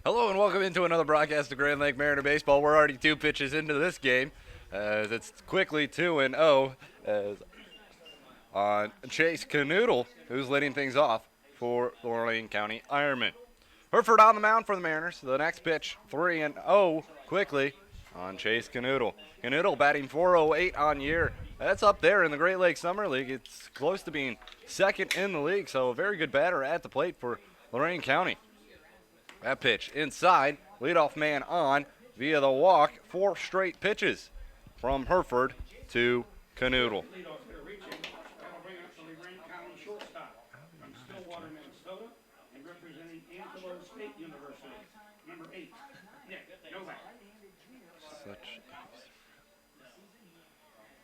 Hello and welcome into another broadcast of Grand Lake Mariner Baseball. We're already 2 pitches into this game, as it's quickly 2-0 as on Chase Canoodle, who's leading things off for Lorain County Ironmen. Hereford on the mound for the Mariners. The next pitch 3-0 quickly on Chase Canoodle. Canoodle batting 408 on year. That's up there in the Great Lakes Summer League. It's close to being second in the league, so a very good batter at the plate for Lorain County. That pitch inside, leadoff man on via the walk, 4 straight pitches from Hereford to Canoodle.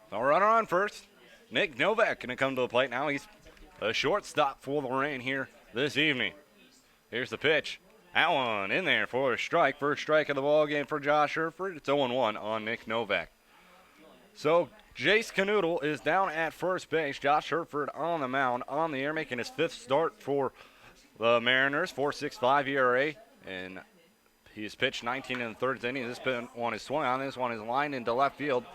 So runner on first. Nick Novak going to come to the plate now. He's a shortstop for Lorain here this evening. Here's the pitch. That one in there for a strike. First strike of the ball game for Josh Hereford. It's 0-1 on Nick Novak. So Jace Canoodle is down at first base. Josh Hereford on the mound, on the air, making his 5th start for the Mariners. 4.65 ERA, and he's pitched 19 in the 3rd inning. This one is swung on. This one is lined into left field.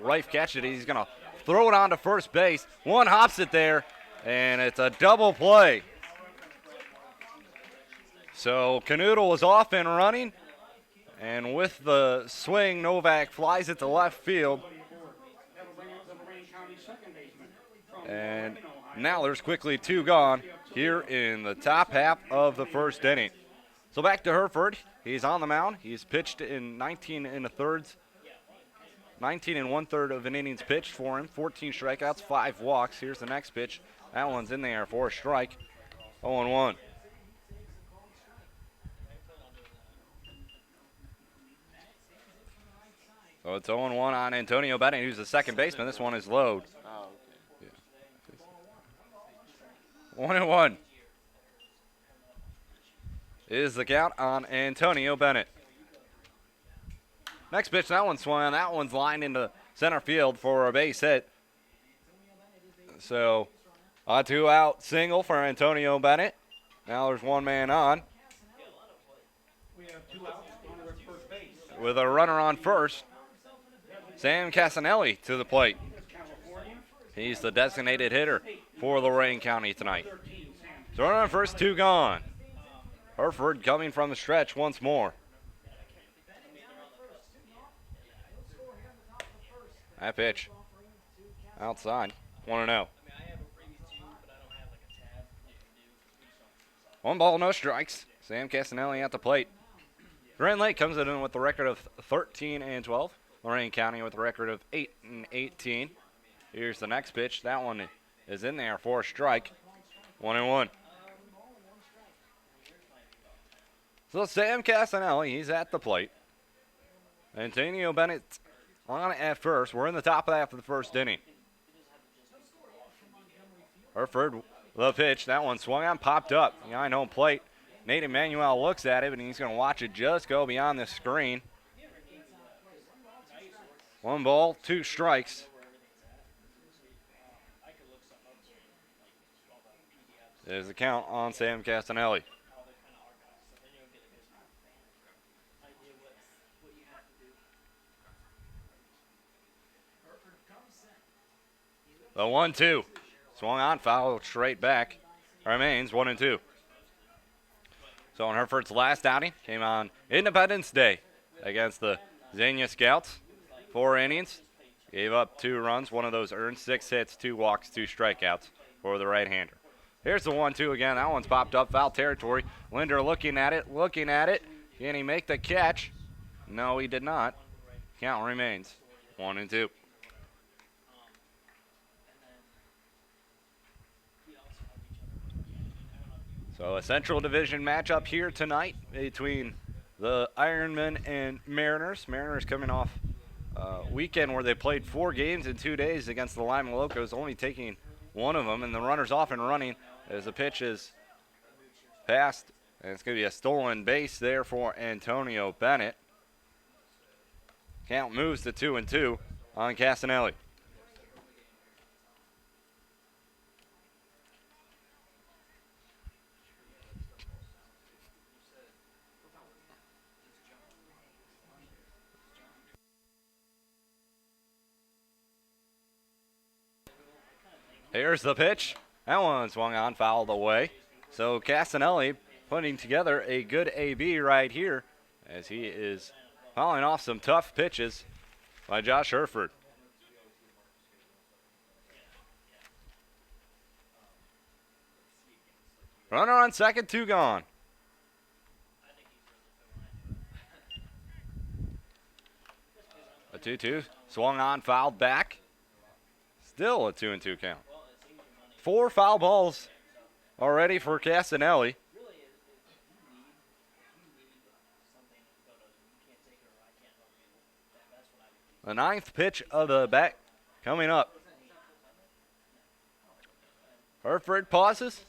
Rife catches it. He's going to throw it on to first base. One hops it there, and it's a double play. So Canoodle was off and running, and with the swing, Novak flies it to left field. And now there's quickly 2 gone here in the top half of the 1st inning. So back to Hereford. He's on the mound. He's pitched in 19 and 1/3 of an innings pitched for him. 14 strikeouts, 5 walks. Here's the next pitch. That one's in there for a strike. 0-1. So it's 0-1 on Antonio Bennett, who's the second baseman. This one is low. Oh, okay. 1-1 is the count on Antonio Bennett. Next pitch, that one's swung on. That one's lined into center field for a base hit. So a 2-out single for Antonio Bennett. Now there's 1 man on. We have 2 outs on first base. With a runner on first. Sam Casanelli to the plate. He's the designated hitter for Lorain County tonight. So runner on first, 2 gone. Hereford coming from the stretch once more. That pitch outside, 1-0. 1 ball, no strikes. Sam Casanelli at the plate. Grand Lake comes in with the record of 13-12. Lorain County with a record of 8-18. Here's the next pitch. That one is in there for a strike. 1-1. So Sam Casanelli, he's at the plate. Antonio Bennett on at first. We're in the top half of the 1st inning. Hereford, the pitch. That one swung on, popped up behind home plate. Nate Emmanuel looks at it, and he's going to watch it just go beyond the screen. 1 ball, 2 strikes. There's the count on Sam Castanelli. The 1-2. Swung on, fouled straight back. Remains 1-2. So on Hereford's last outing, came on Independence Day against the Xenia Scouts. 4 innings, gave up 2 runs. One of those earned, 6 hits, 2 walks, 2 strikeouts for the right-hander. Here's the 1-2 again. That one's popped up, foul territory. Linder looking at it. Can he make the catch? No, he did not. Count remains 1-2. So a Central Division matchup here tonight between the Ironmen and Mariners. Mariners coming off weekend where they played 4 games in 2 days against the Lima Locos, only taking 1 of them, and the runner's off and running as the pitch is passed, and it's going to be a stolen base there for Antonio Bennett. Count moves to 2-2 on Casanelli. Here's the pitch. That one swung on, fouled away. So Castanelli putting together a good AB right here as he is fouling off some tough pitches by Josh Herford. Runner on second, 2 gone. A 2-2, swung on, fouled back. Still a 2-2 count. 4 foul balls already for Castanelli. The 9th pitch of the bat coming up. Herford pauses.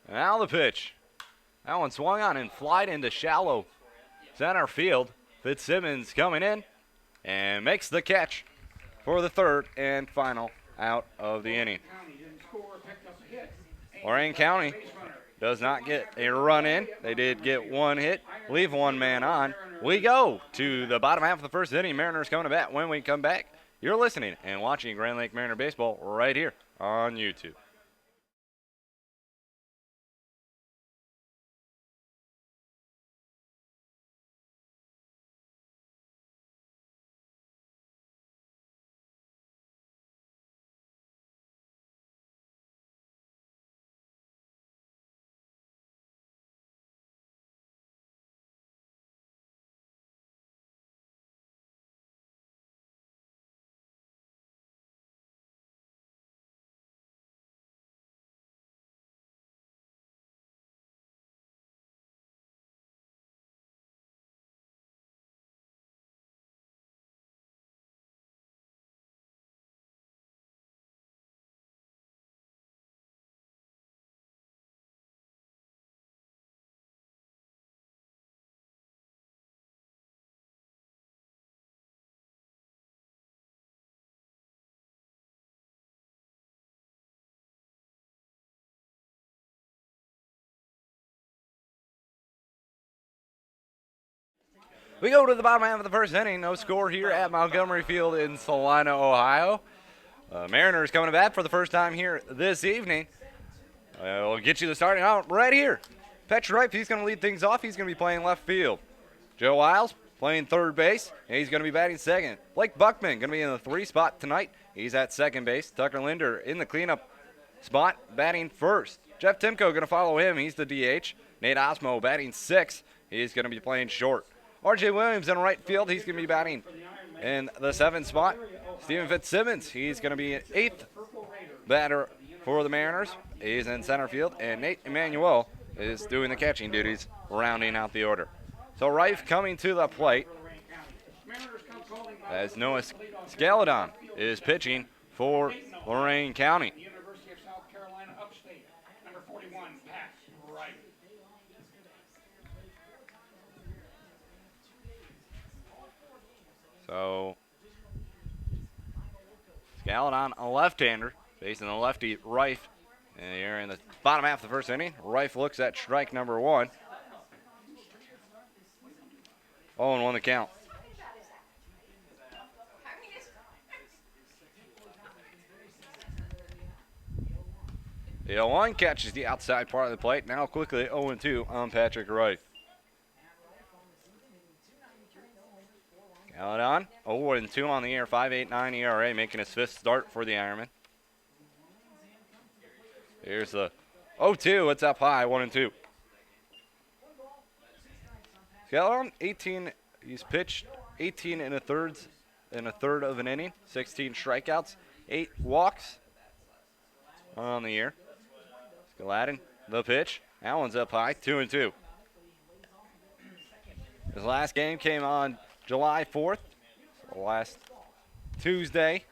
And now the pitch. That one swung on and flied into shallow center field. Fitzsimmons coming in and makes the catch for the 3rd and final out of the inning. Lorain County does not get a run in. They did get 1 hit, leave 1 man on. We go to the bottom half of the 1st inning. Mariners coming to bat. When we come back, you're listening and watching Grand Lake Mariner Baseball right here on YouTube. We go to the bottom half of the 1st inning. No score here at Montgomery Field in Salina, Ohio. Mariners coming to bat for the first time here this evening. We'll get you the starting out right here. Patrick Ripe, he's going to lead things off. He's going to be playing left field. Joe Wiles playing 3rd base, and he's going to be batting 2nd. Blake Buckman going to be in the 3 spot tonight. He's at 2nd base. Tucker Linder in the cleanup spot, batting 1st. Jeff Timko going to follow him. He's the DH. Nate Osmo batting 6th. He's going to be playing short. R.J. Williams in right field. He's going to be batting in the 7th spot. Steven Fitzsimmons, he's going to be 8th batter for the Mariners. He's in center field. And Nate Emanuel is doing the catching duties, rounding out the order. So Rife coming to the plate as Noah Scaladon is pitching for Lorain County. University of South Carolina Upstate, number 41, Pat Wright. So Scaladon, a left-hander, facing the lefty Rife. And here in the bottom half of the 1st inning, Rife looks at strike number 1. 0-1 the count. The 0-1 catches the outside part of the plate. Now quickly 0-2 on Patrick Rife. Scaladon, 0-2 on the year, 5.89 ERA, making his 5th start for the Ironmen. Here's the 0-2. It's up high, 1-2. Scaladon, 18. He's pitched 18 and a third of an inning, 16 strikeouts, 8 walks on the year. Scaladon, the pitch. That one's up high, 2-2. His last game came on July 4th, last Tuesday.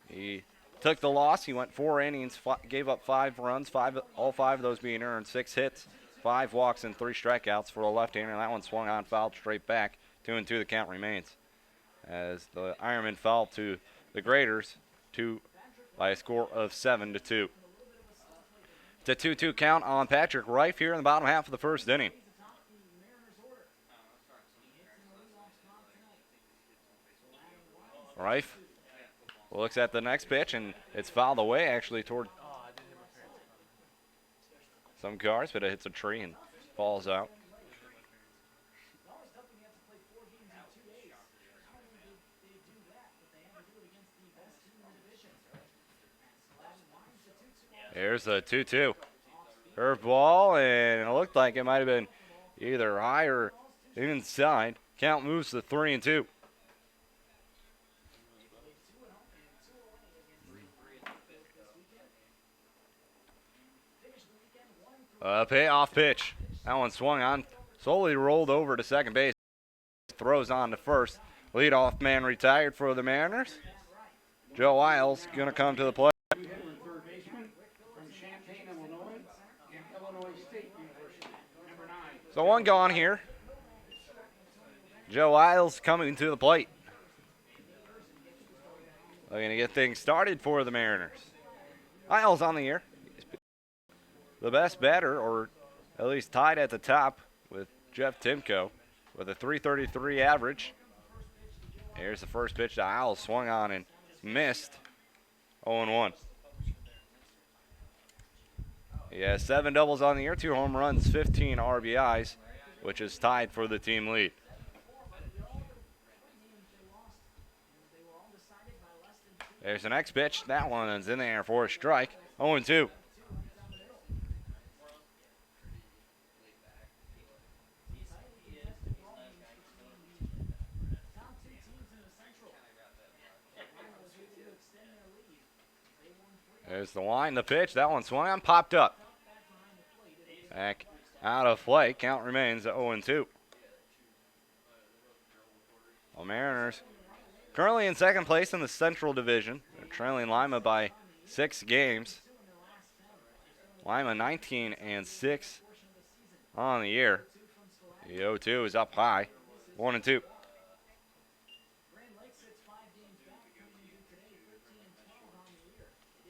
He took the loss. He went 4 innings, gave up 5 runs, all 5 of those being earned, 6 hits, 5 walks, and 3 strikeouts for a left-hander. That one swung on, fouled straight back. 2-2 the count remains. As the Ironmen fell to the Graders by a score of 7-2. It's a 2-2 count on Patrick Rife here in the bottom half of the 1st inning. Rife Looks at the next pitch, and it's fouled away actually toward some cars, but it hits a tree and falls out. Here's the 2-2. Curveball, and it looked like it might have been either high or inside. Count moves to 3-2. Payoff pitch. That one swung on, slowly rolled over to second base. Throws on to first. Leadoff man retired for the Mariners. Joe Wiles going to come to the plate. Third baseman from Champaign, Illinois, and Illinois State University, number 9. So one gone here. Joe Wiles coming to the plate. Looking to get things started for the Mariners. Wiles on the air. The best batter, or at least tied at the top with Jeff Timko with a .333 average. Here's the first pitch to Wiles, swung on and missed. 0-1. He has 7 doubles on the year, 2 home runs, 15 RBIs, which is tied for the team lead. There's the next pitch. That one is in there for a strike. 0-2. There's the line, the pitch. That one swung on, popped up. Back out of play. Count remains at 0-2. The Mariners currently in second place in the Central Division. They're trailing Lima by 6 games. Lima 19-6 on the year. The 0-2 is up high. 1-2.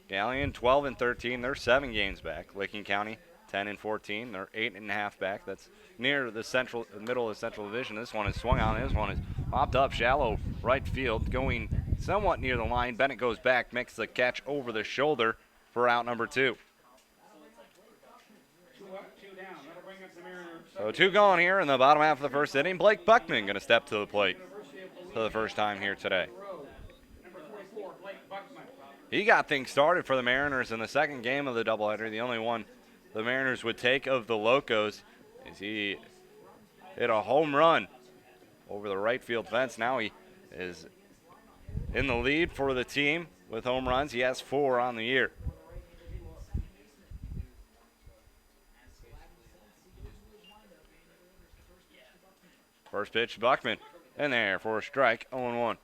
Galleon 12-13. They're 7 games back. Licking County 10-14. They're 8.5 back. That's near the middle of the Central Division. This one is swung on. This one is popped up shallow right field, going somewhat near the line. Bennett goes back, makes the catch over the shoulder for out number 2. So 2 gone here in the bottom half of the first inning. Blake Buckman going to step to the plate for the first time here today. He got things started for the Mariners in the second game of the doubleheader. The only one the Mariners would take of the Locos is he hit a home run over the right field fence. Now he is in the lead for the team with home runs. He has 4 on the year. First pitch, Buckman in there for a strike, 0-1.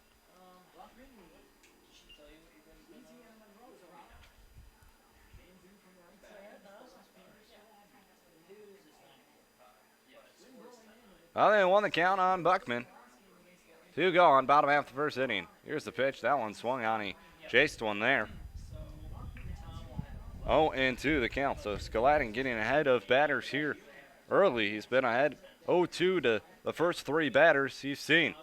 Well, they won the count on Buckman. 2 gone, bottom half of the first inning. Here's the pitch. That one swung on. He chased one there. 0-2 the count. So Skaladin getting ahead of batters here early. He's been ahead 0-2 to the first 3 batters he's seen.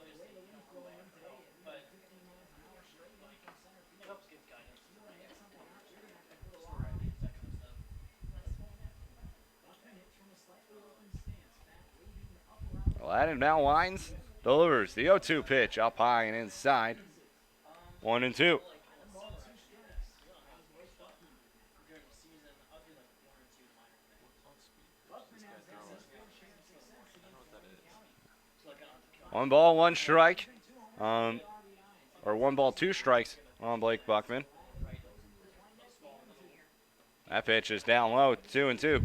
Aladdin now winds, delivers the 0-2 pitch up high and inside. 1-2. One ball, 1 strike, or 1 ball, 2 strikes on Blake Buckman. That pitch is down low, 2-2.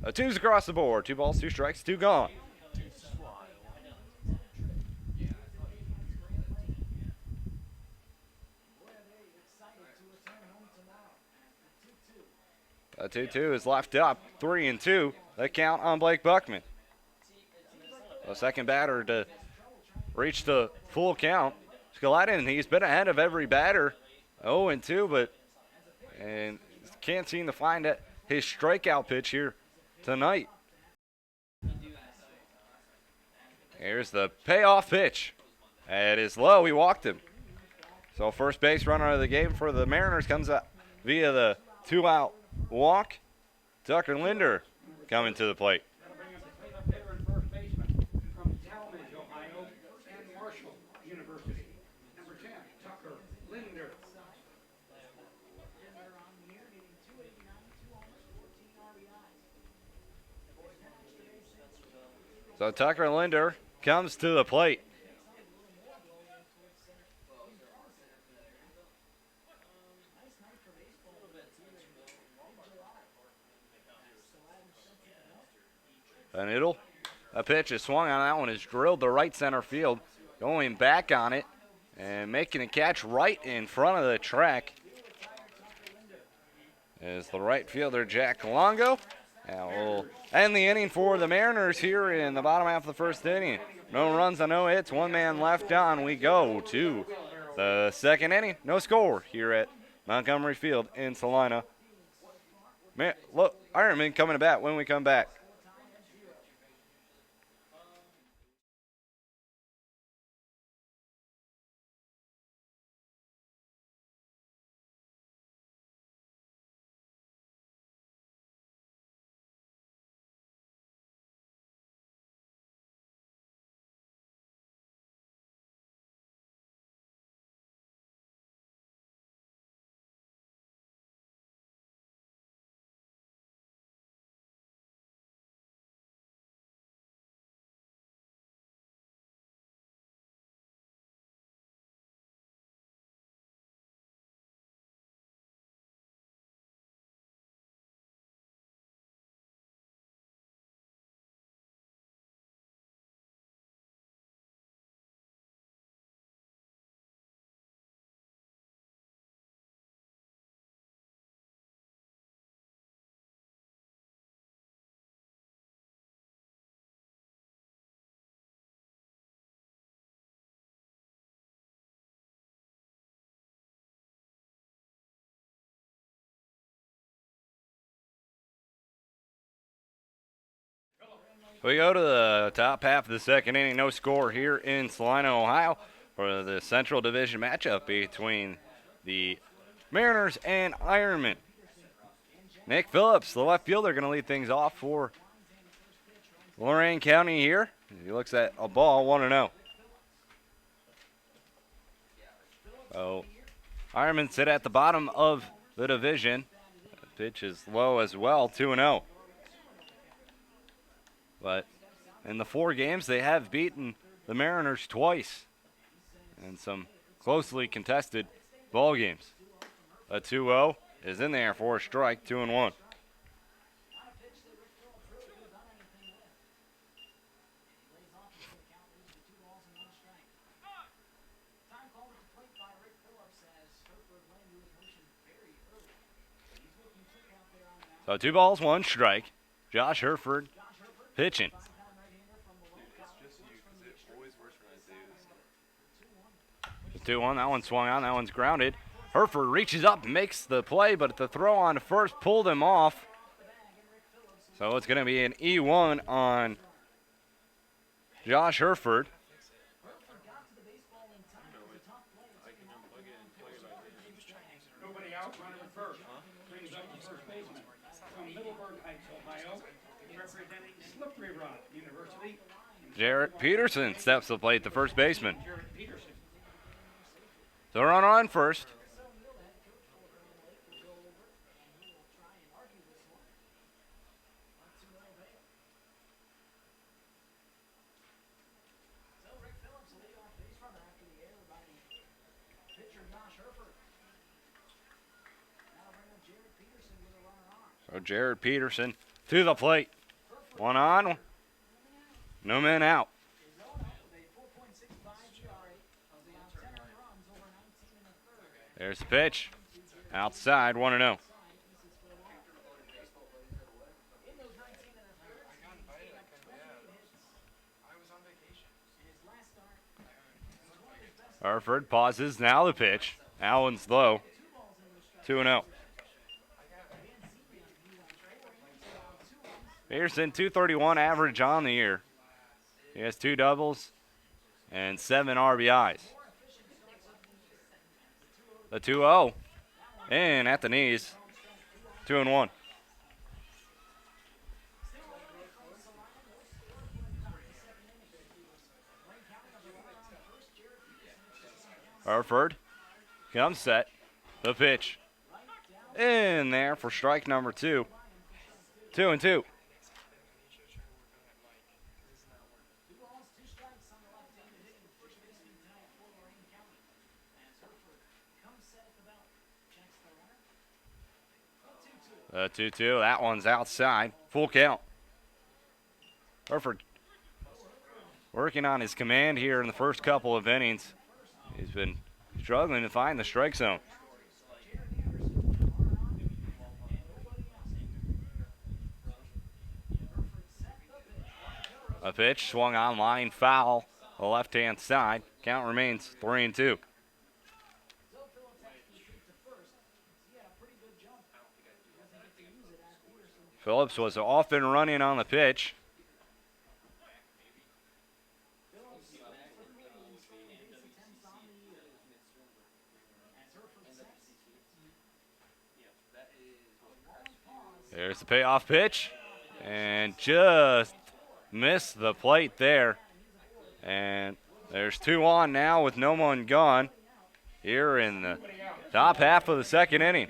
A 2's across the board. 2 balls, 2 strikes, 2 gone. A 2-2 is left up. 3-2. The count on Blake Buckman. The second batter to reach the full count. Skaladin, he's been ahead of every batter. 0-2, but and can't seem to find his strikeout pitch here tonight. Here's the payoff pitch. It is low. He walked him. So first base runner of the game for the Mariners comes up via the 2-out walk. Tucker Linder coming to the plate. That'll bring up the cleanup hitter and first baseman from Talmadge, Ohio, and Marshall University. Number 10, Tucker Linder. So Tucker Linder comes to the plate. Van a pitch is swung on. That one is drilled to right center field. Going back on it and making a catch right in front of the track is the right fielder, Jack Longo. And we'll end the inning for the Mariners here in the bottom half of the first inning. No runs and no hits. One man left on. We go to the second inning. No score here at Montgomery Field in Salina. Look, Ironmen coming to bat when we come back. We go to the top half of the second inning. No score here in Salina, Ohio for the Central Division matchup between the Mariners and Ironmen. Nick Phillips, the left fielder, going to lead things off for Lorain County here. He looks at a ball, 1-0. So Ironmen sit at the bottom of the division. The pitch is low as well, 2-0. But in the 4 games, they have beaten the Mariners twice in some closely contested ball games. A 2-0 is in there for a strike, 2-1. So 2 balls, 1 strike. Josh Herford pitching. The 2-1, that one swung on, that one's grounded. Herford reaches up and makes the play, but the throw on first pulled him off. So it's going to be an E1 on Josh Herford. Nobody out, runner at first. Brings up the first baseman from Middleburg Heights, Ohio, representing Slippery Rock University. Jarrett Peterson steps to the plate, the first baseman. Jarrett Peterson. So runner on first. So Jared Peterson to the plate. 1 on. No men out. There's the pitch. Outside, 1-0. Herford pauses. Now the pitch. Allen's low. 2-0. Peterson, 231 average on the year. He has 2 doubles and 7 RBIs. The 2-0. And at the knees. 2-1. Hereford comes set. The pitch. In there for strike number 2. 2-2. The 2-2. That one's outside. Full count. Hereford working on his command here in the first couple of innings. He's been struggling to find the strike zone. A pitch swung on line foul, the left-hand side. Count remains 3-2. Phillips was off and running on the pitch. There's the payoff pitch, and just missed the plate there. And there's 2 on now with no one gone here in the top half of the second inning.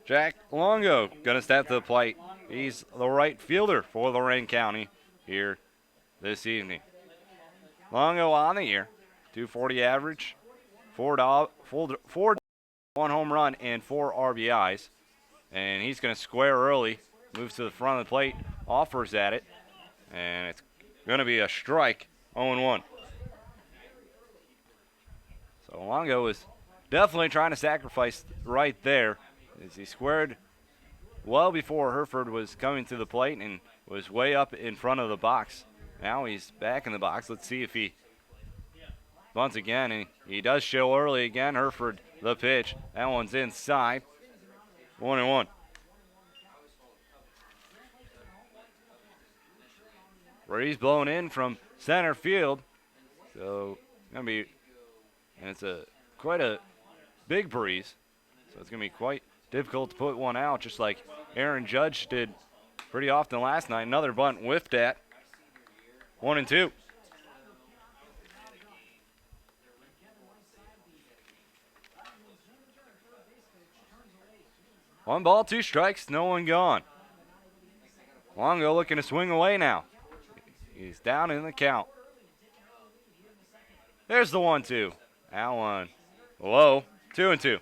Jack Longo gonna step to the plate. He's the right fielder for Lorain County here this evening. Longo on the year, 240 average, 1 home run and 4 RBIs. And he's gonna square early, moves to the front of the plate, offers at it, and it's gonna be a strike, 0-1. So Longo was definitely trying to sacrifice right there as he squared well before Hereford was coming to the plate and was way up in front of the box. Now he's back in the box. Let's see if he bunts again, and he does show early again. Hereford the pitch. That one's inside. 1-1. Breeze blowing in from center field. So gonna be, and it's quite a big breeze. So it's gonna be quite difficult to put one out, just like Aaron Judge did pretty often last night. Another bunt whiffed at. 1-2. One ball, 2 strikes, no one gone. Longo looking to swing away now. He's down in the count. There's the 1-2. That one low. 2-2.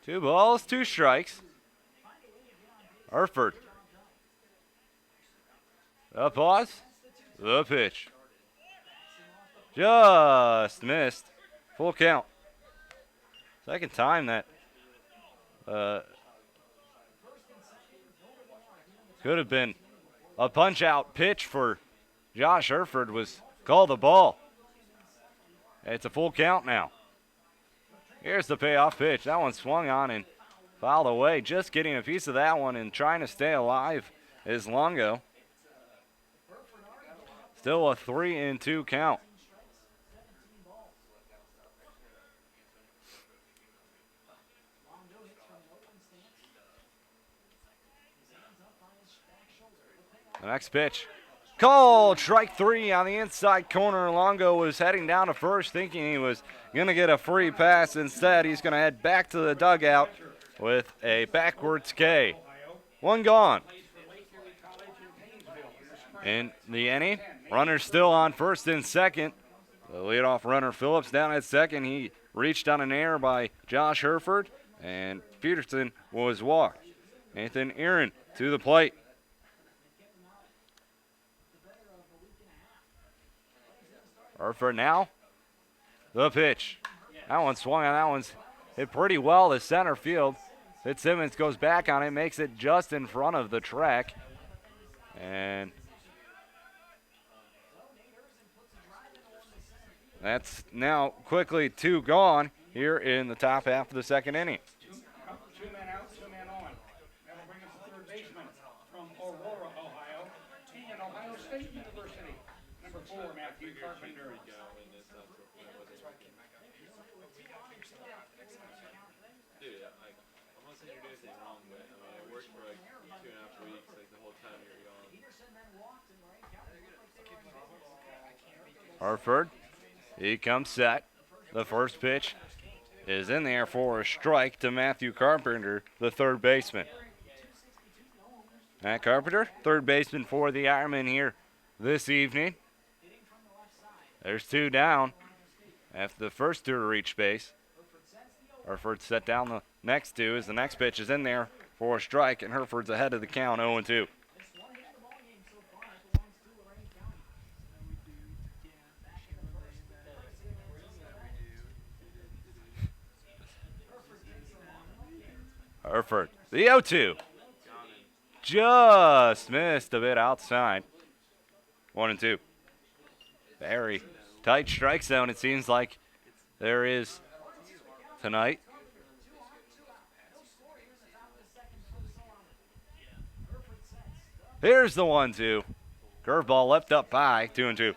Two balls, 2 strikes. Hereford. The pause. The pitch. Just missed. Full count. Second time that could have been a punch-out pitch for Josh Hereford was called the ball. It's a full count now. Here's the payoff pitch. That one swung on and fouled away. Just getting a piece of that one and trying to stay alive is Longo. Still a 3-2 count. The next pitch. Called strike 3 on the inside corner. Longo was heading down to first thinking he was going to get a free pass. Instead, he's going to head back to the dugout with a backwards K. One gone. In the inning, runners still on first and second. The leadoff runner Phillips down at second. He reached on an error by Josh Hereford, and Peterson was walked. Nathan Aaron to the plate. Hereford now, the pitch. That one swung on. That one's hit pretty well to center field. Fitzsimmons goes back on it, makes it just in front of the track. And That's now quickly 2 gone here in the top half of the second inning. Two men out, 2 men on. That'll bring us to third baseman from Aurora, Ohio, and Ohio State University. Number 4, Matthew Carpenter. Dude, like, I'm not saying you're doing anything wrong, but I mean, it worked for like 2.5 weeks, like the whole time you were gone. Hartford, he comes set. The first pitch is in there for a strike to Matthew Carpenter, the third baseman. Matt Carpenter, third baseman for the Ironmen here this evening. There's 2 down after the first 2 to reach base. Hereford set down the next 2 as the next pitch is in there for a strike, and Hereford's ahead of the count 0-2. Hereford, the 0-2. Just missed a bit outside. 1-2. Very tight strike zone, it seems like there is tonight. Here's the 1-2. Curveball left up by 2-2.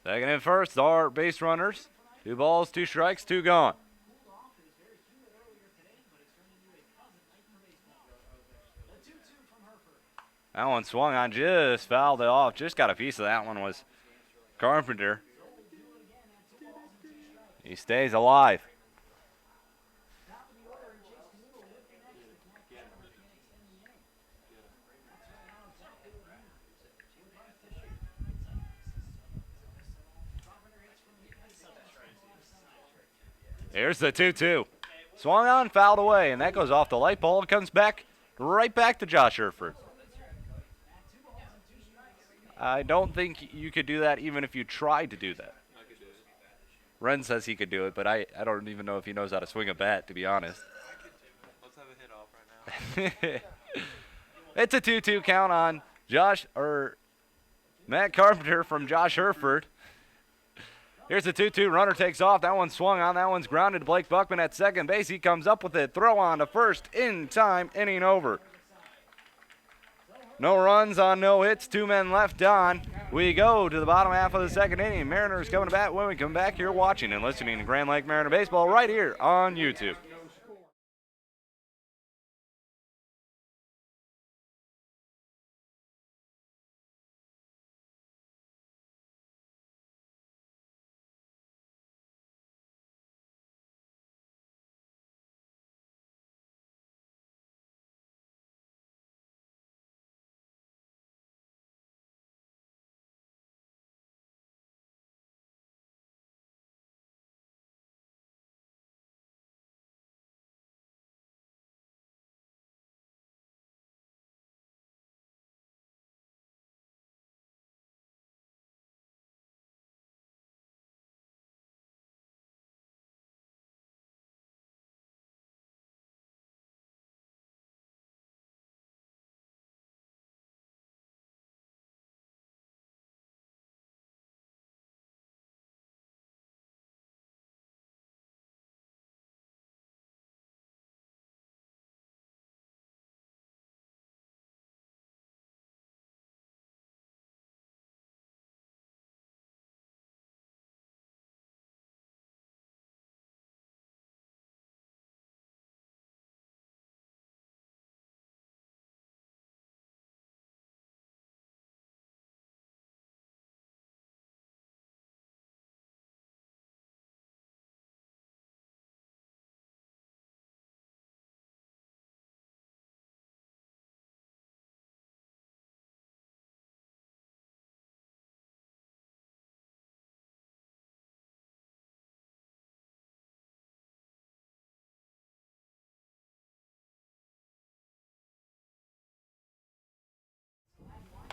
Second and first are base runners. 2 balls, 2 strikes, 2 gone. That one swung on, just fouled it off. Just got a piece of that one was Carpenter. He stays alive. Here's the 2-2. Swung on, fouled away, and that goes off the light pole and comes back right back to Josh Herford. I don't think you could do that even if you tried to do that. I could do it. Ren says he could do it, but I don't even know if he knows how to swing a bat, to be honest. Let's have a hit off right now. It's a 2-2 count on Matt Carpenter from Josh Herford. Here's the 2-2. Runner takes off. That one swung on. That one's grounded to Blake Buckman at second base. He comes up with it. Throw on to first. In time. Inning over. No runs on no hits. 2 men left on. We go to the bottom half of the second inning. Mariners coming to bat when we come back here watching and listening to Grand Lake Mariner Baseball right here on YouTube.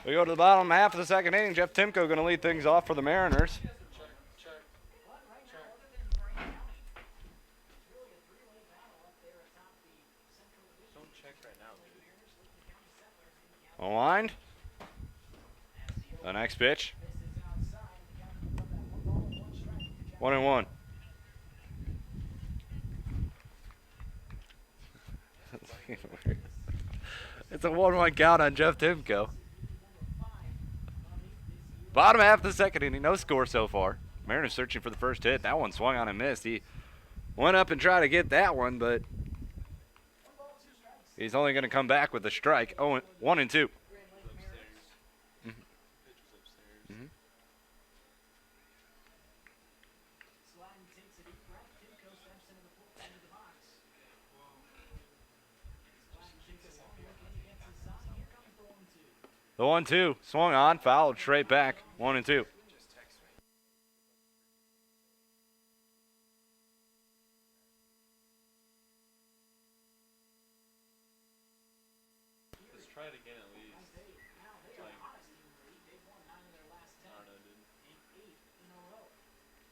We go to the bottom half of the second inning. Jeff Timko going to lead things off for the Mariners. Aligned. The next pitch. 1-1. It's a 1-1 count on Jeff Timko. Bottom half of the second inning, no score so far. Mariners searching for the first hit. That one swung on and missed. He went up and tried to get that one, but he's only going to come back with a strike. 1-2. Upstairs. Mhm. Pitch was upstairs. Mhm. The 1-2 swung on, fouled straight back. 1-2. Let's try it again at least. Like, I don't know, dude.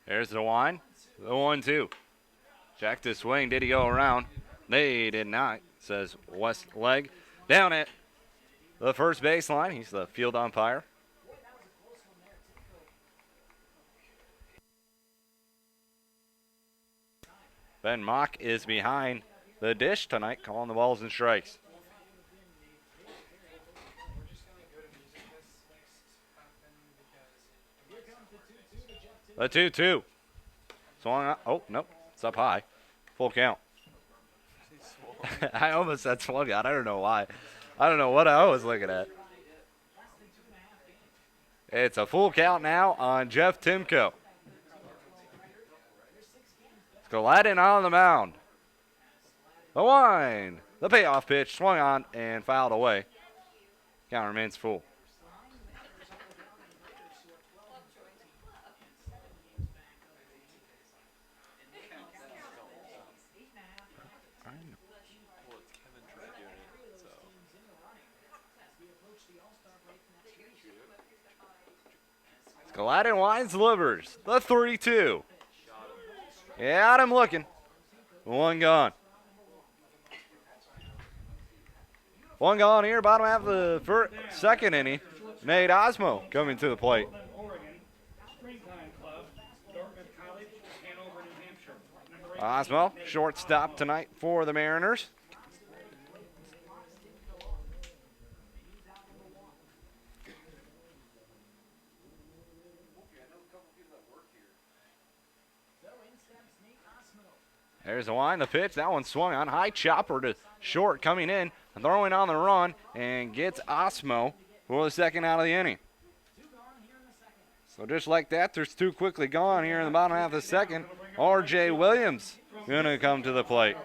There's the line. The 1-2. Check the swing. Did he go around? They did not, says Westleg. Down at the first baseline. He's the field umpire. Ben Mock is behind the dish tonight, calling the balls and strikes. The 2-2. Swung on. Oh, nope. It's up high. Full count. I almost said swung on. I don't know why. I don't know what I was looking at. It's a full count now on Jeff Timko. Gladden on the mound. The line. The payoff pitch swung on and fouled away. Count remains full. Well, it's Kevin tried doing it, so. Gladden winds delivers. The 3-2. Got him looking. One gone. One gone here, bottom half of the second inning. Nate Osmo coming to the plate. Oregon, Springtime Club, Dartmouth College, Hanover, New Hampshire. Number 18, Osmo, shortstop tonight for the Mariners. There's the line, the pitch. That one swung on. High chopper to short coming in, throwing on the run, and gets Osmo for the second out of the inning. So just like that, there's two quickly gone here in the bottom half of the second. R.J. Williams going to come to the plate.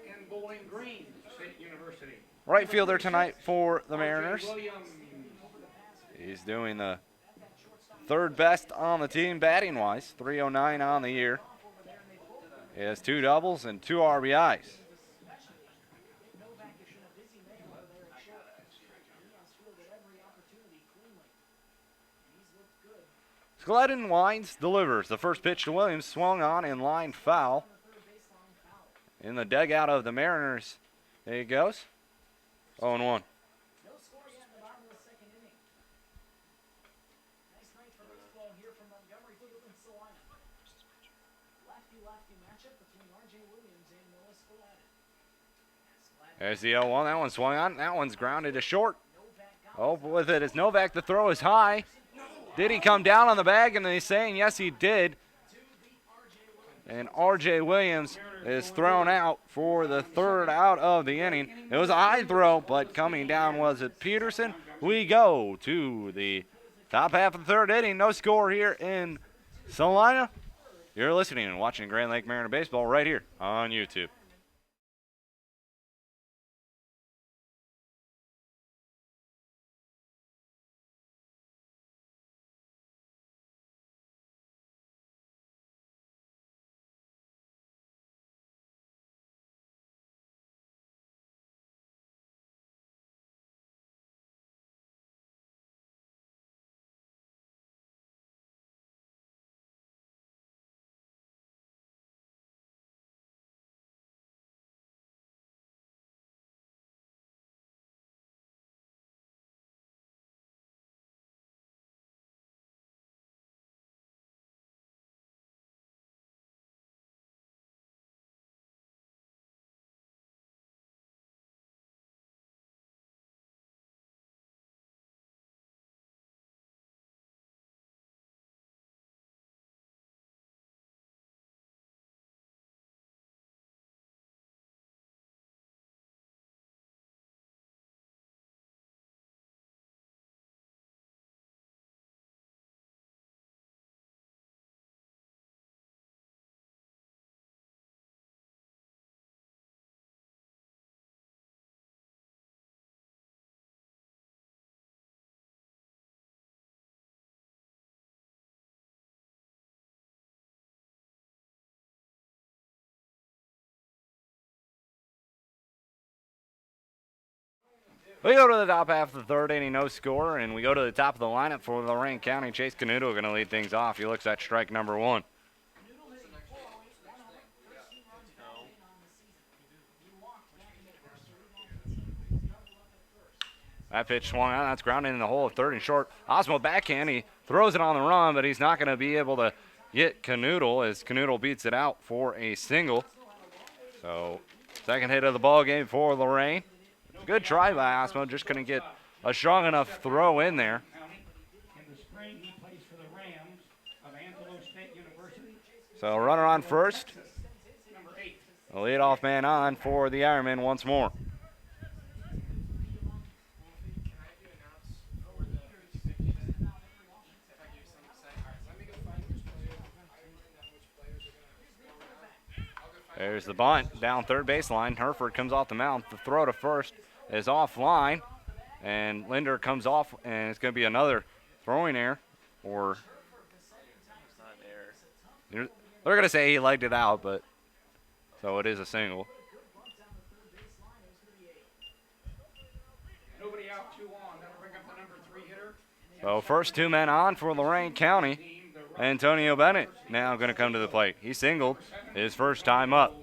and Bowling Green State University. Right fielder tonight for the R.J. Mariners. Williams. He's doing the third best on the team batting-wise, 309 on the year. He has 2 doubles and 2 RBIs. Gladden winds, delivers. The first pitch to Williams, swung on in line foul. In the dugout of the Mariners, there he goes. 0-1. There's the 0-1. That one swung on. That one's grounded to short. Oh, with it is Novak. The throw is high. Did he come down on the bag? And he's saying yes, he did. And R.J. Williams is thrown out for the third out of the inning. It was a high throw, but coming down was it Peterson. We go to the top half of the third inning. No score here in Salina. You're listening and watching Grand Lake Mariner Baseball right here on YouTube. We go to the top half of the third inning, no score, and we go to the top of the lineup for Lorain County. Chase Canuto going to lead things off. He looks at strike number one. That pitch swung out. That's grounded in the hole, third and short. Osmo backhand. He throws it on the run, but he's not going to be able to get Canuto as Canuto beats it out for a single. So, second hit of the ball game for Lorain. Good try by Osmo. Just couldn't get a strong enough throw in there. In the spring, he plays for the Rams of Antelope State University. So, runner on first. Number 8. The leadoff man on for the Ironmen once more. There's the bunt down third baseline. Hereford comes off the mound. The throw to first is offline. And Linder comes off, and it's going to be another throwing error. Or they're going to say he legged it out, but so it is a single. Nobody out, 2 on. That'll bring up the number 3 hitter. So first 2 men on for Lorain County. Antonio Bennett now going to come to the plate. He singled his first time up.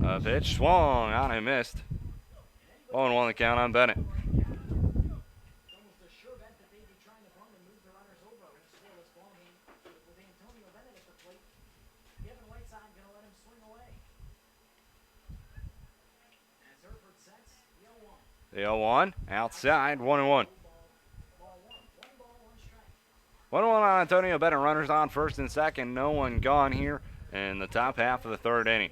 A pitch swung on and missed. 0-1 the count on Bennett. The 0-1 outside, 1-1. 1-1 on Antonio Bennett. Runners on first and second. No one gone here in the top half of the third inning.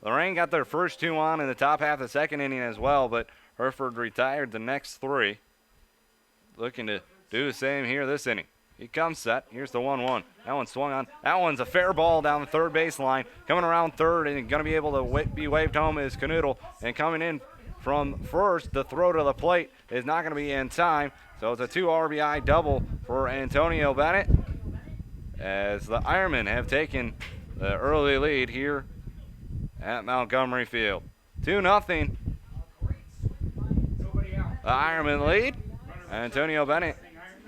Lorain got their first 2 on in the top half of the second inning as well, but Hereford retired the next 3. Looking to do the same here this inning. He comes set. Here's the 1-1. That one swung on. That one's a fair ball down the third baseline. Coming around third and going to be able to be waved home is Canoodle. And coming in from first, the throw to the plate is not going to be in time. So it's a 2 RBI double for Antonio Bennett as the Ironmen have taken the early lead here at Montgomery Field. 2-0. The Ironmen lead. Antonio Bennett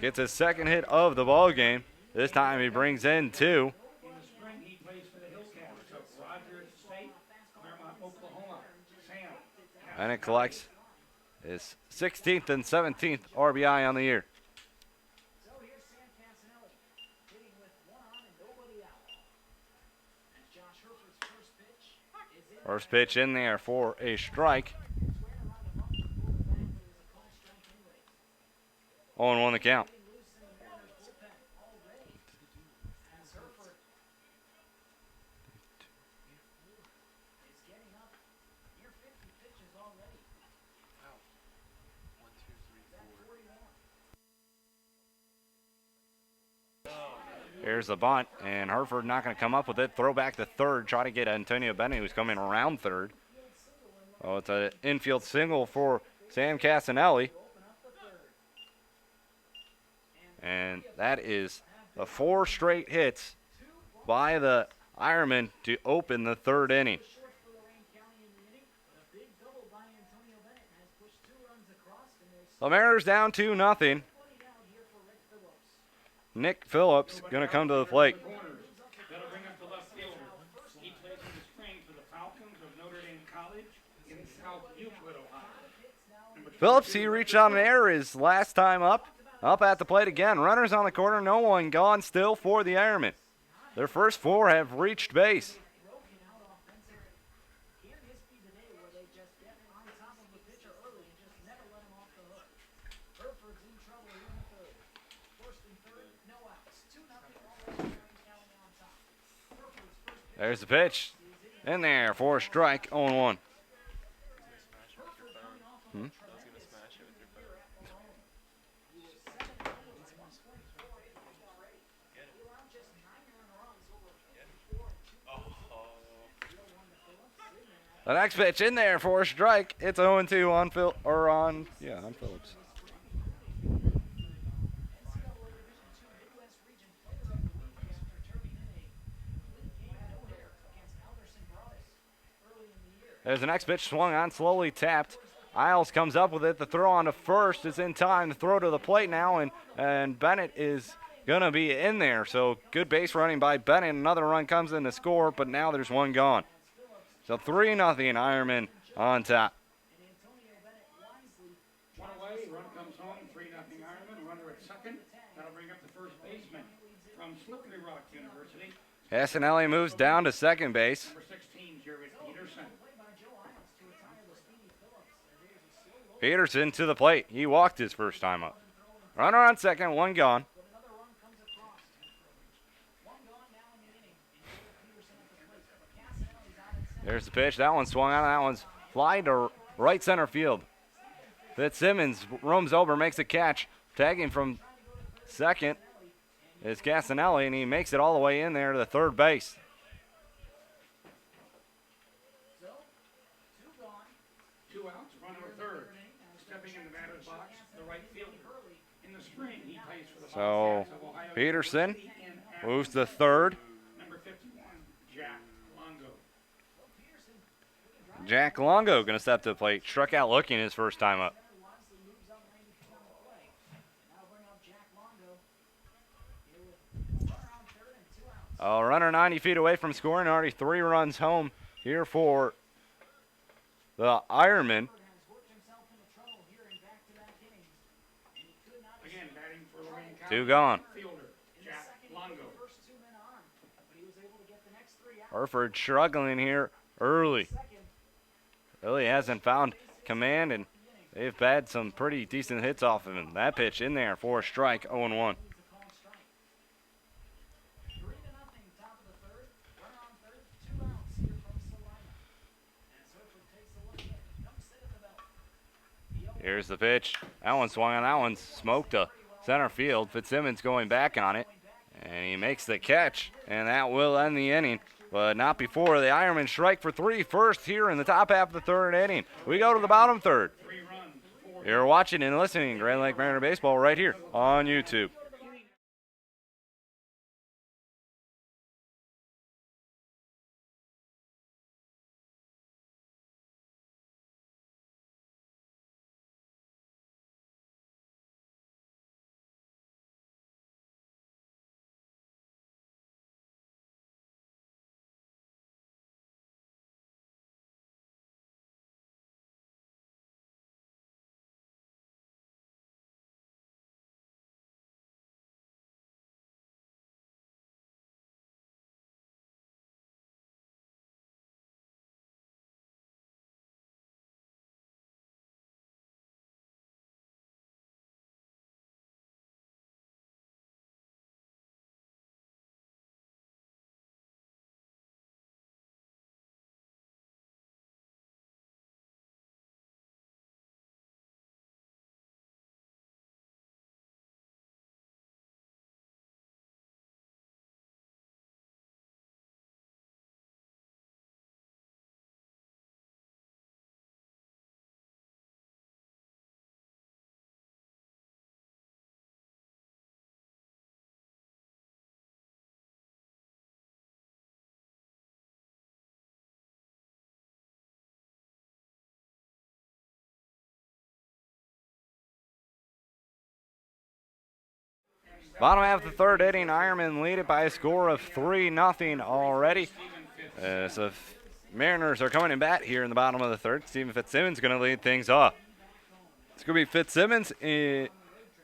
gets his second hit of the ball game. This time he brings in 2. In the spring, he plays for the Hillcats of Rogers State, Claremont, Oklahoma. Sam. Bennett collects his 16th and 17th RBI on the year. First pitch in there for a strike. 0-1 the count. Here's the bunt, and Hereford not going to come up with it. Throw back to third, try to get Antonio Bennett, who's coming around third. Oh, it's an infield single for Sam Casanelli. And that is the 4 straight hits by the Ironmen to open the third inning. The Mariners down 2-0. Nick Phillips going to come to the plate. That'll bring up the left fielder. He plays in the spring for the Falcons of Notre Dame College in South Euclid, Ohio. Phillips, he reached on an error his last time up at the plate again. Runners on the corner, no one gone still for the Ironmen. Their first 4 have reached base. There's the pitch. In there for a strike, 0-1. The next pitch in there for a strike. It's 0-2 on Phillips. There's the next pitch swung on, slowly tapped. Isles comes up with it. The throw on to first is in time. The throw to the plate now, and Bennett is going to be in there. So good base running by Bennett. Another run comes in to score, but now there's one gone. So 3-0 Ironmen on top. One away, run comes home, 3-0 Ironman, runner at second. That'll bring up the first baseman from Slippery Rock University. Castanelli moves down to second base. Number 16, Jared Peterson. Peterson to the plate. He walked his first time up. Runner on second, one gone. There's the pitch. That one swung on. That one's fly to right center field. Fitzsimmons roams over, makes a catch. Tagging from second is Castanelli, and he makes it all the way in there to the third base. Two outs, runner at third. Stepping in the batter's box, the right fielder. In the spring, he plays for the So Bobcats of Ohio Peterson University in Athens. moves to third. Number 51, Jack Longo. Jack Longo going to step to the plate. Struck out looking his first time up. A runner 90 feet away from scoring. Already 3 runs home here for the Ironmen. Again, batting for Lorain County. 2 gone. Fielder, Jack Longo. Hereford struggling here early. Really hasn't found command, and they've had some pretty decent hits off of him. That pitch in there for a strike, 0-1. Here's the pitch. That one swung on. That one smoked to center field. Fitzsimmons going back on it, and he makes the catch, and that will end the inning. But not before the Ironmen strike for 3 first here in the top half of the third inning. We go to the bottom third. You're watching and listening to Grand Lake Mariner Baseball right here on YouTube. Bottom half of the third inning, Ironmen lead it by a score of 3-0 already. So Mariners are coming in bat here in the bottom of the third. Stephen Fitzsimmons going to lead things off. It's going to be Fitzsimmons,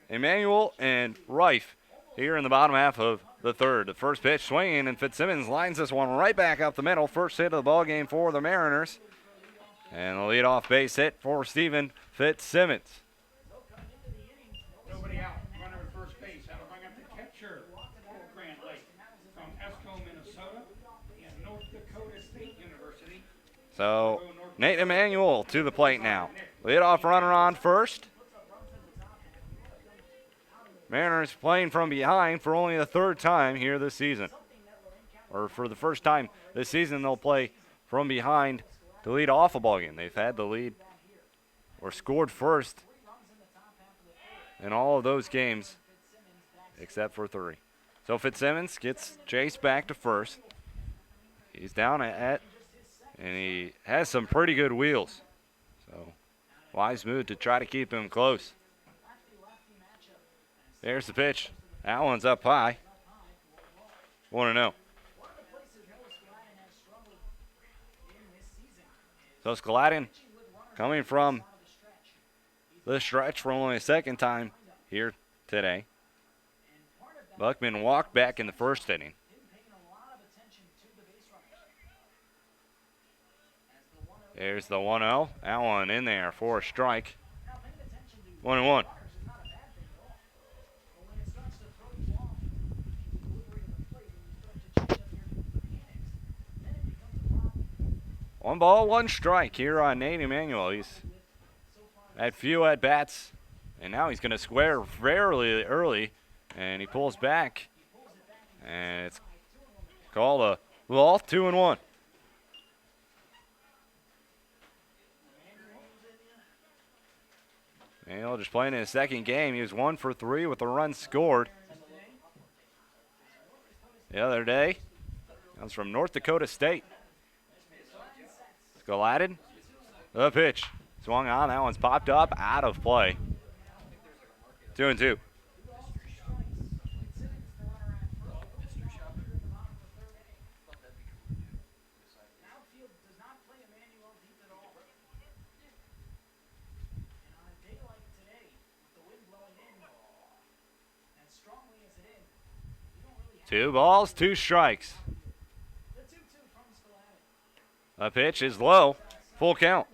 Emmanuel, and Rife here in the bottom half of the third. The first pitch swinging, and Fitzsimmons lines this one right back up the middle. First hit of the ball game for the Mariners. And the leadoff base hit for Stephen Fitzsimmons. Nobody out. Runner at first base. That'll bring up the catcher for Grand Lake from Esco, Minnesota, and North Dakota State University. So Nate Emmanuel to the plate now. Leadoff runner on first. Mariners playing from behind for only the third time here this season. Or for the first time this season, they'll play from behind to lead off a ball game. They've had the lead or scored first in all of those games except for 3. So Fitzsimmons gets Chase back to first. He's down and he has some pretty good wheels. So wise move to try to keep him close. There's the pitch. That one's up high. 1-0. So Skalatin coming from the stretch for only a second time here today. Buckman walked back in the first inning. There's the 1-0. That one in there for a strike. 1-1. One ball, one strike here on Nate Emanuel. He's had few at-bats, and now he's going to square fairly early, and he pulls back, and it's called a ball, 2-1. Emanuel just playing in his second game. He was 1 for 3 with a run scored the other day. Comes from North Dakota State. Skalatin, the pitch. Swung on, that one's popped up, out of play. 2-2. Two balls, two strikes. The pitch is low, full count.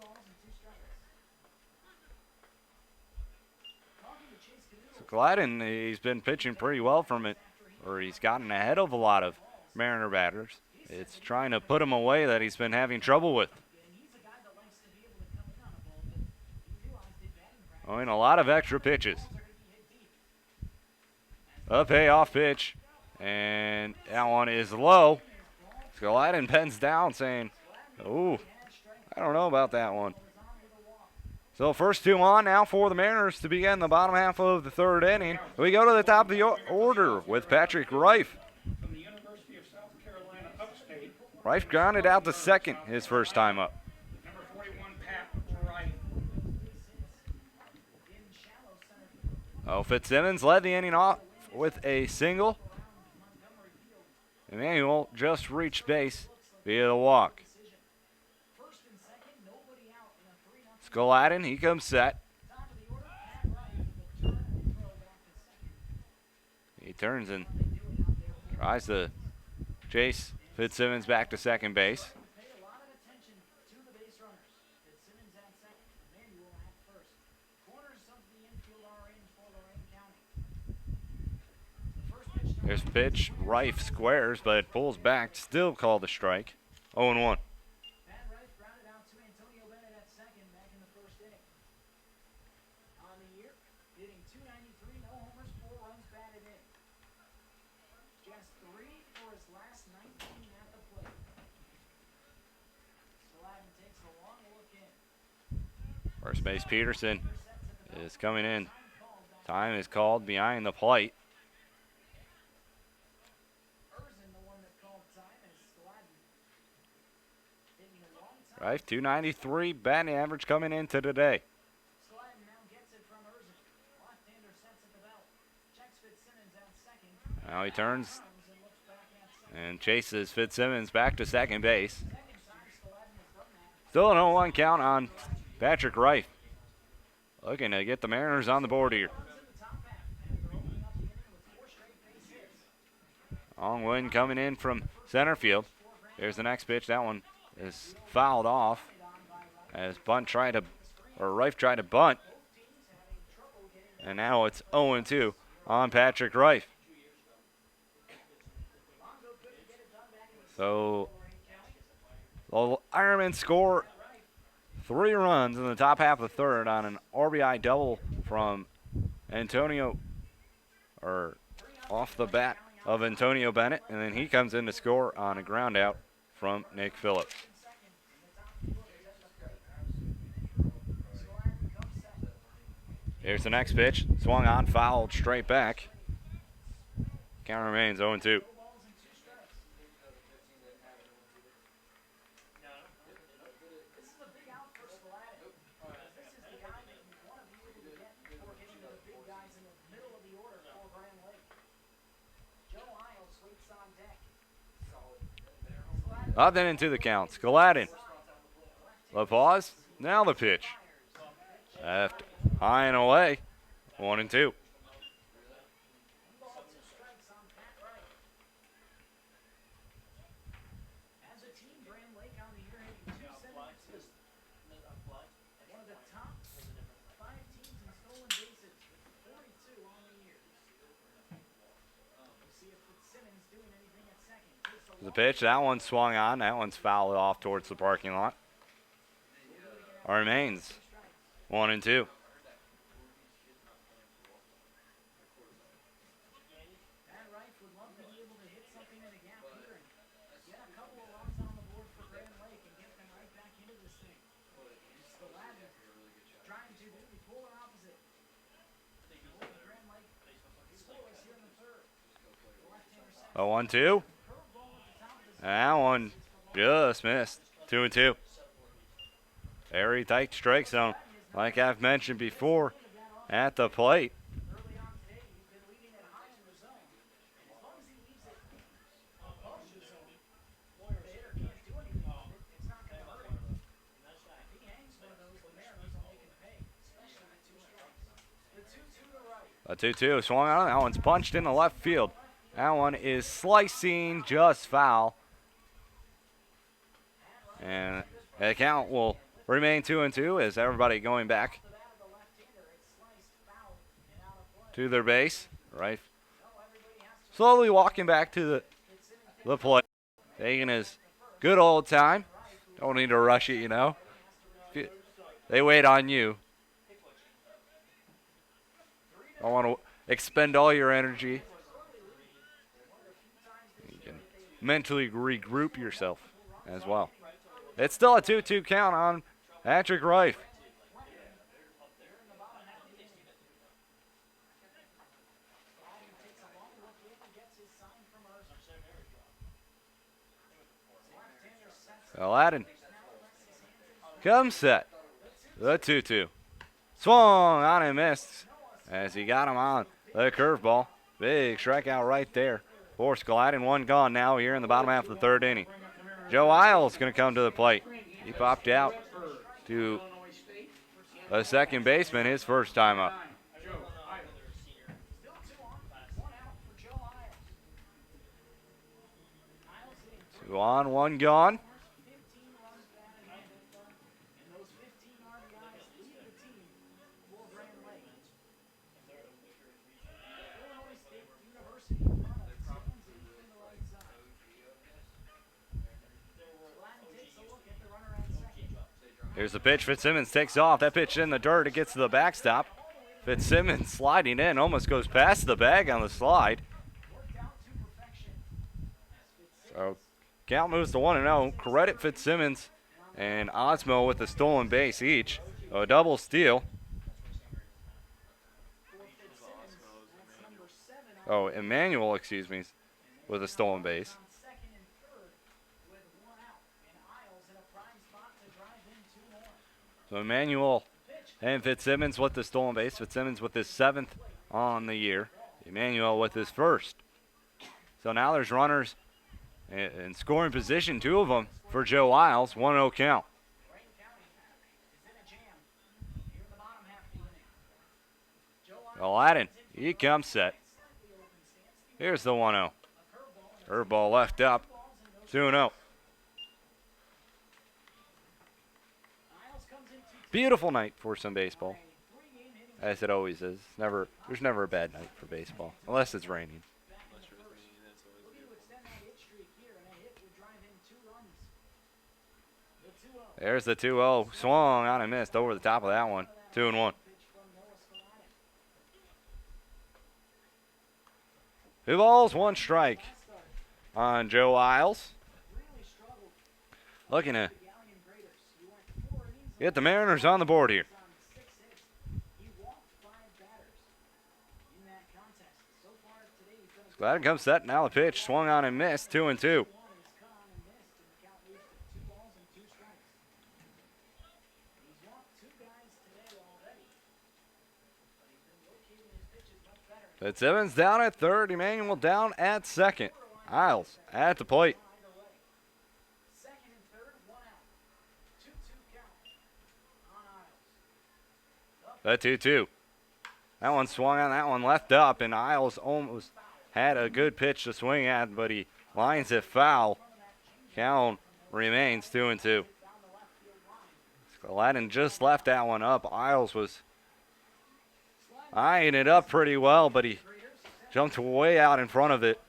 So Gladden, he's been pitching pretty well from it, or he's gotten ahead of a lot of Mariner batters. It's trying to put him away that he's been having trouble with. I mean, a lot of extra pitches. A payoff pitch, and that one is low. Gladden pens down saying, ooh, I don't know about that one. So first 2 on now for the Mariners to begin the bottom half of the third inning. We go to the top of the order with Patrick Reif. From the University of South Carolina Upstate. Reif grounded out to second his first time up. Number 41, Pat Wright. Oh, Fitzsimmons led the inning off with a single. Emmanuel just reached base via the walk. Skalatin, he comes set. He turns and tries to chase Fitzsimmons back to second base. There's a pitch. Reif squares, but it pulls back. Still called a strike. 0-1. First base Peterson is coming in. Time is called behind the plate. Right, 293 batting average coming into today. Now he turns and chases Fitzsimmons back to second base. Still an 0-1 count on Patrick Reif. Looking to get the Mariners on the board here. Long wind coming in from center field. There's the next pitch. That one is fouled off as Reif tried to bunt. And now it's 0-2 on Patrick Reif. So the Ironmen score 3 runs in the top half of the third on an RBI double from Antonio, or off the bat of Antonio Bennett, and then he comes in to score on a ground out from Nick Phillips. Here's the next pitch. Swung on, fouled straight back. Count remains 0-2. Up and into the count. Gladden. The pause. Now the pitch. Left, high and away. 1-2. The pitch, that one swung on. That one's fouled off towards the parking lot. Remains 1-2. A 1-2. That one just missed. 2-2. Very tight strike zone. Like I've mentioned before, at the plate. A 2-2 swung on. That one's punched in the left field. That one is slicing just foul. And the count will remain 2-2 as everybody going back to their base. Right. Slowly walking back to the plate. Taking his good old time. Don't need to rush it, you know. They wait on you. Don't want to expend all your energy. You can mentally regroup yourself as well. It's still a 2-2 count on Patrick Reif. Aladdin comes set. The 2-2. Swung on and missed as he got him on the curveball. Big strikeout right there for Gladden. One gone now here in the bottom half of the third inning. Joe Isles going to come to the plate. He popped out to a second baseman his first time up. 2 on, 1 gone. Here's the pitch. Fitzsimmons takes off. That pitch in the dirt. It gets to the backstop. Fitzsimmons sliding in. Almost goes past the bag on the slide. So count moves to 1-0. Credit Fitzsimmons and Osmo with the stolen base each. A double steal. Oh, Emmanuel, excuse me, with a stolen base. So Emmanuel and Fitzsimmons with the stolen base. Fitzsimmons with his 7th on the year. Emmanuel with his 1st. So now there's runners in scoring position, 2 of them for Joe Isles. 1-0 count. Aladdin, he comes set. Here's the 1-0. Curveball left up. 2-0. Beautiful night for some baseball, as it always is. There's never a bad night for baseball, unless it's raining. There's the 2-0. Swung on and missed over the top of that one. 2-1. 2 balls, 1 strike on Joe Isles. Looking to get the Mariners on the board here. Gladden comes set. Now the pitch swung on and missed. 2-2. Fitzsimmons down at third. Emmanuel down at second. Isles at the plate. The 2-2. That one swung on, that one left up, and Isles almost had a good pitch to swing at, but he lines it foul. Count remains 2-2. Gladden just left that one up. Isles was eyeing it up pretty well, but he jumped way out in front of it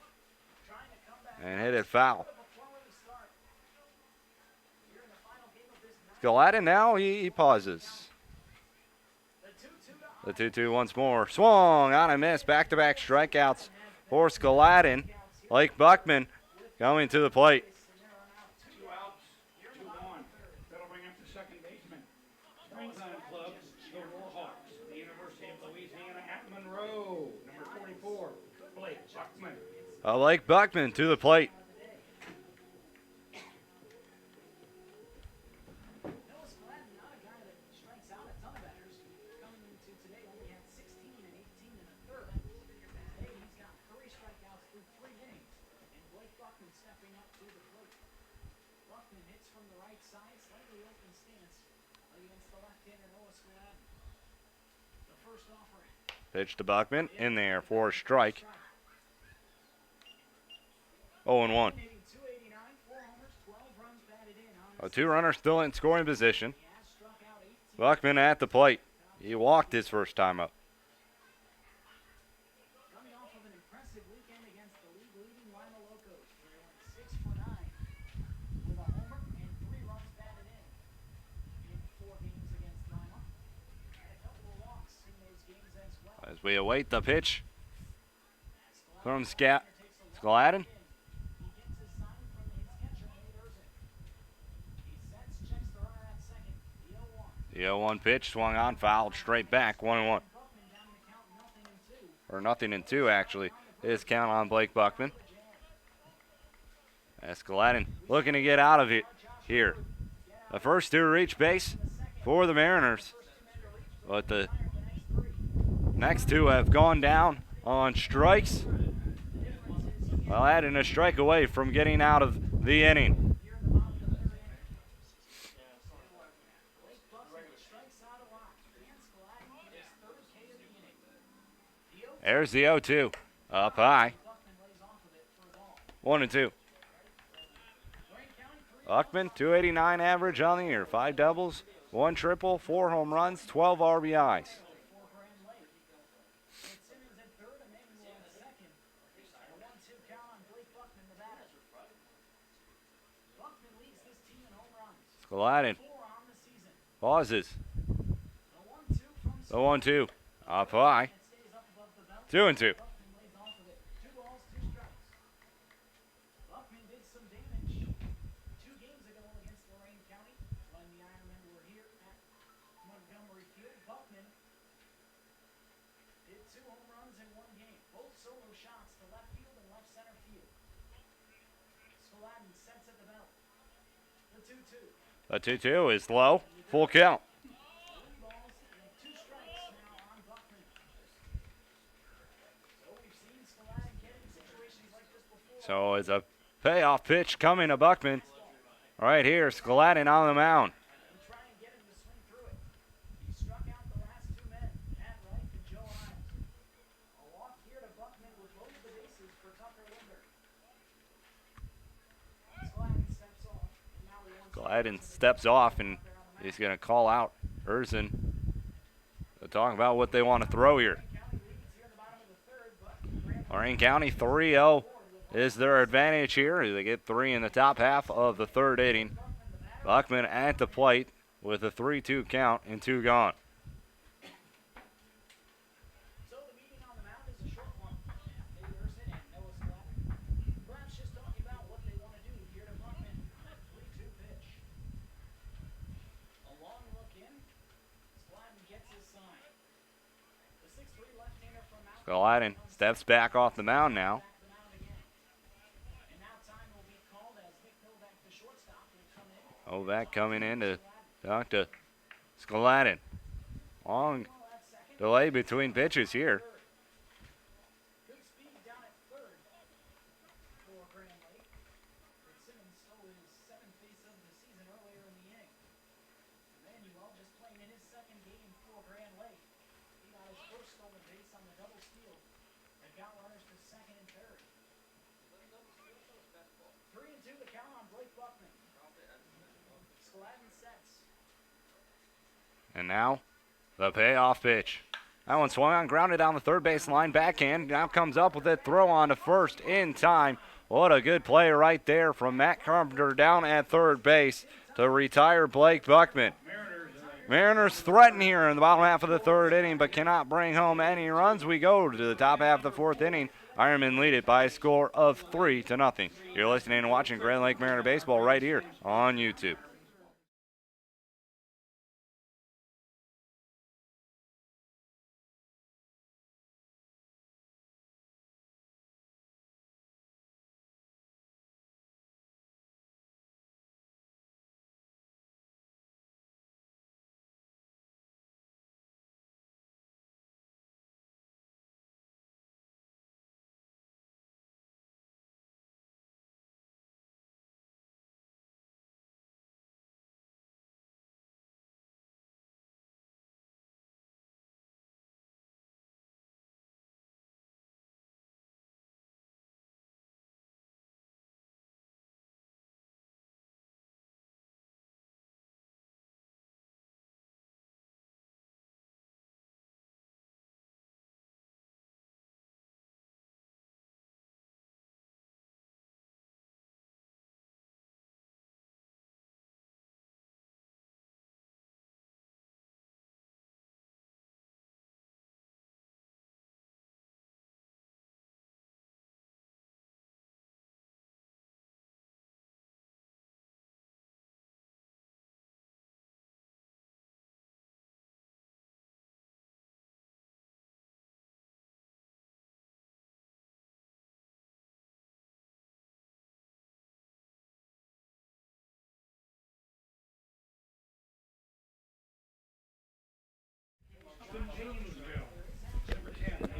and hit it foul. Gladden now, he pauses. The 2-2 once more. Swung on a miss. Back-to-back strikeouts for Gladden. Blake Buckman going to the plate. 2 outs, 2-1. That'll bring up the second baseman. Springtime Club, the Warhawks, the University of Louisiana at Monroe. Number 44, Blake Buckman. Blake Buckman to the plate. Pitch to Buckman in there for a strike. 0-1. 2 runners still in scoring position. Buckman at the plate. He walked his first time up. As we await the pitch from Gladden. The 0-1 pitch swung on, fouled straight back, 1-1. Or 0-2 actually. Is count on Blake Buckman. As Gladden looking to get out of it here. The first 2 reach base for the Mariners. But the next 2 have gone down on strikes. Well, adding a strike away from getting out of the inning. There's the 0-2. Up high. 1-2. Buckman, 289 average on the year. 5 doubles, 1 triple, 4 home runs, 12 RBIs. Gladden pauses. The 1-2. Up high. 2-2. Buckman did some damage 2 games ago against Lorain County when the Ironmen were here at Montgomery Field. Buckman did 2 home runs in 1 game, both solo shots to left field and left center field. Gladden sets at the belt. The 2-2. The 2-2 is low. Full count. So it's a payoff pitch coming to Buckman. Right here, Gladden on the mound. Gladden steps off, and he's going to call out Urson to talk about what they want to throw here. Lorain County 3-0 is their advantage here. They get 3 in the top half of the 3rd inning. Buckman at the plate with a 3-2 count and 2 gone. So the meeting on the mound is a short one. Maybe Urson and Noah Gladden. Perhaps just talking about what they want to do here to Buckman on that 3-2 pitch. A long look in. Gladden gets his sign. The 6'3" left-hander from Mount Lorain steps back off the mound now. Back coming in to talk to Skalatin. Long delay between pitches here. And now the payoff pitch. That one swung on, grounded down the third base line, backhand. Now comes up with it, throw on to first in time. What a good play right there from Matt Carpenter down at third base to retire Blake Buckman. Mariners threaten here in the bottom half of the third inning, but cannot bring home any runs. We go to the top half of the fourth inning. Ironmen lead it by a score of 3-0. You're listening and watching Grand Lake Mariner Baseball right here on YouTube.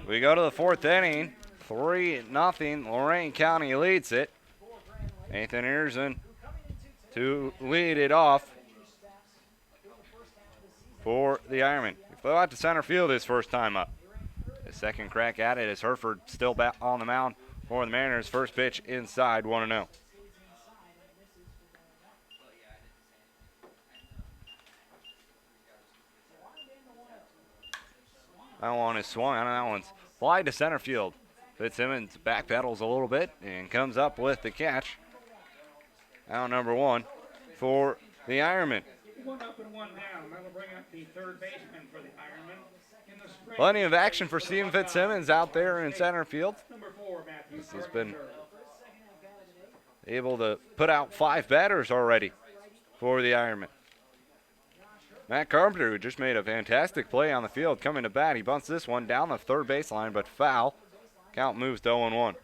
We go to the fourth inning. 3-0. Lorain County leads it. Nathan Earson to lead it off for the Ironmen. He flew out to center field his first time up. His second crack at it is Hereford still back on the mound for the Mariners. First pitch inside, 1-0. That one is swung on. That one's fly to center field. Fitzsimmons backpedals a little bit and comes up with the catch. Out number one for the Ironmen. 1 up and 1 down. That'll bring up the third baseman for the Ironmen. Plenty of action for Steven Fitzsimmons out there in center field. Number 4, Matthew. He's been able to put out 5 batters already for the Ironmen. Matt Carpenter, who just made a fantastic play on the field, coming to bat. He bunts this one down the third baseline, but foul. Count moves to 0-1.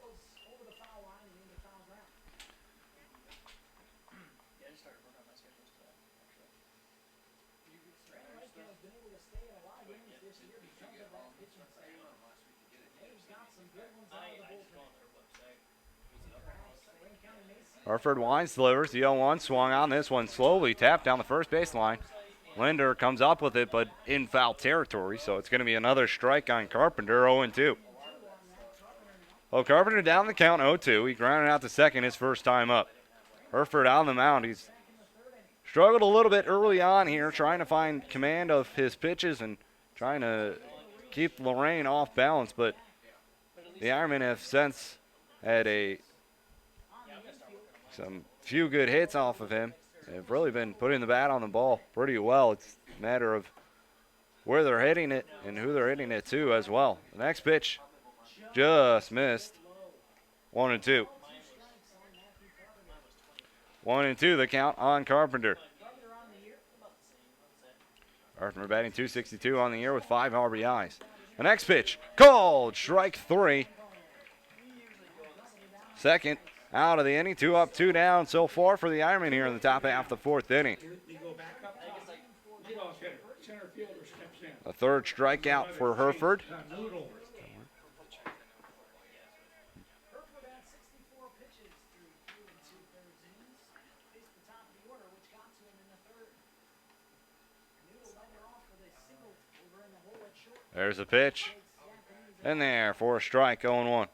Hereford Wines delivers the 0-1, swung on this one, slowly tapped down the first baseline. Linder comes up with it, but in foul territory, so it's going to be another strike on Carpenter, 0-2. Well, Carpenter down the count, 0-2. He grounded out to second his first time up. Hereford on the mound. He's struggled a little bit early on here, trying to find command of his pitches and trying to keep Lorain off balance, but the Ironmen have since had some few good hits off of him. They've really been putting the bat on the ball pretty well. It's a matter of where they're hitting it and who they're hitting it to as well. The next pitch just missed. 1-2. 1-2 the count on Carpenter. Carpenter batting .262 on the year with 5 RBIs. The next pitch, called, strike 3. Second out of the inning, 2 up, 2 down so far for the Ironmen here in the top half of the 4th inning. We go back up top. Leadoff hitter, center fielder steps in. A third strikeout for Hereford. Noodle. There's a pitch. In there for a strike, 0-1.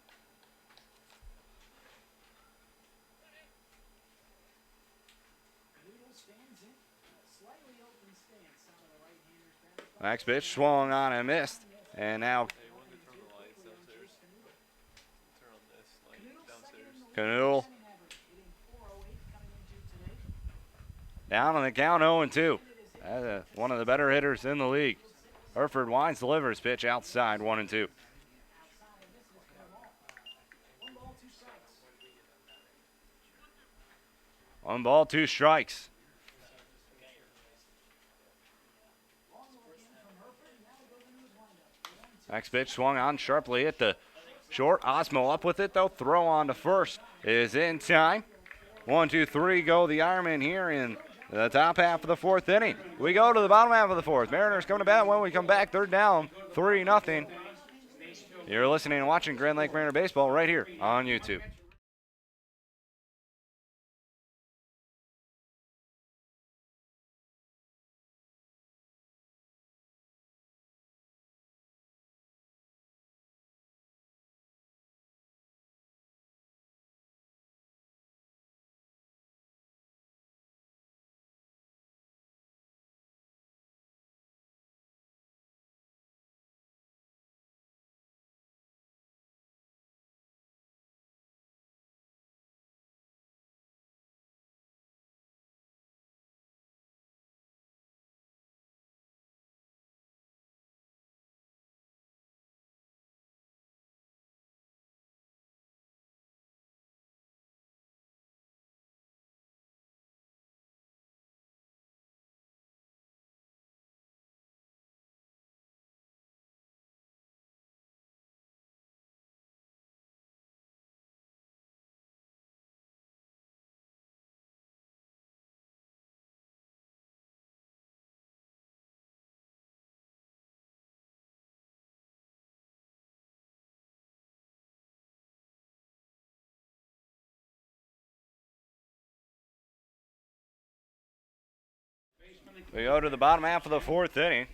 Next pitch swung on and missed. And now Hey, when they turn the lights downstairs, turn on this light downstairs. Canoodle down on the count, 0-2. One of the better hitters in the league. Hereford winds, delivers, pitch outside, 1-2. 1 ball, 2 strikes. Next pitch swung on sharply, hit the short. Osmo up with it though. Throw on to first is in time. 1, 2, 3 go the Ironmen here in the top half of the 4th inning. We go to the bottom half of the 4th. Mariners come to bat. When we come back, they're down 3-0. You're listening and watching Grand Lake Mariner Baseball right here on YouTube. We go to the bottom half of the 4th inning.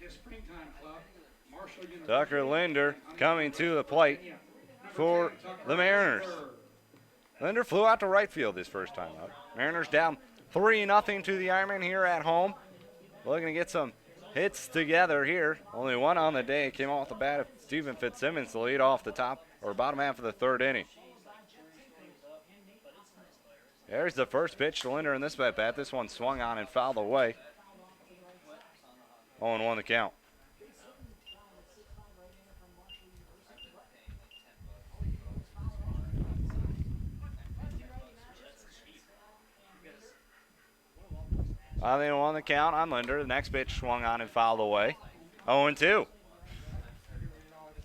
Tucker Linder coming to the plate for the Mariners. Linder flew out to right field his first time up. Mariners down 3-0 to the Ironmen here at home. Looking to get some hits together here. Only one on the day. Came off the bat of Stephen Fitzsimmons to lead off the top or bottom half of the 3rd inning. There's the first pitch to Linder in this at bat. This one swung on and fouled away. 0-1 the count. They on the count on Linder. The next pitch swung on and fouled away. 0-2. So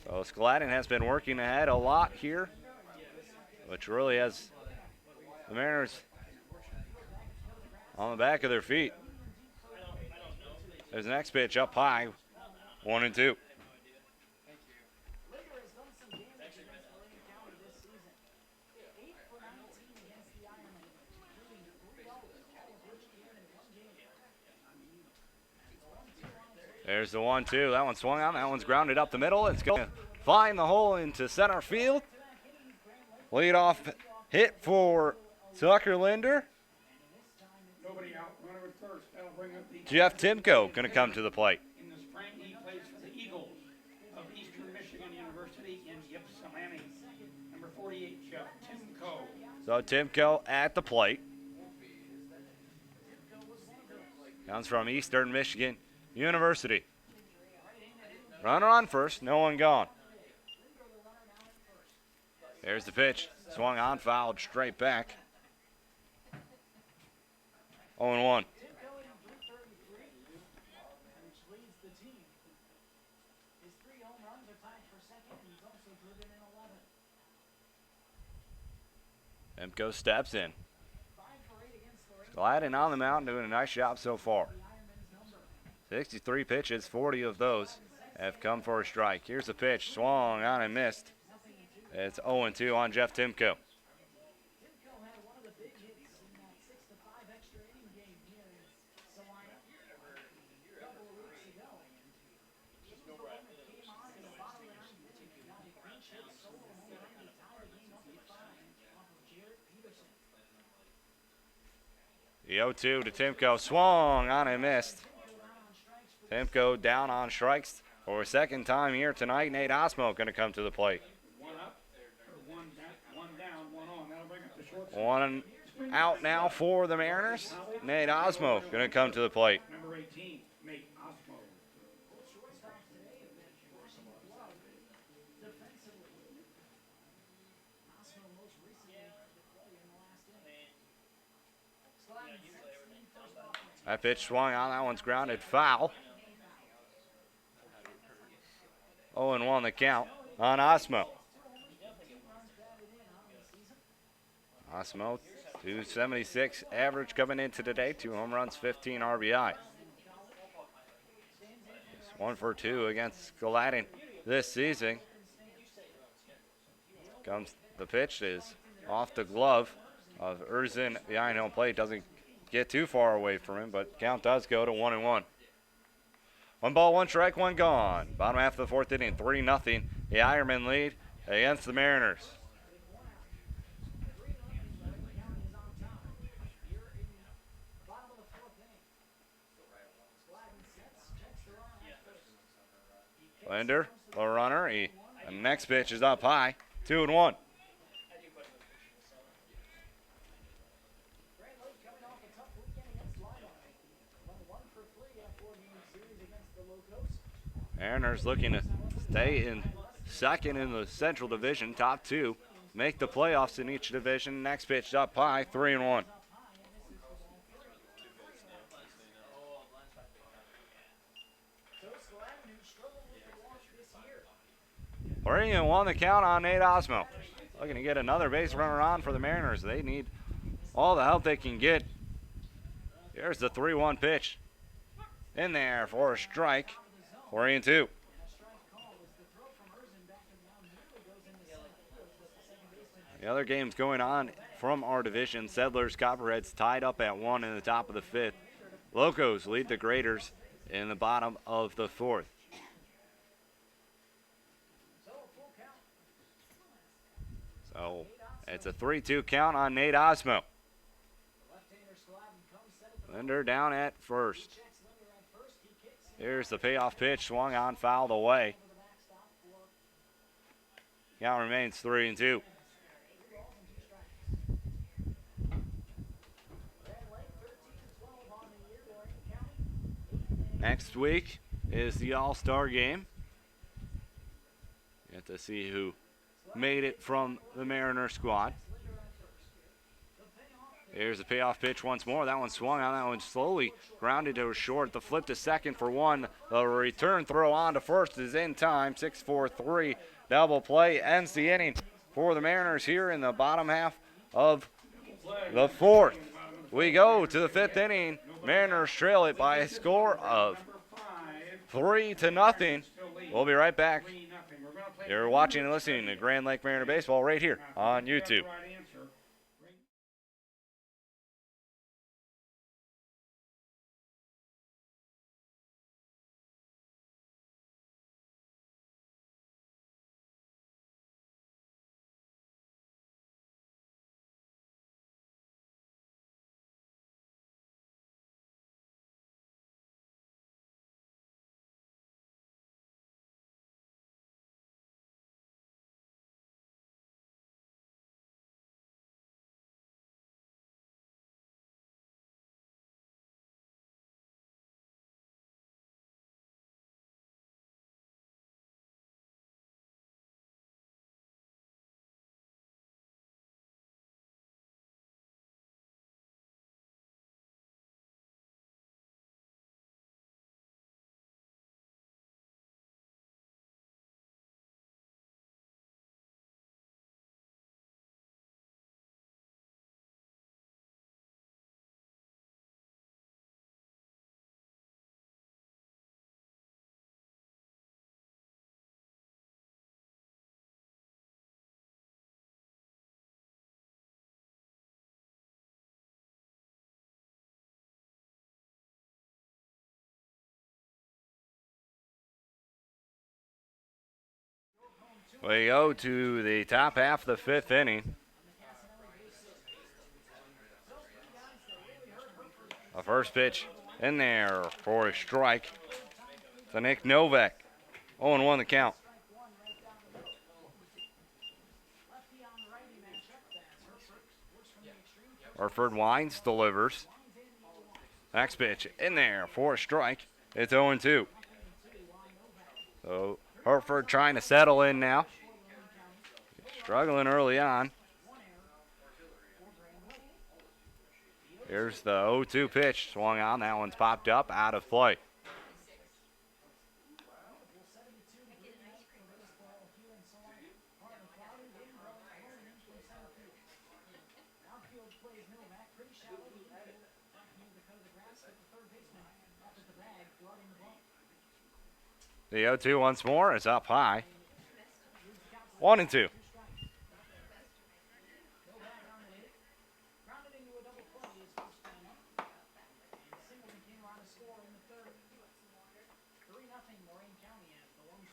Skladden has been working ahead a lot here, which really has the Mariners on the back of their feet. There's the next pitch up high. 1-2. There's the 1-2. That one swung on. That one's grounded up the middle. It's going to find the hole into center field. Lead off hit for Tucker Linder. Nobody out. Runner at first. That'll bring up the Jeff Timko going to come to the plate. In the spring, he plays for the Eagles of Eastern Michigan University in Ypsilanti. Number 48, Jeff Timko. So Timko at the plate. Comes from Eastern Michigan University. Runner on first, no one gone. There's the pitch. Swung on, fouled straight back. 0-1. Simcoe steps in. Gliding on the mound, doing a nice job so far. 63 pitches, 40 of those have come for a strike. Here's a pitch, swung on and missed. It's 0-2 on Jeff Timko. The 0-2 to Timko, swung on and missed. Timko down on strikes for a second time here tonight. Nate Osmo going to come to the plate. One up, or one down, one on. That'll bring up the short. One out now for the Mariners. Nate Osmo going to come to the plate. Number 18, Nate Osmo. That pitch swung on. That one's grounded foul. 0-1 the count on Osmo. Osmo, 276 average coming into today. 2 home runs, 15 RBI. 1 for 2 against Gallatin this season. Comes the pitch is off the glove of Erzin behind home plate. Doesn't get too far away from him, but count does go to 1-1. 1 ball, 1 strike, 1 gone. Bottom half of the 4th inning, 3-0. The Ironmen lead against the Mariners. Linder, the runner. The next pitch is up high. 2-1. Mariners looking to stay in second in the Central Division, top 2. Make the playoffs in each division. Next pitch up high, 3-1. 3-1 the count on Nate Osmo. Looking to get another base runner on for the Mariners. They need all the help they can get. Here's the 3-1 pitch. In there for a strike. 3-2. The other games going on from our division. Settlers, Copperheads tied up at 1 in the top of the 5th. Locos lead the Graders in the bottom of the 4th. So it's a 3-2 count on Nate Osmo. Linder down at first. Here's the payoff pitch, swung on, fouled away. Count remains 3-2. Next week is the All-Star game. You have to see who made it from the Mariner squad. Here's the payoff pitch once more. That one swung on. That one slowly grounded to a short. The flip to second for 1. The return throw on to first is in time. 6-4-3 double play ends the inning for the Mariners here in the bottom half of the 4th. We go to the 5th inning. Mariners trail it by a score of 3-0. We'll be right back. You're watching and listening to Grand Lake Mariner Baseball right here on YouTube. We go to the top half of the fifth inning. The first pitch in there for a strike to Nick Novak. 0-1 the count. Hereford Wines delivers. Next pitch in there for a strike. It's 0-2. So Hereford trying to settle in now. Struggling early on. Here's the 0-2 pitch. Swung on. That one's popped up out of play. The 0-2 once more is up high. 1-2.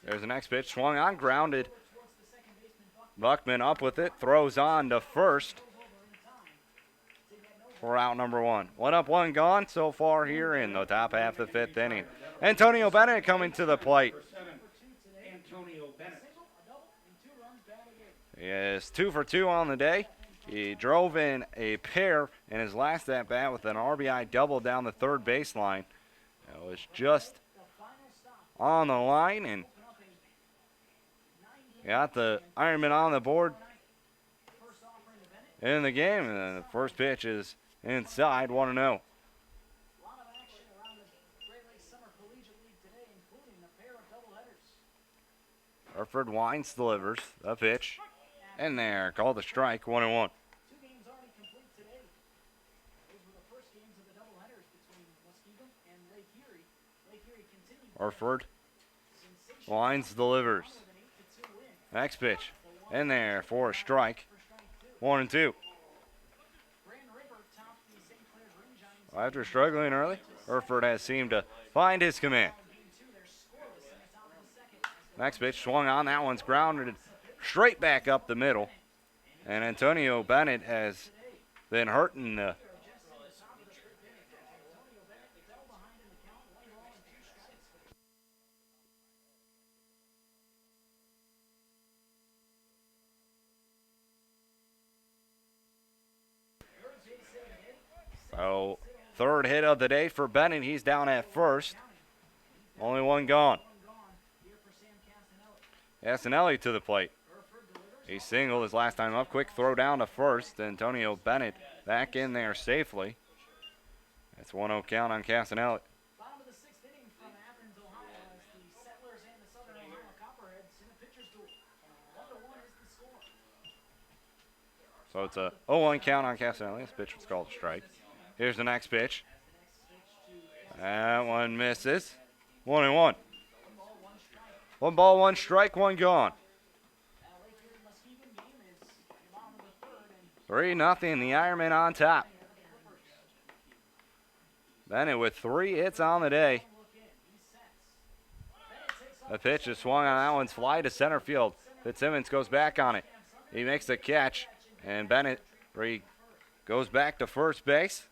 There's the next pitch. Swung on, grounded. Buckman up with it. Throws on to first for out number 1. 1 up, 1 gone so far here in the top half of the fifth inning. Antonio Bennett coming to the plate. He is 2 for 2 on the day. He drove in a pair in his last at-bat with an RBI double down the third baseline. It was just on the line and got the Ironmen on the board in the game. And then the first pitch is inside, 1-0. Hereford Wines delivers the pitch. In there, called a strike, 1-1. Hereford Wines delivers. Next pitch, in there for a strike, 1-2. After struggling early, Hereford has seemed to find his command. Next pitch swung on. That one's grounded straight back up the middle. And Antonio Bennett has been hurting the so third hit of the day for Bennett. He's down at first. Only 1 gone. Castanelli to the plate. He singled his last time up. Quick throw down to first. Antonio Bennett back in there safely. That's 1-0 count on Castanelli. So it's a 0-1 count on Castanelli. This pitch was called a strike. Here's the next pitch. That one misses. 1-1. 1 ball, 1 strike, 1 gone. 3-0, the Ironmen on top. Bennett with 3 hits on the day. The pitch is swung on. That one's fly to center field. Fitzsimmons goes back on it. He makes the catch, and Bennett goes back to first base.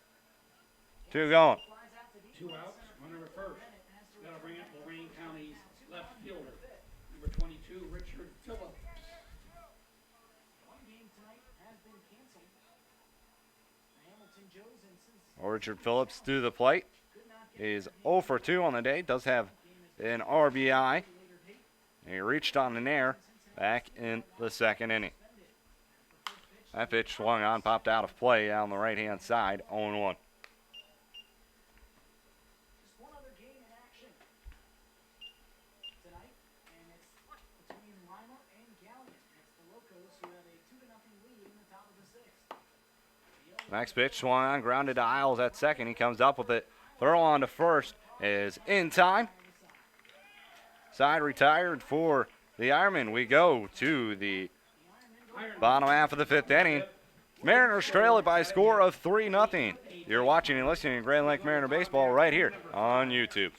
2 going. 2 outs, runner at first. That'll bring up Lorain County's left fielder, number 22, Richard Phillips. Richard Phillips to the plate. He's 0 for 2 on the day. Does have an RBI. He reached on an air back in the second inning. That pitch swung on, popped out of play on the right-hand side, 0-1. Next pitch swung on, grounded to Isles at second. He comes up with it. Throw on to first is in time. Side retired for the Ironmen. We go to the bottom half of the fifth inning. Mariners trail it by a score of 3-0. You're watching and listening to Grand Lake Mariner Baseball right here on YouTube.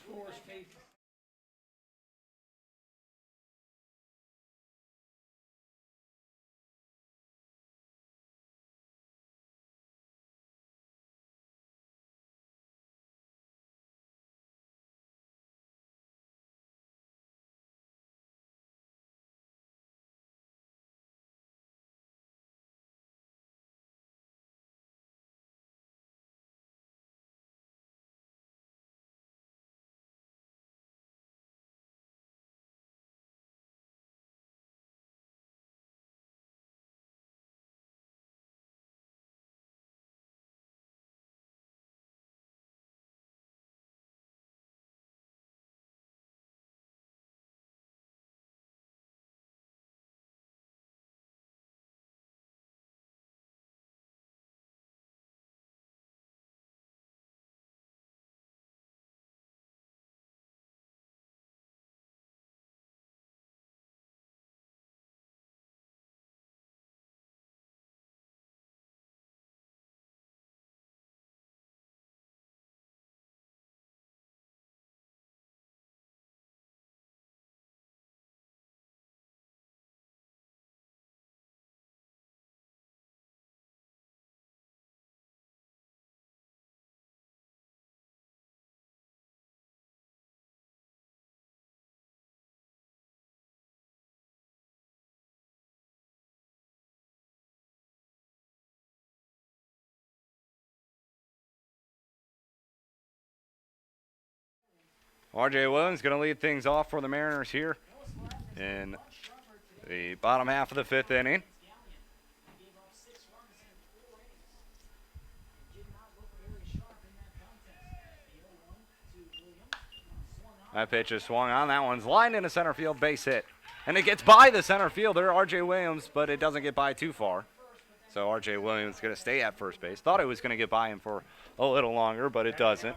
R.J. Williams going to lead things off for the Mariners here in the bottom half of the 5th inning. That pitch is swung on. That one's lined into center field, base hit. And it gets by the center fielder, R.J. Williams, but it doesn't get by too far. So R.J. Williams is going to stay at first base. Thought it was going to get by him for a little longer, but it doesn't.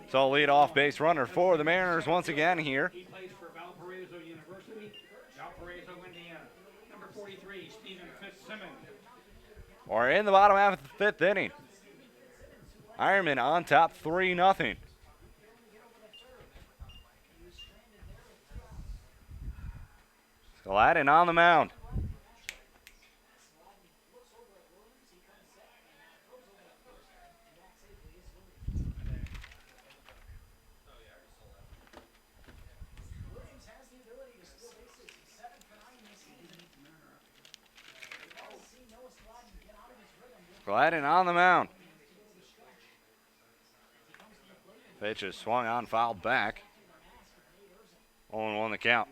So lead off base runner for the Mariners once again here. He plays for Valparaiso University, Valparaiso, Indiana. Number 43, Stephen Fitzsimmons. We're in the bottom half of the 5th inning. Ironmen on top 3-0. Gladden on the mound. Gladden on the mound. Pitch is swung on, fouled back. 0-1 the count.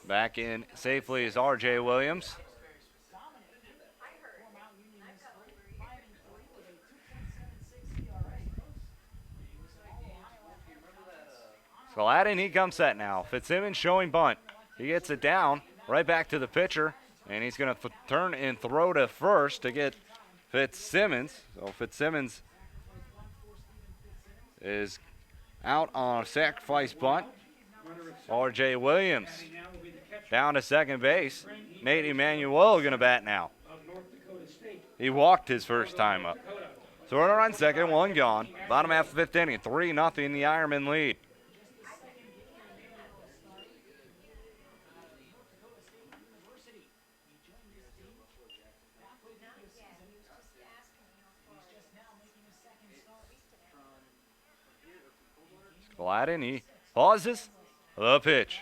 Back in safely is R.J. Williams. Gladden, he comes set now. Fitzsimmons showing bunt. He gets it down, right back to the pitcher, and he's going to turn and throw to first to get Fitzsimmons. So Fitzsimmons is out on a sacrifice bunt. R.J. Williams down to second base. Nate Emanuel going to bat now. He walked his first time up. So runner on second, one gone. Bottom half of the 5th inning, 3-0 the Ironmen lead. Gladden, he pauses. The pitch.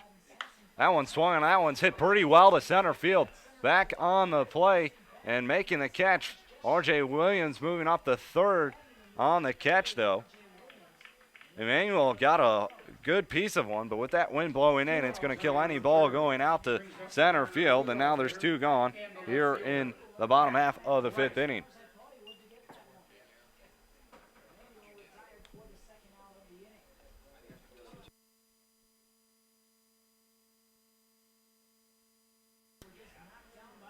That one swung and that one's hit pretty well to center field. Back on the play and making the catch. R.J. Williams moving up to third on the catch, though. Emmanuel got a good piece of one, but with that wind blowing in, it's going to kill any ball going out to center field. And now there's 2 gone here in the bottom half of the 5th inning.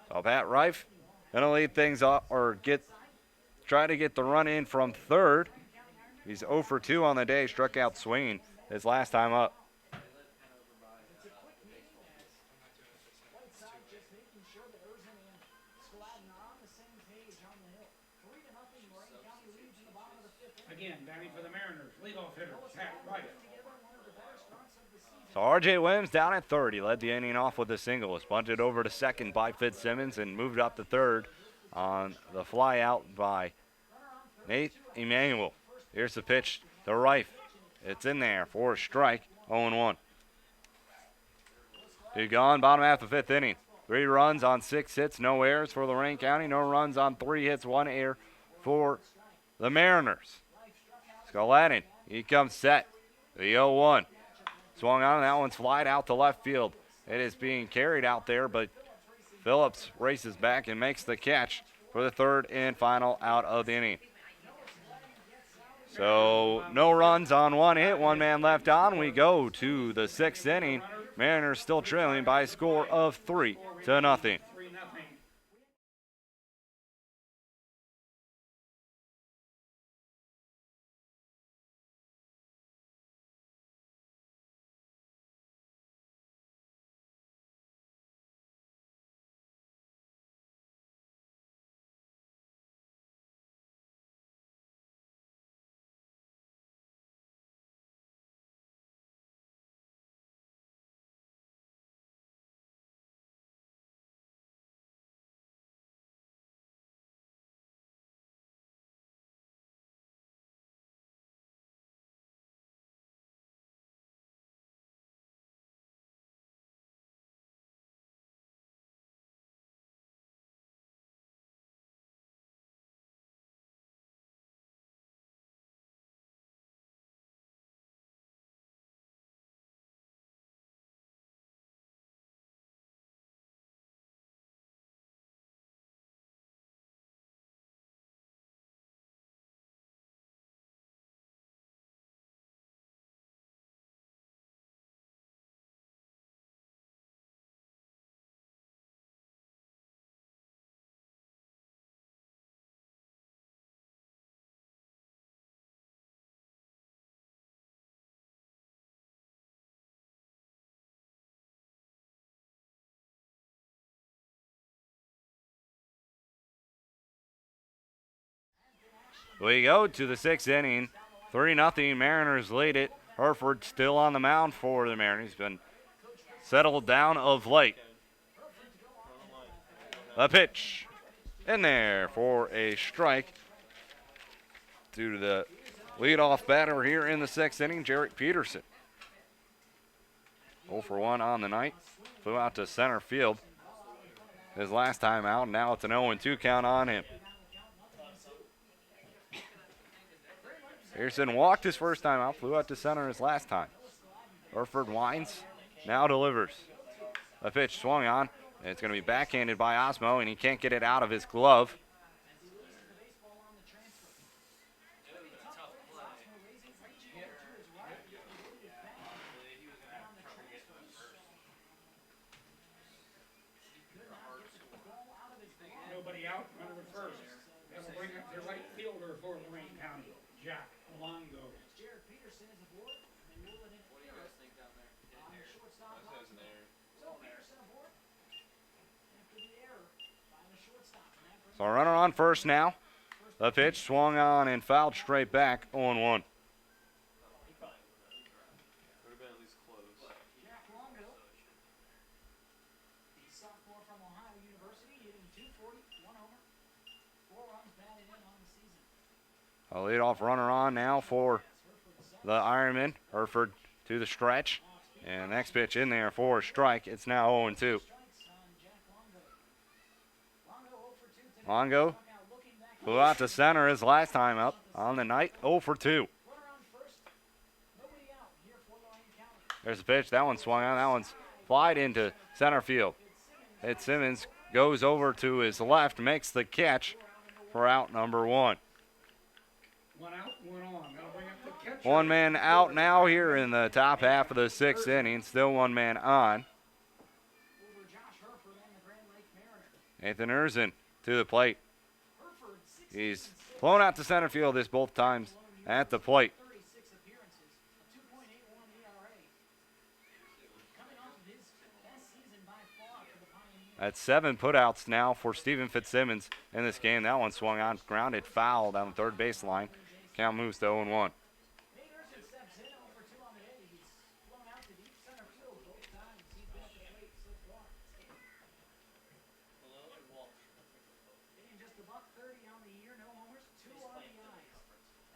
So Pat Reif gonna lead things up or try to get the run in from third. He's 0 for 2 on the day, struck out swinging his last time up. Again, batting for the Mariners, leadoff hitter, Pat Reif. So R.J. Williams down at third. He led the inning off with a single. Was bunted over to second by Fitzsimmons and moved up to third on the fly out by Nate Emanuel. Here's the pitch to Reif. It's in there for a strike, 0-1. 2 gone, bottom half of the 5th inning. 3 runs on 6 hits, no errors for Lorain County. No runs on 3 hits, 1 error for the Mariners. Gladden, he comes set. The 0-1. Swung on, and that one's flied out to left field. It is being carried out there, but Phillips races back and makes the catch for the 3rd and final out of the inning. So no runs on 1 hit, 1 man left on. We go to the 6th inning. Mariners still trailing by a score of 3-0. We go to the 6th inning. 3-0. Mariners lead it. Hereford still on the mound for the Mariners. He's been settled down of late. A pitch in there for a strike due to the leadoff batter here in the 6th inning, Jarrett Peterson. 0 for 1 on the night. Flew out to center field his last time out. Now it's an 0-2 count on him. Pearson walked his first time out, flew out to center his last time. Hereford winds, now delivers. A pitch swung on. It's going to be backhanded by Osmo, and he can't get it out of his glove. Nobody out, runner at first. That'll bring up their right fielder for Lorain County, Jack Longo. So a runner on first now. The pitch swung on and fouled straight back, 0-1. Would have been at least close. Jack Longo, the sophomore from Ohio University, hitting .240, 1 homer, 4 runs batted in on the season. A leadoff runner on now for the Ironmen. Hereford to the stretch. And next pitch in there for a strike. It's now 0-2. Longo flew out to center his last time up on the night, 0 for 2. There's a pitch. That one swung on. That one's flied into center field. Ed Simmons goes over to his left, makes the catch for out number 1. 1 out, 1 on. That'll bring up the catcher. 1 man out now here in the top half of the 6th inning. Still 1 man on. Nathan Erzin to the plate. He's flown out to center field this both times at the plate. That's 7 putouts now for Stephen Fitzsimmons in this game. That one swung on, grounded foul down the third baseline. Count moves to 0-1.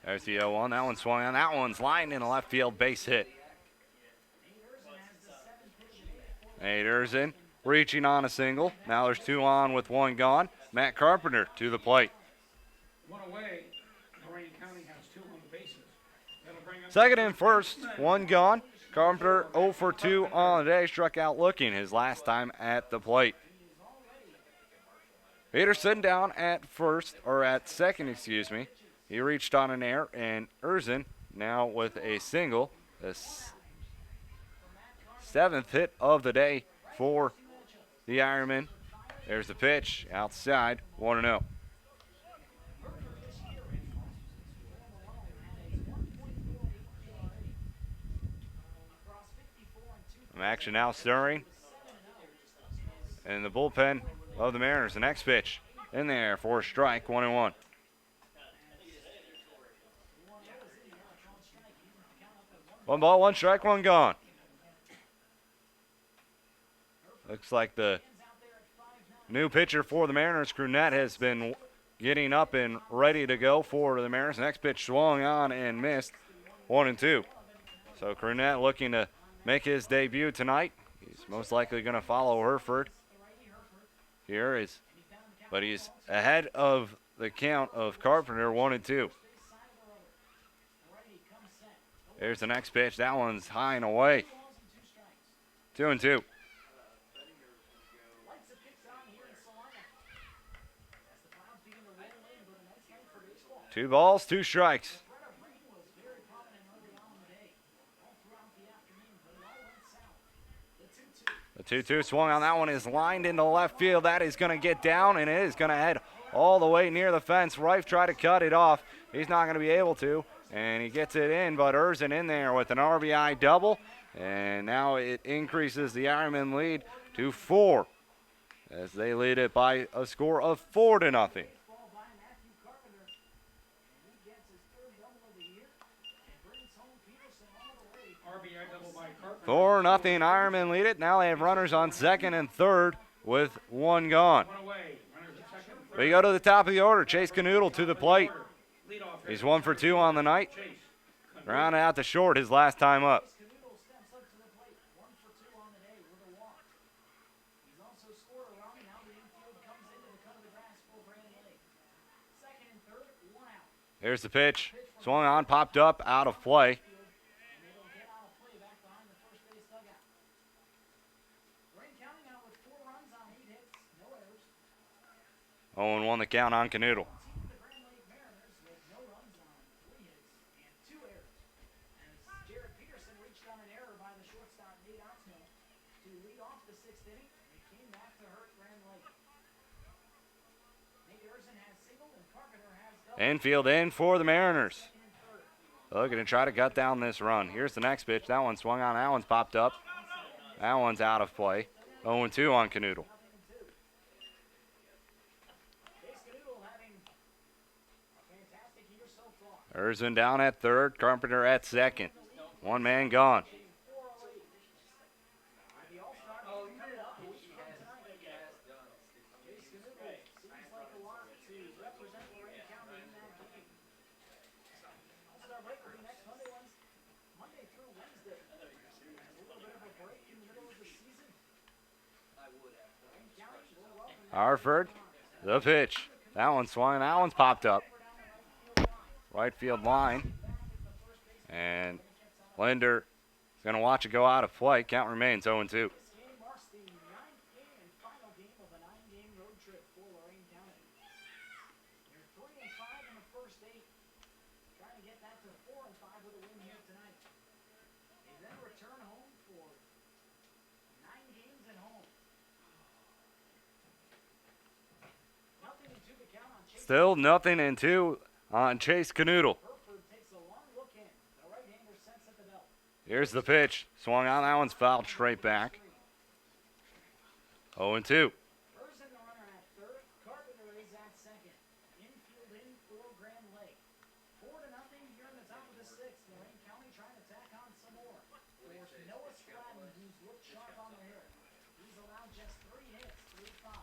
There's the 0-1. That one swung on. That one's lined in a left field base hit. Nate Erzin reaching on a single. Now there's 2 on with 1 gone. Matt Carpenter to the plate. 1 away. Lorain County has 2 on the bases. That'll bring up Second and first, 1 gone. Carpenter 0 for 2 on the day. Struck out looking his last time at the plate. Peterson down at second, excuse me. He reached on an error, and Erzin now with a single. The 7th hit of the day for the Ironmen. There's the pitch outside, 1-0. Some action now stirring in the bullpen of the Mariners. The next pitch in there for a strike, 1-1. 1 ball, 1 strike, 1 gone. Looks like the new pitcher for the Mariners, Crunette, has been getting up and ready to go for the Mariners. Next pitch swung on and missed, 1-2. So Crunette looking to make his debut tonight. He's most likely going to follow Hereford here, but he's ahead of the count of Carpenter, 1-2. There's the next pitch. That one's high and away. 2-2. 2 balls, 2 strikes. The 2-2 swung on. That one is lined into left field. That is going to get down, and it is going to head all the way near the fence. Reif tried to cut it off. He's not going to be able to. And he gets it in, but Erzin in there with an RBI double. And now it increases the Ironman lead to 4 as they lead it by a score of 4-0. RBI double by Carpenter. 4-0 Ironmen lead it. Now they have runners on second and third with one gone. One away. Runners at second and third. We go to the top of the order. Chase Canoodle to the plate. Leadoff hitter. He's 1 for 2 on the night. Chase. Grounded out to short his last time up. Canoodle steps up to the plate, 1 for 2 on the day with a walk. He's also scored a run. Now the infield comes into the cut of the grass for Grand Lake. Second and third, 1 out. Here's the pitch. Swung on, popped up, out of play. And it'll get out of play back behind the first base dugout. Lorain County now with 4 runs on 8 hits, no errors. 0-1 the count on Canoodle. Team of the Grand Lake Mariners with no runs on 3 hits and 2 errors. As Jared Peterson reached on an error by the shortstop Nate Oxnell to lead off the 6th inning, and it came back to hurt Grand Lake. Nate Erzen has singled and Carpenter has doubled. Infield in for the Mariners. Second and third. Looking to try to cut down this run. Here's the next pitch. That one swung on. That one's popped up. That one's out of play. 0-2 on Canoodle. Chase Canoodle having a fantastic year so far. Erzen down at third. Carpenter at second. One man gone. The All-Star game coming up a week from tonight. Chase Canoodle seems like a lot to represent Lorain County in that game. All-Star break will be next Monday through Wednesday. A little bit of a break in the middle of the season. Lorain County will welcome Harford, the pitch. That one swung. That one's popped up. Right field line. And Linder is going to watch it go out of play. Count remains 0-2. This game marks the 9th game and final game of a 9-game road trip for Lorain County. They're 3-5 in the first 8, trying to get that to 4-5 with a win here tonight. They then return home for 9 games at home. Nothing to the count on Chase. Still 0-2 on Chase Canoodle. Hereford takes a long look in. The right-hander sets at the belt. Here's the pitch. Swung on. That one's fouled straight back. 0-2. Erzen the runner at third. Carpenter is at second. Infield in for Grand Lake. 4-0 here in the top of the 6th. Lorain County trying to tack on some more. There's Noah Stratton, who's looked sharp on the hill. He's allowed just 3 hits through 5.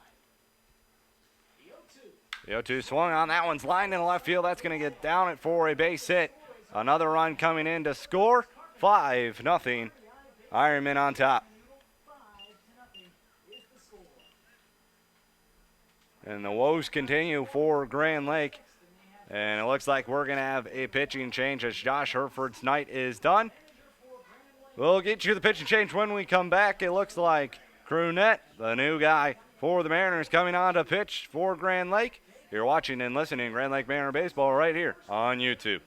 The 0-2. The 0-2 swung on. That one's lined in the left field. That's going to get down it for a base hit. Another run coming in to score. 5-0. Ironmen on top. 5-0 is the score. And the woes continue for Grand Lake. And it looks like we're going to have a pitching change as Josh Herford's night is done. We'll get you the pitching change when we come back. It looks like Crunette, the new guy for the Mariners, coming on to pitch for Grand Lake. You're watching and listening Grand Lake Mariner Baseball right here on YouTube.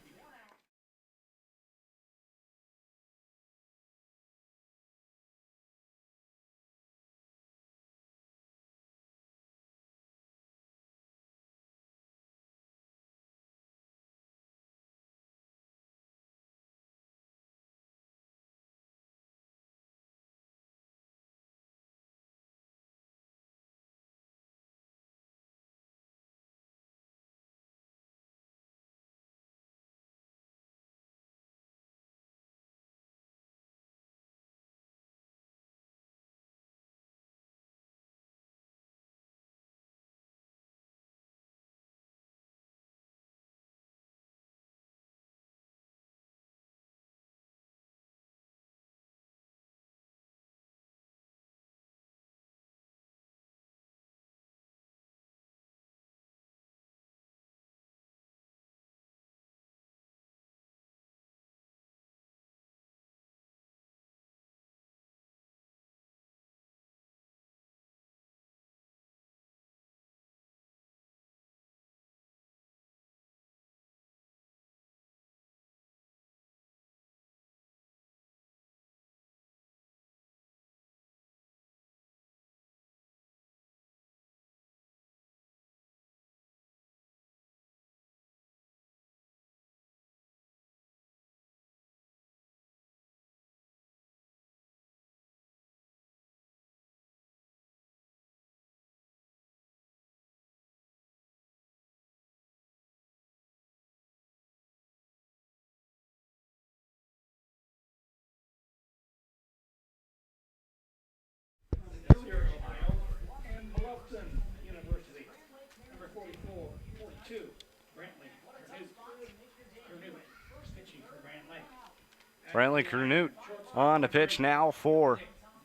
Brantley Canute on the pitch now for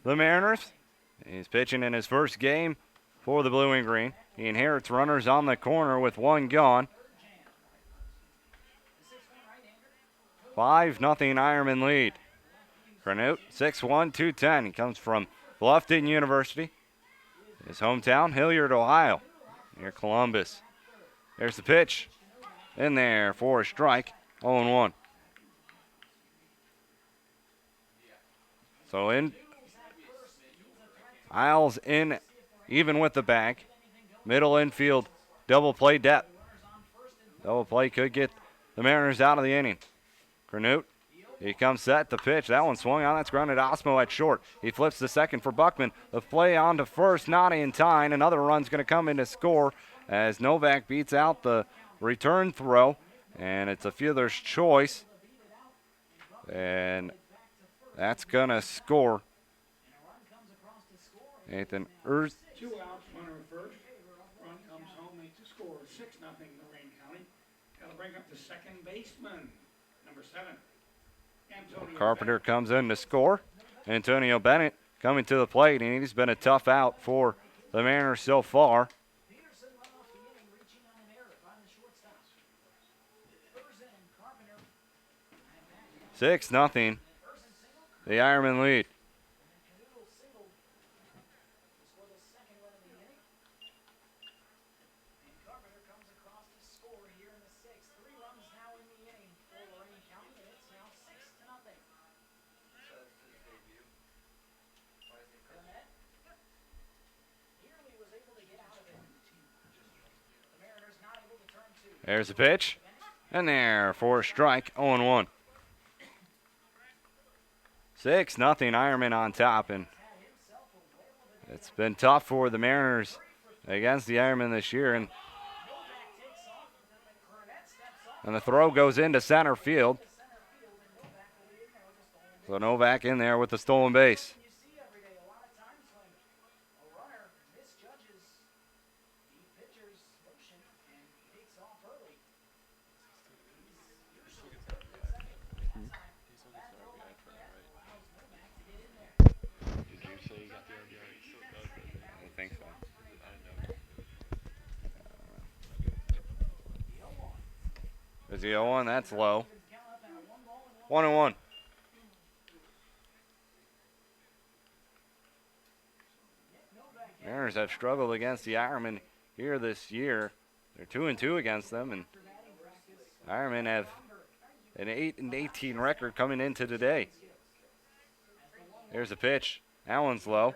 the Mariners. He's pitching in his first game for the Blue and Green. He inherits runners on the corner with one gone. 5-0 Ironman lead. Canute, 6'1", 210. He comes from Bluffton University. His hometown, Hilliard, Ohio, near Columbus. There's the pitch. In there for a strike, 0-1. So in, Isles in even with the bag. Middle infield, double play depth. Double play could get the Mariners out of the inning. Canute, he comes set to pitch. That one swung on. That's grounded Osmo at short. He flips the second for Buckman. The play on to first, not in time. Another run's going to come in to score as Novak beats out the return throw. And it's a fielder's choice. And that's going to score. Nathan Erz. 2 outs, runner at first. Run comes home, makes the score 6-0 Lorain County. That'll bring up the second baseman, number 7. Antonio Carpenter comes in to score. Antonio Bennett coming to the plate, and he's been a tough out for the Mariners so far. 6-0. The Ironmen lead. There's the pitch. And there for a strike, 0-1. 6-0 Ironman on top, and it's been tough for the Mariners against the Ironman this year. And the throw goes into center field. So Novak in there with the stolen base. Is he 0-1? That's low. 1-1. Mariners have struggled against the Ironmen here this year. They're 2-2 against them, and Ironmen have an 8-18 record coming into today. There's a pitch. That one's low.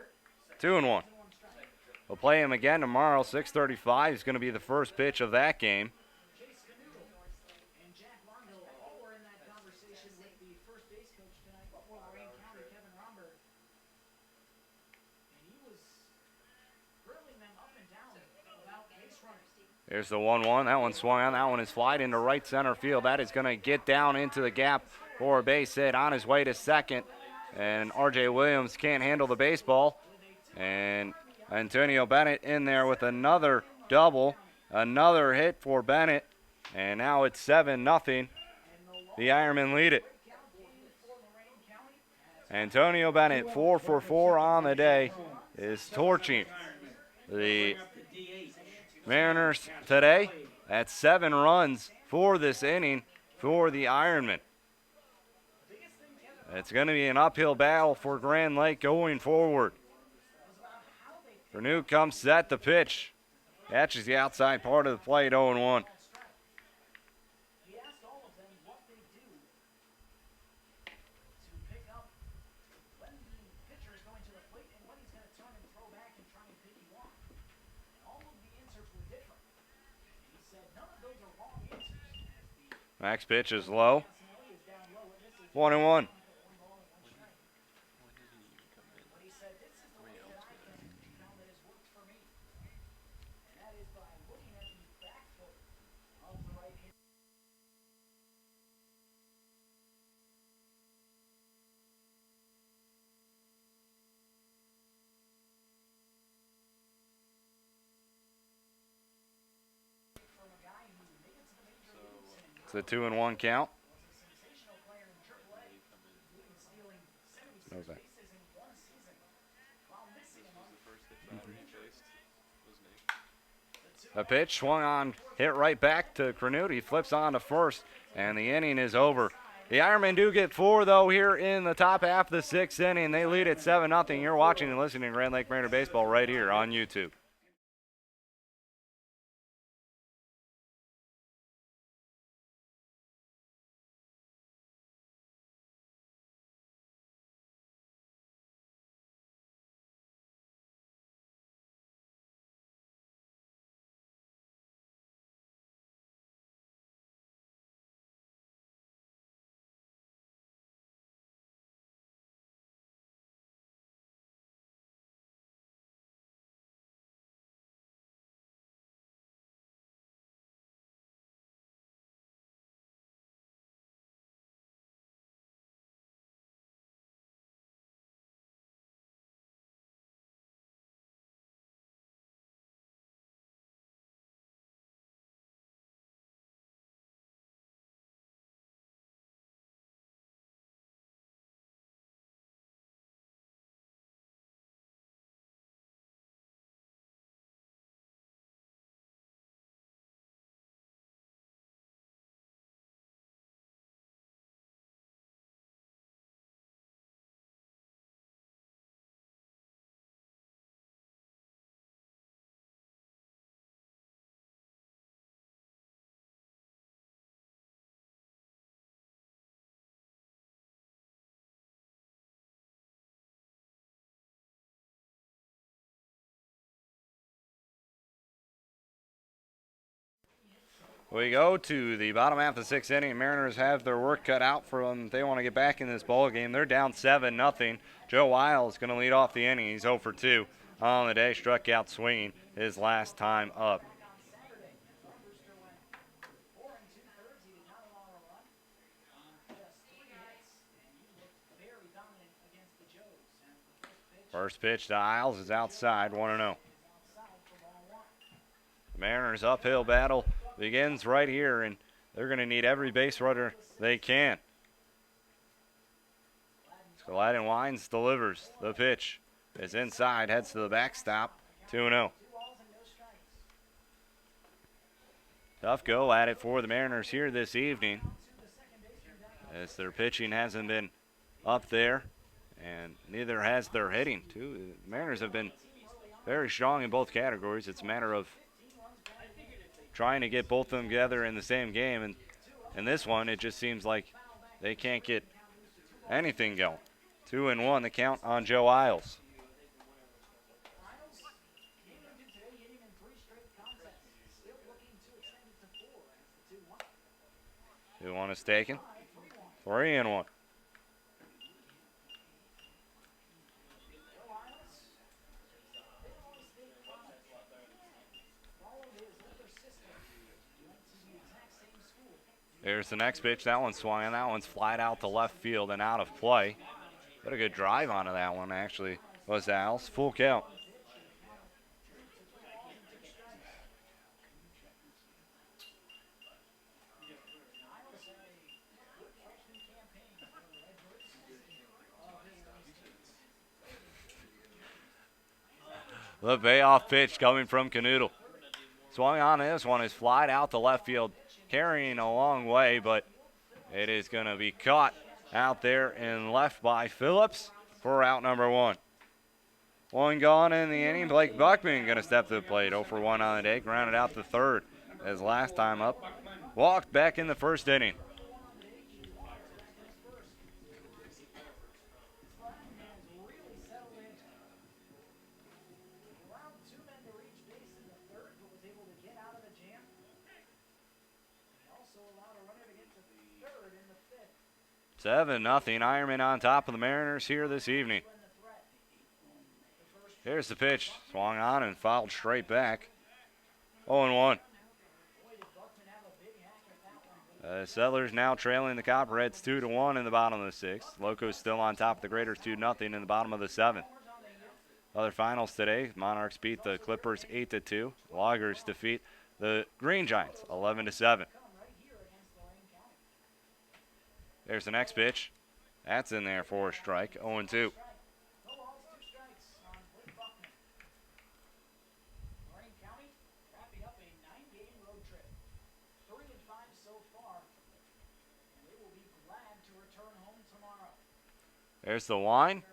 2-1. We'll play him again tomorrow. 6:35 is going to be the first pitch of that game. There's the 1-1. That one swung on. That one is flied into right center field. That is going to get down into the gap for a base hit on his way to second. And R.J. Williams can't handle the baseball. And Antonio Bennett in there with another double. Another hit for Bennett. And now it's 7-0. The Ironmen lead it. Antonio Bennett, 4 for 4 on the day, is torching the Mariners today. That's 7 runs for this inning for the Ironmen. It's going to be an uphill battle for Grand Lake going forward. Canute comes set the pitch. Catches the outside part of the plate, 0-1. Max pitch is low. 1-1. It's a 2-1 count. Okay. bases in one season, while missing This a was month. the first hit Valerie faced, wasn't he? A pitch swung on, hit right back to Crenute. He flips on to first, and the inning is over. The Ironmen do get 4, though, here in the top half of the 6th inning. They lead at 7-0. You're watching and listening to Grand Lake Mariner Baseball right here on YouTube. We go to the bottom half of the 6th inning. Mariners have their work cut out for them. They want to get back in this ball game. They're down 7-0. Joe Wiles going to lead off the inning. He's 0 for 2 on the day. Struck out swinging his last time up. On Saturday, Brewster went 4 2/3. He did not allow a run on just 3 hits, and he looked very dominant against the Joes. And the First pitch to Isles is outside, 1-0. is outside for ball 1. The Mariners' uphill battle begins right here, and they're going to need every base runner they can. Gladden Wines delivers. The pitch is inside, heads to the backstop, 2-0. 2 balls and no strikes. Tough go at it for the Mariners here this evening, To the second baseman down. as their pitching hasn't been up there, and neither has their hitting, too. The Mariners have been very strong in both categories. It's a matter of trying to get both of them together in the same game, and in this one, it just seems like they can't get anything going. 2-1, the count on Joe Isles. Miles came into today hitting in 3 straight contests. Still looking to extend it to 4 as the 2-1. 2-1 is taken. 3-1. Here's the next pitch. That one's swung, and that one's flied out to left field and out of play. Got a good drive onto that one, actually, was Al's. Full count. The payoff pitch coming from Canoodle. Swung on this one is flied out to left field, carrying a long way, but it is going to be caught out there and left by Phillips for out number 1. 1 gone in the inning. Blake Buckman going to step to the plate. 0 for 1 on the day. Grounded out the third as last time up. Walked back in the first inning. Allowed 2 men to reach base in the third, but was able to get out of the jam. He also allowed a runner to get to third in the 5th. 7-0. Ironmen on top of the Mariners here this evening. When the threat. Here's the pitch. Swung on and fouled straight back. 0-1. Boy, did Buckman have a big hack at that one. Settlers now trailing the Copperheads 2-1 in the bottom of the 6th. Locos still on top of the Graders 2-0 in the bottom of the 7th. Other finals today, Monarchs beat the Clippers 8-2. Loggers defeat the Green Giants 11-7. Come right here against Lorain County. There's the next pitch. That's in there for a strike. 0-2. No balls, 2 strikes on Blake Buckman. Lorain County wrapping up a 9-game road trip. 3-5 so far. And they will be glad to return home tomorrow. There's the line.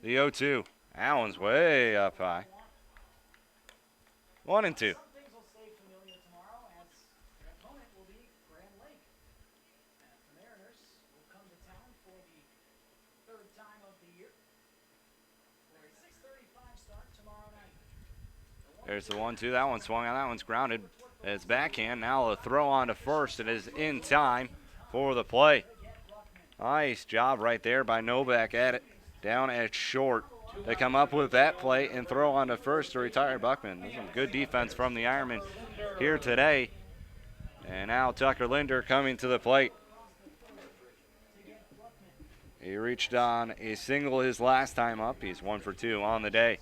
The 0-2. That one's way up high. 1-2. Some things will stay familiar tomorrow as their opponent will be Grand Lake. And the Mariners will come to town for the 3rd time of the year. For a 6:35 start tomorrow night. There's the 1-2. That one swung on. That one's grounded. It's backhand. Now a throw on to first. It is in time for the play. Nice job right there by Novak at it. Down at short. They come up with that play and throw on to first to retire Buckman. Some good defense from the Ironmen here today. And now Tucker Linder coming to the plate. He reached on a single his last time up. He's 1 for 2 on the day.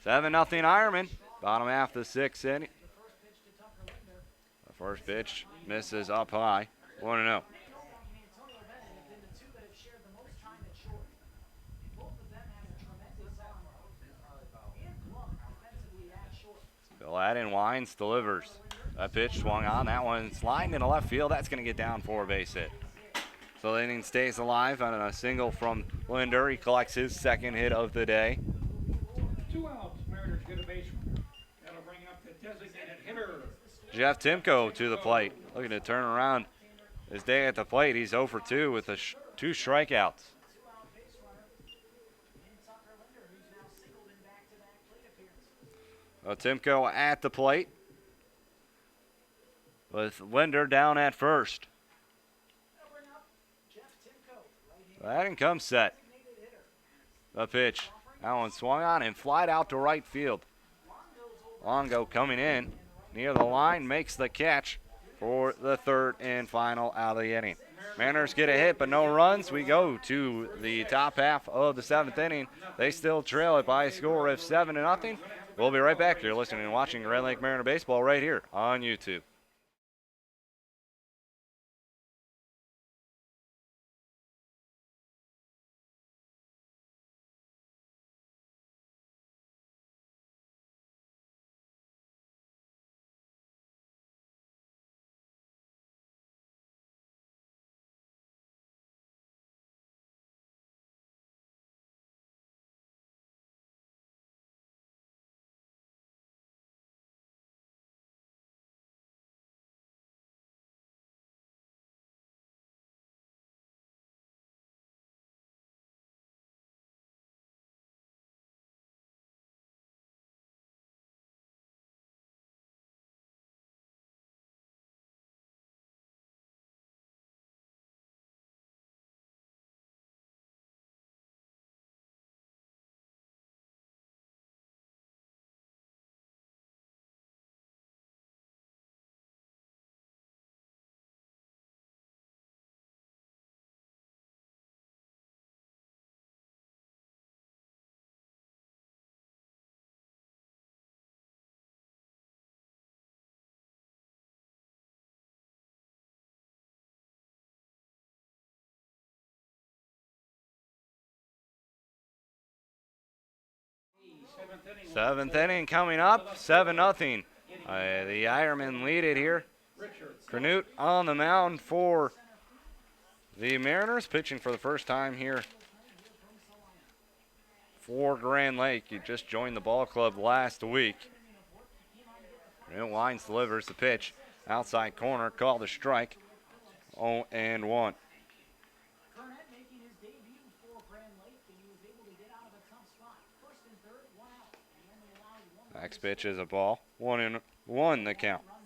7-0 Ironman. Bottom half of the 6th inning. The first pitch misses up high. 1-0. Bill Adden winds, delivers. That pitch swung on. That one's lined into left field. That's going to get down for a base hit. So the inning stays alive on a single from Linder. He collects his 2nd hit of the day. 2 outs. Mariners get a base runner. That'll bring up the designated hitter. Jeff Timko to the plate. Looking to turn around his day at the plate. He's 0 for 2 with 2 strikeouts. Timko at the plate with Linder down at first. That comes set. The pitch. That one swung on and flied out to right field. Longo coming in near the line, makes the catch for the 3rd and final out of the inning. Mariners get a hit, but no runs. We go to the top half of the 7th inning. They still trail it by a score of 7-0. We'll be right back. You're listening and watching Grand Lake Mariner Baseball right here on YouTube. Seventh inning coming up, 7-0. The Ironmen lead it here. Canute on the mound for the Mariners, pitching for the first time here for Grand Lake. He just joined the ball club last week. Canute winds, delivers the pitch. Outside corner, called a strike. 0-1. Next pitch is a ball. 1-1 the count. Was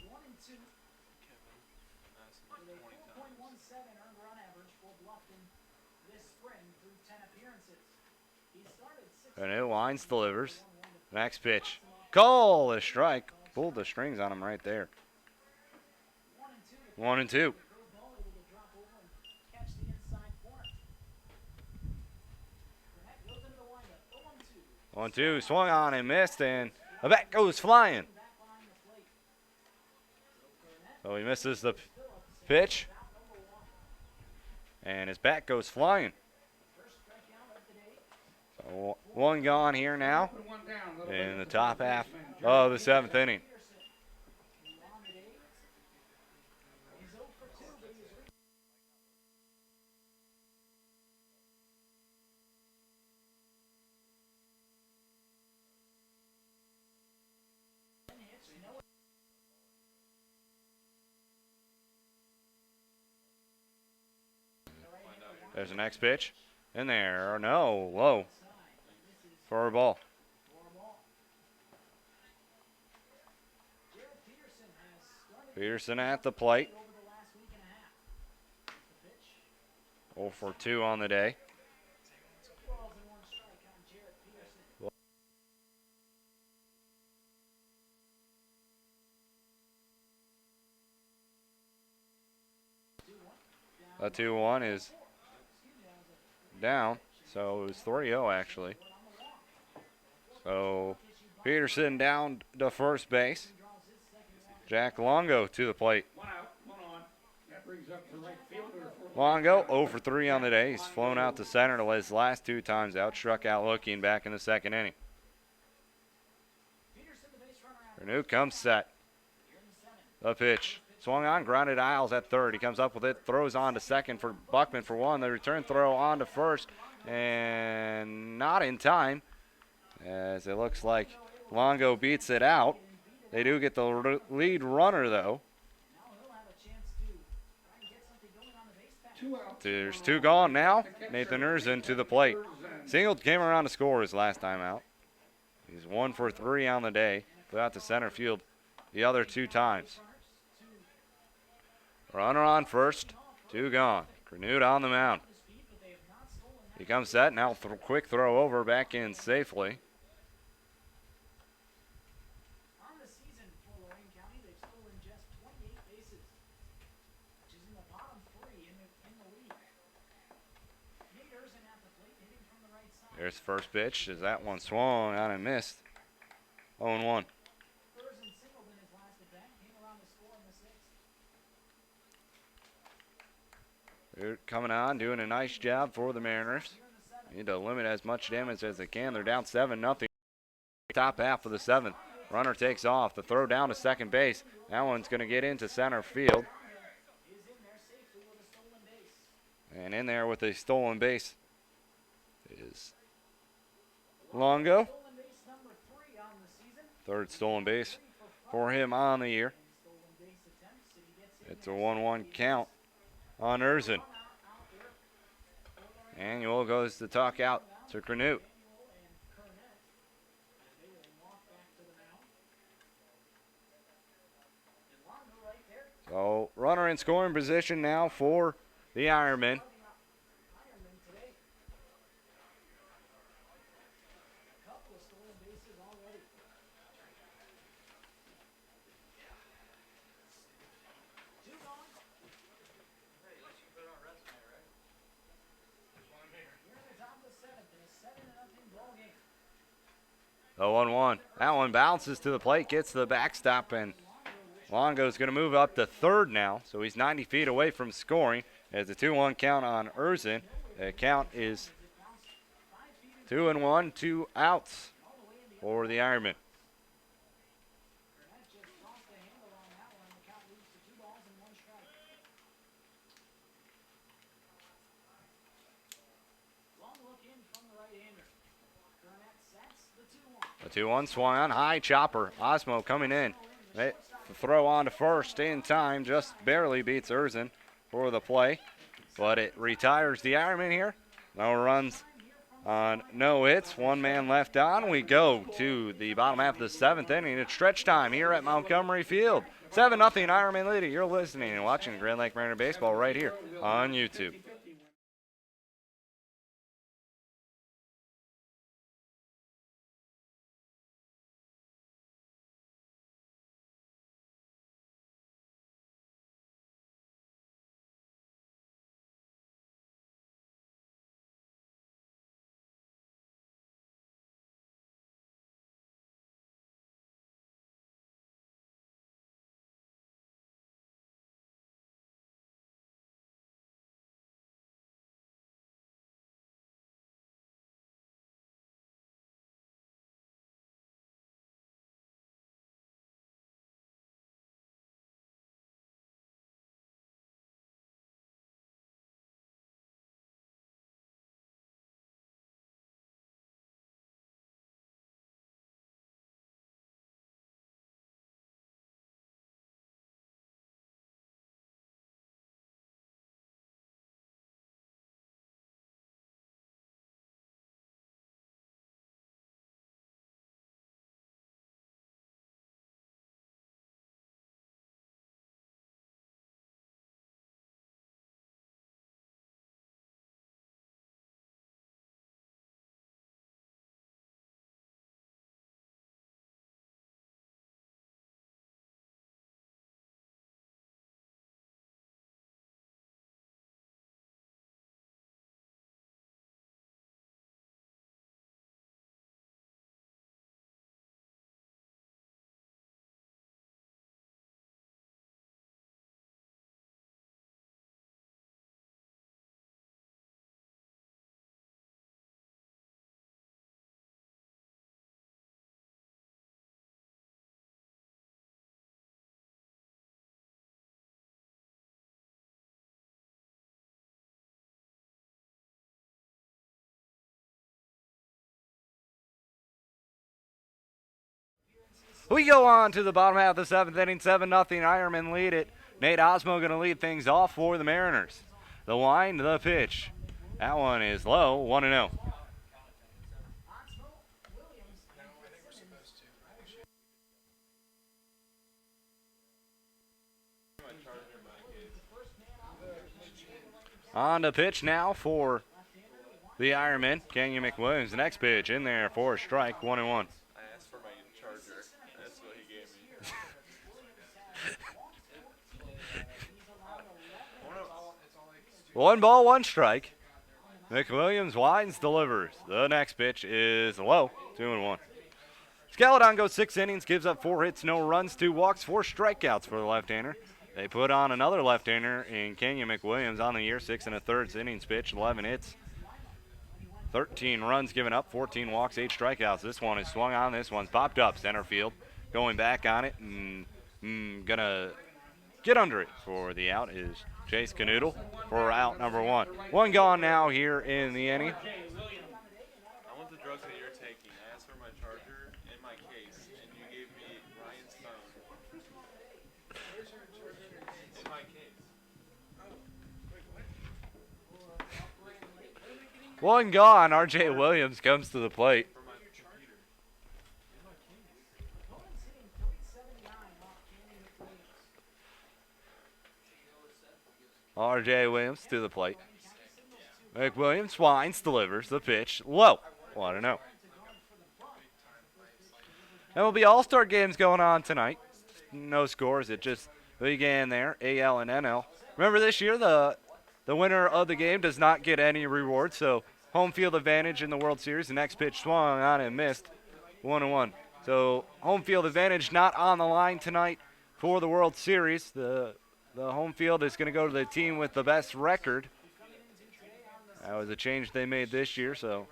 1-2 with a 4.17 earned run average for Bluffton this spring through 10 appearances. He started 6. And it winds, delivers. Next pitch. Call a strike. Pulled the strings on him right there. 1-2. 1-2, swung on and missed, and the bat goes flying. So he misses the pitch, and his bat goes flying. So one gone here now in the top half of the 7th inning. There's the next pitch. In there. No, low. For a ball. Peterson at the plate. 0 for 2 on the day. A 2-1 is down, so it was 3-0 actually. So Peterson down to first base. Jack Longo to the plate. Longo 0 for 3 on the day. He's flown out to center to his last 2 times out. Struck out looking back in the 2nd inning. Renew comes set. The pitch. Swung on, grounded Isles at third. He comes up with it, throws on to second for Buckman for 1. The return throw on to first, and not in time, as it looks like Longo beats it out. They do get the lead runner, though. There's 2 gone now. Nathan Erzin to the plate. Single came around to score his last time out. He's 1 for 3 on the day. Put out to center field the other 2 times. Runner on first, 2 gone. Canute on the mound. He comes set, now quick throw over, back in safely. On the season for Lorain County, they've stolen just 28 bases, which is in the bottom 3 in the league. Nate Erzin at the plate, hitting from the right side. There's the first pitch, as that one swung on and missed. 0-1. Erzin singled in his last at bat, came around to score in the 6th. They're coming on, doing a nice job for the Mariners. Need to limit as much damage as they can. They're down 7-0. Top half of the 7th. Runner takes off. The throw down to second base. That one's going to get into center field. And in there with a stolen base is Longo. 3rd stolen base for him on the year. It's a 1-1 count on Erzin. Annual goes to talk out to Canute. So runner in scoring position now for the Ironmen. The 1-1. That one bounces to the plate, gets the backstop, and Longo's going to move up to third now, so he's 90 feet away from scoring. As a 2-1 count on Erzin. The count is 2-1, 2 outs for the Ironmen. A 2-1 swung on, high chopper. Osmo coming in. The throw on to first in time, just barely beats Erzin for the play. But it retires the Ironman here. No runs on no hits. 1 man left on. We go to the bottom half of the 7th inning. It's stretch time here at Montgomery Field. 7-0 Ironman leading. You're listening and watching Grand Lake Mariner Baseball right here on YouTube. We go on to the bottom half of the seventh inning, 7-0. Ironmen lead it. Nate Osmo going to lead things off for the Mariners. The wind, the pitch. That one is low, 1-0. On the pitch now for the Ironmen. Kenyon McWilliams, the next pitch in there for a strike, 1-1. I asked for my charger. That's what he gave me. 1 ball, 1 strike. McWilliams winds, delivers. The next pitch is low, 2-1. Skeledon goes 6 innings, gives up 4 hits, no runs, 2 walks, 4 strikeouts for the left-hander. They put on another left-hander in Kenyon McWilliams on the year, 6 1/3 innings pitched, 11 hits, 13 runs given up, 14 walks, 8 strikeouts. This one is swung on. This one's popped up center field. Going back on it and gonna get under it for the out is Chase Canoodle for out number 1. 1 gone now here in the inning. I want the drugs that you're taking. I asked for my charger and my case, and you gave me Ryan's phone. In my case. 1 gone. R.J. Williams comes to the plate. For my computer. In my case. R.J. Williams to the plate. McWilliams winds, delivers the pitch low. 1-0. There will be all-star games going on tonight. No scores. It just began there, AL and NL. Remember this year, the winner of the game does not get any reward, so home field advantage in the World Series. The next pitch swung on and missed, 1-1. So home field advantage not on the line tonight for the World Series. The home field is going to go to the team with the best record. That was a change they made this year, so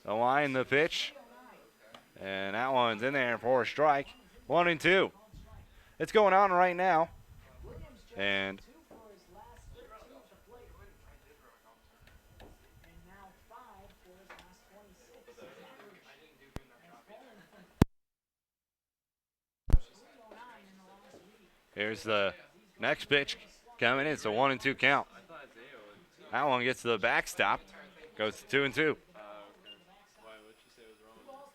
the line, the pitch, and that one's in there for a strike. 1-2. It's going on right now, and here's the next pitch coming in. It's a 1-2 count. That one gets to the backstop. Goes to 2-2. Okay. Why? What'd you say was wrong?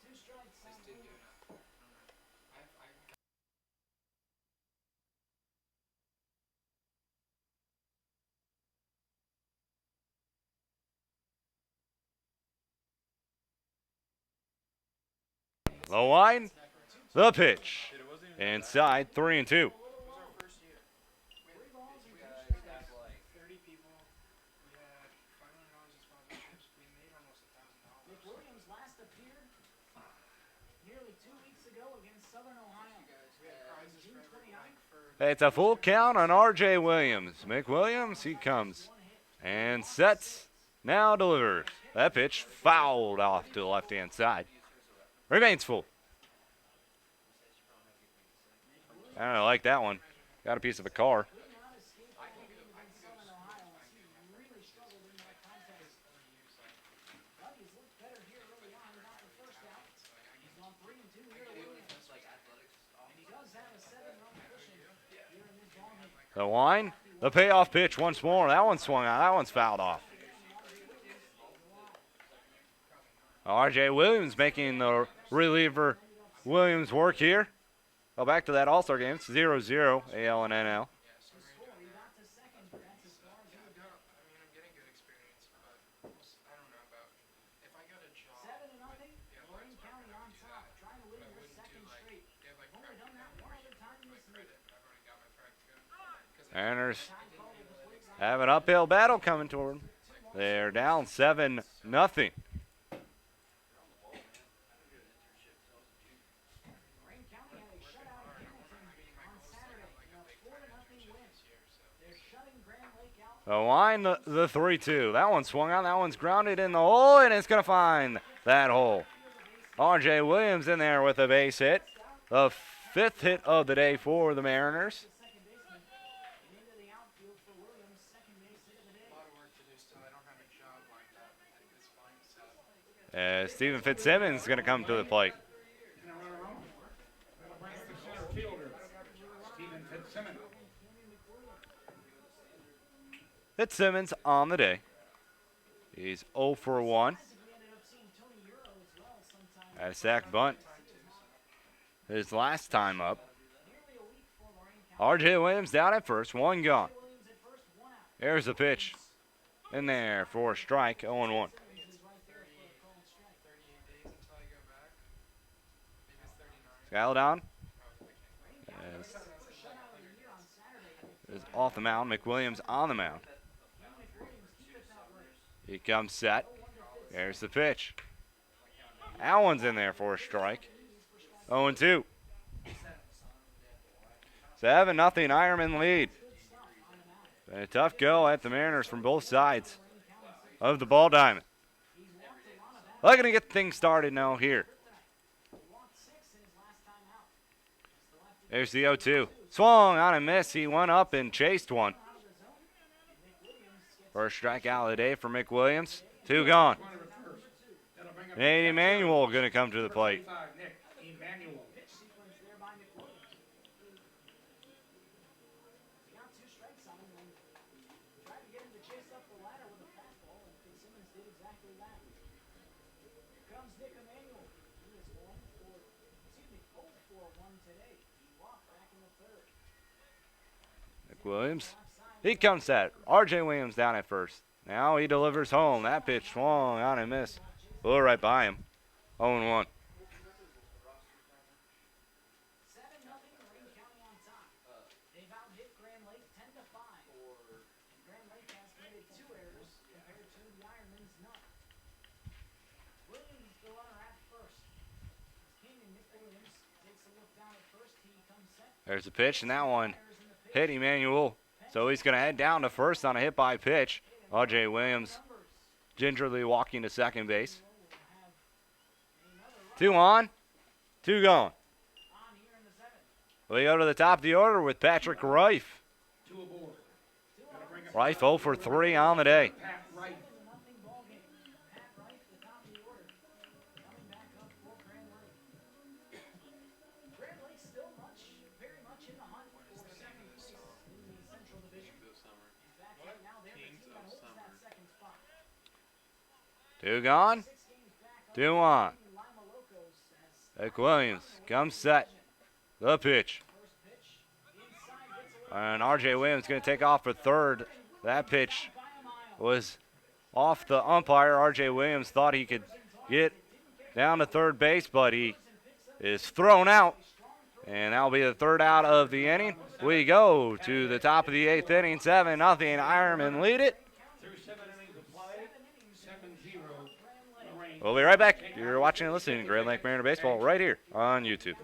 The line, the pitch. Inside, 3-2. It's a full count on R.J. Williams. McWilliams, he comes and sets, now delivers. That pitch fouled off to the left-hand side. Remains full. I don't know, I like that one. Got a piece of a car. The line, the payoff pitch once more. That one swung out. That one's fouled off. R.J. Williams making the reliever Williams work here. Go back to that All-Star game. It's 0-0, AL and NL. Mariners have an uphill battle coming toward them. They're down 7-0. The line, the 3-2. That one swung out. That one's grounded in the hole, and it's going to find that hole. R.J. Williams in there with a base hit. The 5th hit of the day for the Mariners. Stephen Fitzsimmons is going to come to the plate. Fitzsimmons on the day. He's 0 for 1. Had a sack bunt his last time up. R.J. Williams down at first, 1 gone. There's the pitch. In there for a strike, 0-1. Skyladon is off the mound. McWilliams on the mound. He comes set. There's the pitch. That one's in there for a strike. 0-2. 7-0 Ironmen lead. Been a tough go at the Mariners from both sides of the ball diamond. Looking to get things started now here. There's the 0-2. Swung on a miss. He went up and chased one. First strikeout of the day for McWilliams. 2 gone. Nate Emanuel going to come to the plate. Williams. He comes set. R.J. Williams down at first. Now he delivers home. That pitch swung on and missed. Blew right by him. 0-1. There's a pitch, and that one hit Emmanuel. So he's going to head down to first on a hit by pitch. R.J. Williams gingerly walking to second base. 2 on, 2 gone. We go to the top of the order with Patrick Reif. Reif 0 for 3 on the day. Two gone, 2 on. McWilliams comes set. The pitch. And R.J. Williams going to take off for third. That pitch was off the umpire. R.J. Williams thought he could get down to third base, but he is thrown out. And that'll be the third out of the inning. We go to the top of the 8th inning. 7-0. Ironmen lead it. We'll be right back. You're watching and listening to Grand Lake Mariner Baseball right here on YouTube.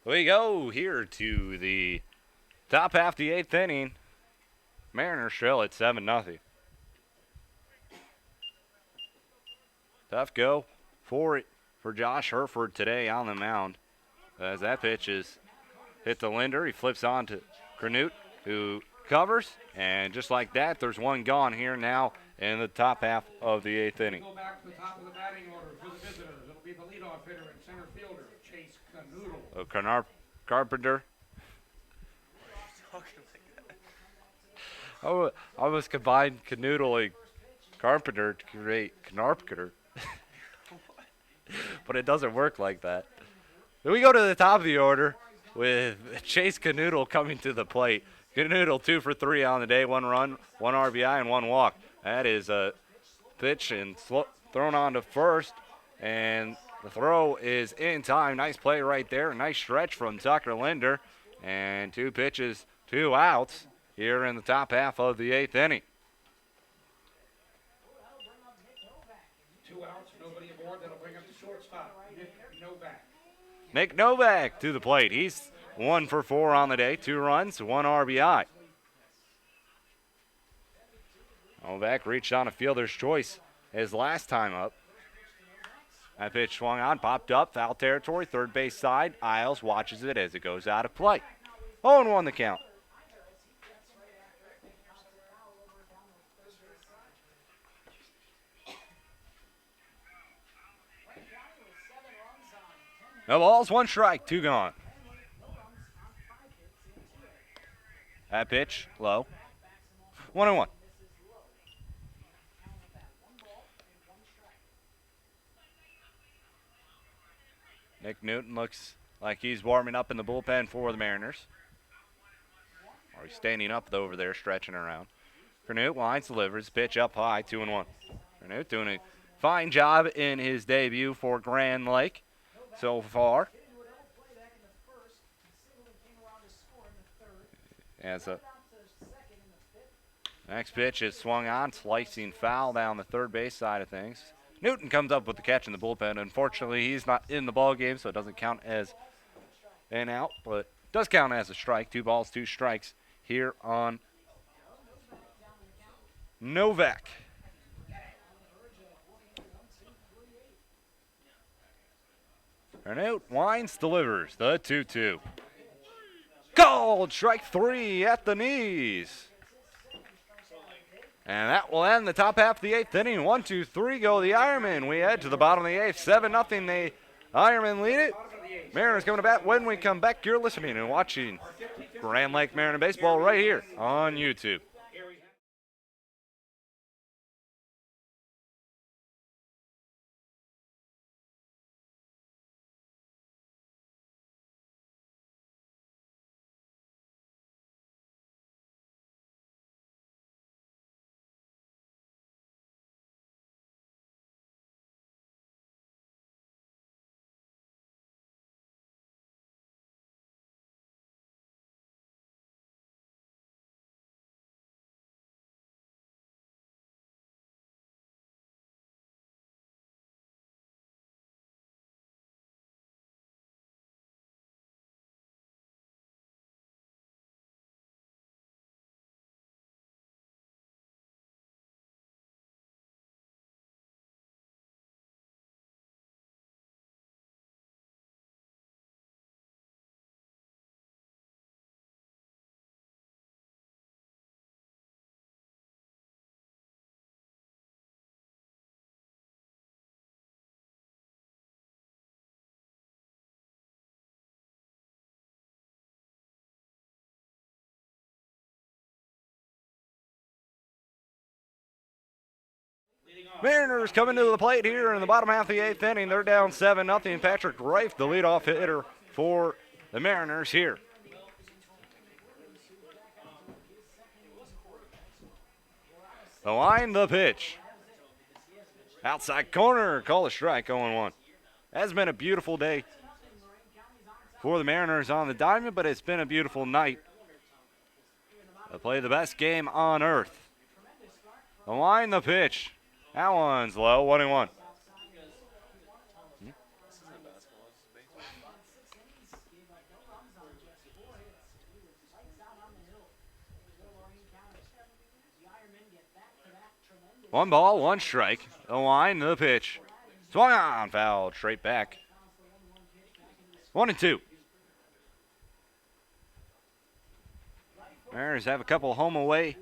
We go here to the top half of the 8th inning. Mariners trail at 7-0. Tough go for Josh Herford today on the mound. As that pitch is hit to Linder. He flips on to Granute, who covers. And just like that, there's one gone here now in the top half of the 8th inning. Go back to the top of the batting order for the visitors. It'll be the leadoff hitter and center fielder, Chase Canoodle. Carpenter. Talking like that. I was combined Canoodle and Carpenter to create Knarpker. But it doesn't work like that. Then we go to the top of the order with Chase Canoodle coming to the plate. Canoodle 2 for 3 on the day, 1 run, 1 RBI, and 1 walk. That is a pitch and thrown on to first, and the throw is in time. Nice play right there. Nice stretch from Tucker Linder, and 2 pitches, 2 outs here in the top half of the 8th inning. 2 outs, nobody aboard. That'll bring up the shortstop, Nick Novak. Nick Novak to the plate. He's 1 for 4 on the day, 2 runs, 1 RBI. Novak reached on a fielder's choice his last time up. That pitch swung on, popped up, foul territory, third base side. Isles watches it as it goes out of play. 0-1 the count. No balls, 1 strike, 2 gone. That pitch, low. 1-1. Nick Newton looks like he's warming up in the bullpen for the Mariners. Or he's standing up over there, stretching around. Granute lines, delivers, pitch up high, 2-1. Granute doing a fine job in his debut for Grand Lake so far. As a next pitch is swung on, slicing foul down the third base side of things. Newton comes up with the catch in the bullpen. Unfortunately, he's not in the ball game, so it doesn't count as an out, but does count as a strike. 2 balls, 2 strikes here on Novak. Granute winds, delivers the 2-2. Called strike 3 at the knees. And that will end the top half of the 8th inning. 1, 2, 3 go the Ironmen. We head to the bottom of the 8th. 7-0. The Ironmen lead it. Mariners coming to bat. When we come back, you're listening and watching Grand Lake Mariner Baseball right here on YouTube. Mariners coming to the plate here in the bottom half of the 8th inning. They're down 7-0. Patrick Reif, the leadoff hitter for the Mariners here. The line, the pitch. Outside corner, call a strike, 0-1. Has been a beautiful day for the Mariners on the diamond, but it's been a beautiful night to play the best game on earth. The line, the pitch. That one's low, 1-1. One ball, 1 strike. The line, the pitch. Swung on, fouled straight back. 1-2. Mariners have a couple home away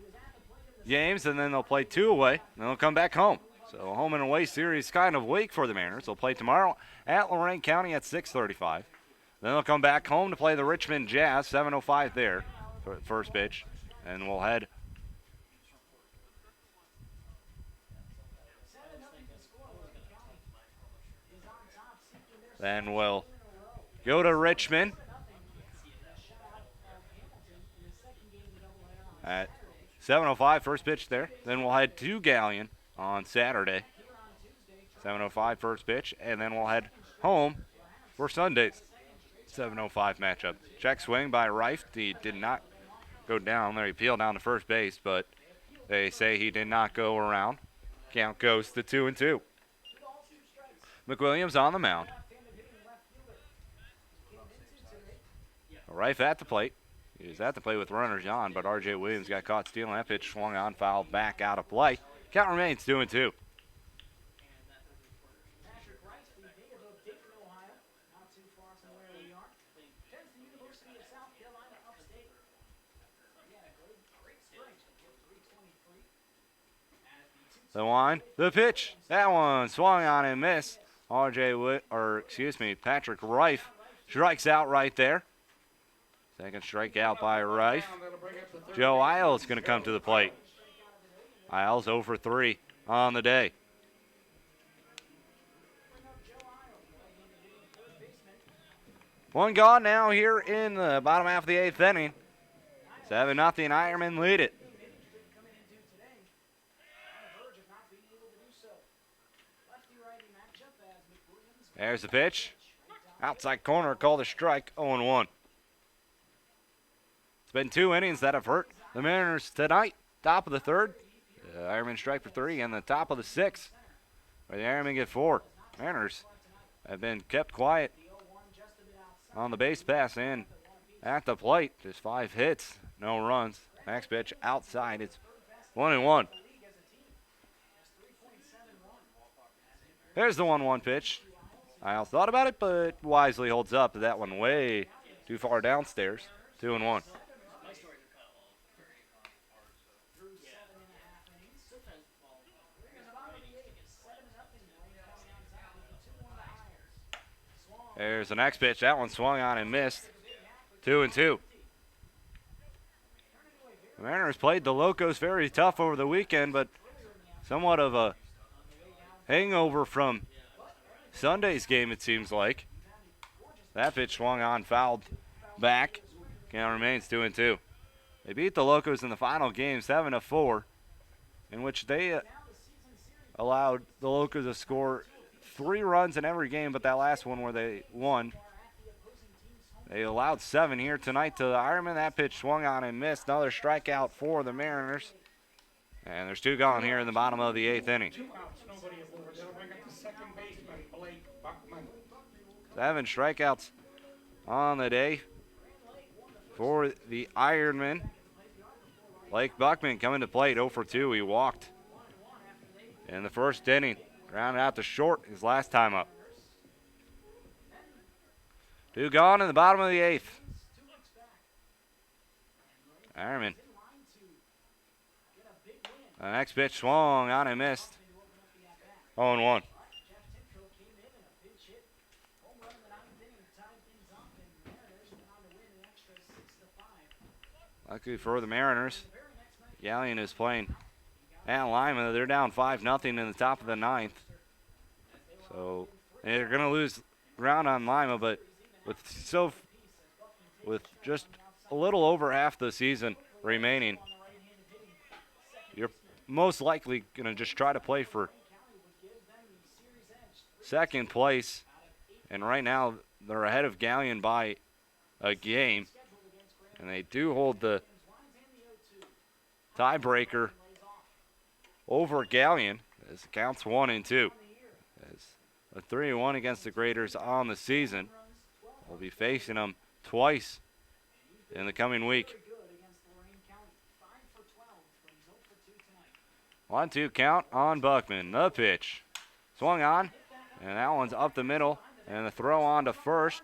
games, and then they'll play 2 away, and they'll come back home. So a home and away series kind of week for the Mariners. They'll play tomorrow at Lorain County at 6:35. Then they'll come back home to play the Richmond Jazz, 7:05 there for the first pitch. And we'll head then we'll go to Richmond at 7:05, first pitch there. Then we'll head to Galleon on Saturday, 7:05 first pitch, and then we'll head home for Sunday's 7:05 matchup. Check swing by Reif. He did not go down there. He peeled down to first base, but they say he did not go around. Count goes to 2-2. McWilliams on the mound. Reif at the plate. He was at the plate with runners on, but R.J. Williams got caught stealing. That pitch swung on, fouled back out of play. Count remains 2-2. Patrick Rice, the native of Dayton, Ohio, not too far from where we are. Attends the University of South Carolina upstate. He had a great spring. 323. The one, the pitch. That one swung on and missed. Patrick Reif strikes out right there. Second strikeout by Reif. Joe Isles is going to come to the plate. Isles 0 for 3 on the day. One gone now here in the bottom half of the 8th inning. 7-0, Ironmen lead it. There's the pitch. Outside corner, called a strike, 0-1. It's been 2 innings that have hurt the Mariners tonight. Top of the 3rd, Ironmen strike for 3, and the top of the 6th, where the Ironmen get 4. Mariners have been kept quiet on the base pass and at the plate. Just 5 hits, no runs. Next pitch outside, it's 1-1. There's the 1-1 pitch. Isles thought about it, but wisely holds up. That one way too far downstairs. 2-1. There's the next pitch. That one swung on and missed. 2-2. The Mariners played the Locos very tough over the weekend, but somewhat of a hangover from Sunday's game, it seems like. That pitch swung on, fouled back. Count remains 2-2. They beat the Locos in the final game 7-4, in which they allowed the Locos to score 3 runs in every game, but that last one where they won, they allowed 7 here tonight to the Ironmen. That pitch swung on and missed. Another strikeout for the Mariners. And there's 2 gone here in the bottom of the 8th inning. 2 outs, nobody aboard. They'll bring up the second baseman, Blake Buckman. 7 strikeouts on the day for the Ironmen. Blake Buckman coming to plate 0 for 2. He walked in the first inning. Grounded out to short his last time up. 2 gone in the bottom of the 8th. Ironman. The next pitch swung on and missed. 0-1. Luckily for the Mariners, Galleon is playing at Lima. They're down 5-0 in the top of the 9th. So they're going to lose ground on Lima, but with just a little over half the season remaining, you're most likely going to just try to play for second place. And right now they're ahead of Galleon by a game. And they do hold the tiebreaker over Galleon as it counts 1-2. As a 3-1 against the Graders on the season. We'll be facing them twice in the coming week. 1-2 count on Buckman. The pitch. Swung on. And that one's up the middle. And the throw on to first.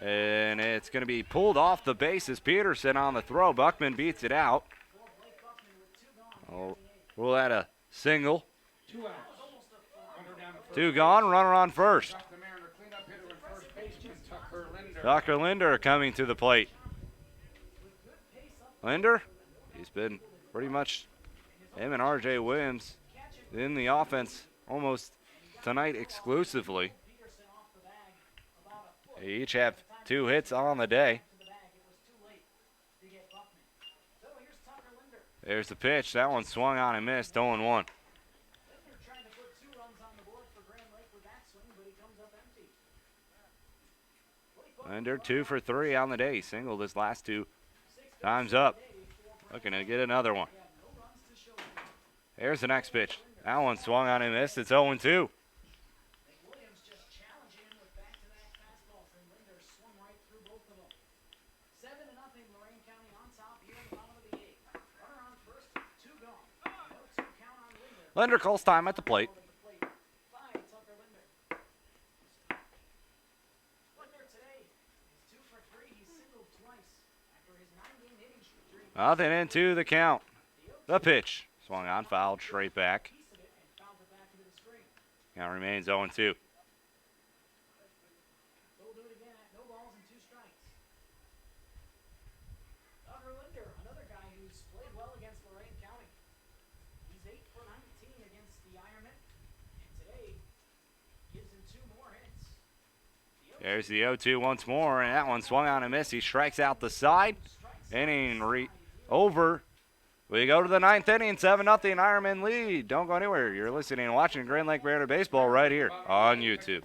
And it's going to be pulled off the bases. Peterson on the throw. Buckman beats it out. Oh, we'll add a single. 2 outs. Runner down to first. 2 gone. Runner on first. Got the Mariner cleanup hitter and first baseman Tucker Linder. Tucker Linder coming to the plate. Linder, he's been pretty much him and R.J. Williams in the offense almost tonight exclusively. They each have 2 hits on the day. There's the pitch. That one swung on and missed. 0-1. Linder 2 for 3 on the day. Singled his last 2 times up. Looking to get another one. Here's the next pitch. That one swung on and missed. It's 0-2. Linder calls time at the plate. Nothing into the count. The pitch. Swung on, fouled straight back. Count remains 0-2. Another guy who's played well against Lorain County. He's 8 for 19 against the Ironmen, and today gives him 2 more hits. There's the 0-2 once more, and that one swung on and missed. He strikes out the side. Inning over. We go to the 9th inning, 7-0 Ironman lead. Don't go anywhere. You're listening and watching Grand Lake Mariner Baseball right here on YouTube.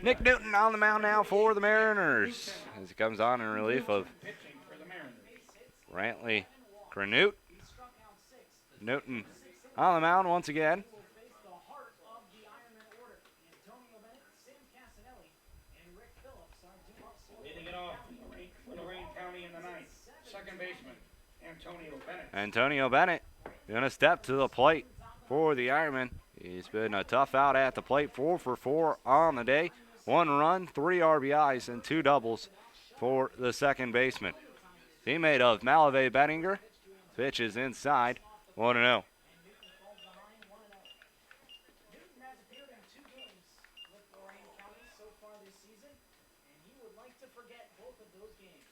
Nick Newton on the mound now for the Mariners as he comes on in relief of Brantley Granute. Newton on the mound once again. Leading it off for Lorain County in the 9th. Second baseman, Antonio Bennett. Antonio Bennett going to step to the plate for the Ironmen. He's been a tough out at the plate, 4 for 4 on the day. 1 run, 3 RBIs, and 2 doubles for the second baseman. Teammate of Malave Bettinger. Pitch is inside, 1-0. Newton has appeared in 2 games with Lorain County so far this season, and he would like to forget both of those games.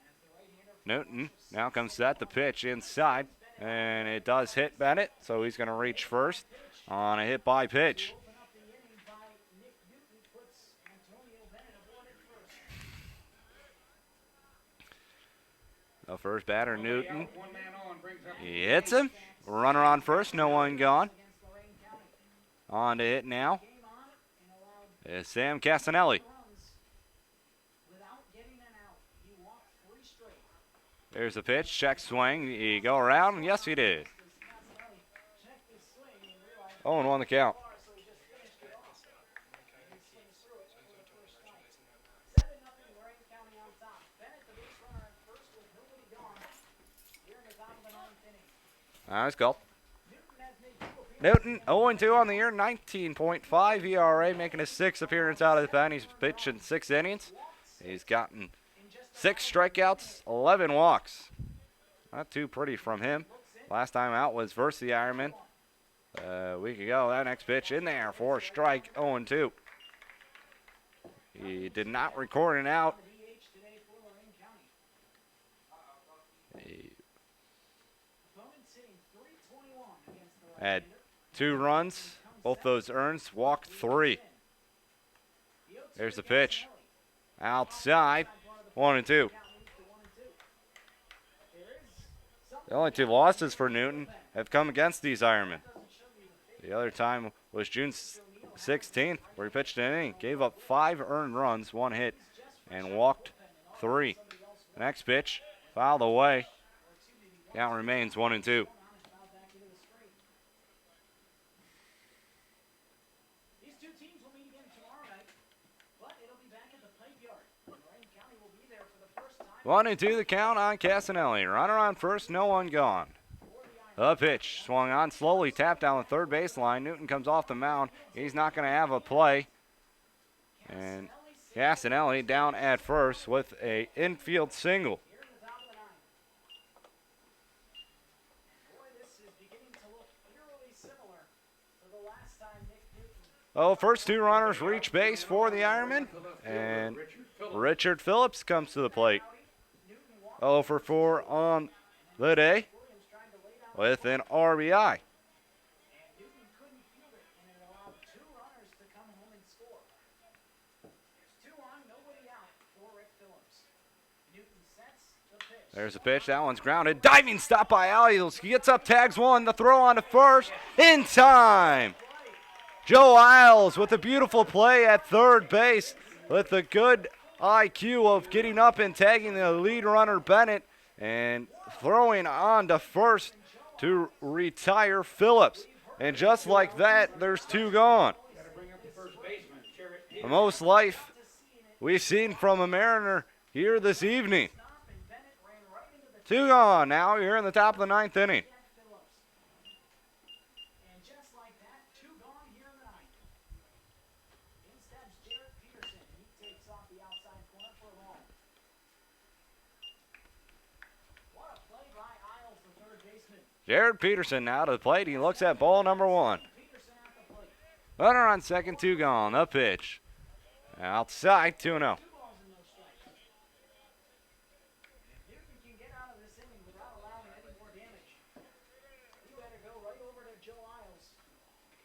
As the right-hander Newton now comes set. The pitch inside, and it does hit Bennett, so he's going to reach first on a hit by pitch. open up the inning by Nick Newton puts Antonio Bennett aboard at first. The first batter, Newton. One man on brings up He hits him. Runner on first, no one gone. Against Lorain County. On to hit now. Came on and allowed is Sam Casanelli. Runs without getting an out. He walked 3 straight. There's the pitch, check swing. He go around, and yes, he did. Casanelli checked his swing and realized 0-1 the count. far, so he just finished it off. And he swings through it for the first strike. 7-0 Lorain County on top. Bennett, the base runner at first with nobody gone. Here in the top of the 9th inning. Nice call. Newton has made 2 appearances. Newton 0-2 on the year, 19.5 ERA, making his 6th appearance out of the pen. He's pitched in 6 innings. He's gotten 6 strikeouts, 11 walks. Not too pretty from him. Last time out was versus the Ironmen a week ago. That next pitch in there for a strike, 0-2. He did not record an out. DH today for Lorain County. He Opponents hitting .321 against the had right-hander. 2 runs, both those earns, walked 3. There's the pitch. Outside, 1-2. The only 2 losses for Newton have come against these Ironmen. The other time was June 16th, where he pitched an inning, gave up 5 earned runs, 1 hit, and walked 3. The next pitch, fouled away. Count remains 1-2. These 2 teams will meet again tomorrow night, but it'll be back at the Pipe Yard. Lorain County will be there for the first time. 1-2 the count on Casanelli. Runner on first, no one gone. The pitch swung on slowly, tapped down the third baseline. Newton comes off the mound. He's not going to have a play. And Casanelli down at first with a infield single. Here in the top of the 9th. Boy, this is beginning to look eerily similar to the last time Nick Newton. Oh, first 2 runners reach base for the Ironmen. And Richard Phillips comes to the plate. 0 for 4 on the day with an RBI. And Newton couldn't field it, and it allowed 2 runners to come home and score. There's 2 on, nobody out for Rick Phillips. Newton sets the pitch. There's a pitch. That one's grounded. Diving stop by Alliels. He gets up, tags 1. The throw on to first in time. Joe Isles with a beautiful play at third base with the good IQ of getting up and tagging the lead runner Bennett and throwing on to first to retire Phillips. And just like that, there's 2 gone. Got to bring up the first baseman, Jarrett The Peterson. most life we've seen from a Mariner here this evening. Stop, and Bennett ran right into the 2 gone now here in the top of the 9th inning. Jack Phillips. And just like that, 2 gone here in the 9th. In steps Jarrett Peterson. He takes off the outside corner for a ball. What a play by Isles, the third baseman. Jared Peterson now to the plate. He looks at ball number 1. Peterson at the plate. Runner on second, 2 gone. The pitch. Outside, 2-0. 2 balls and no strikes. If Newton can get out of this inning without allowing any more damage, you better go right over to Joe Isles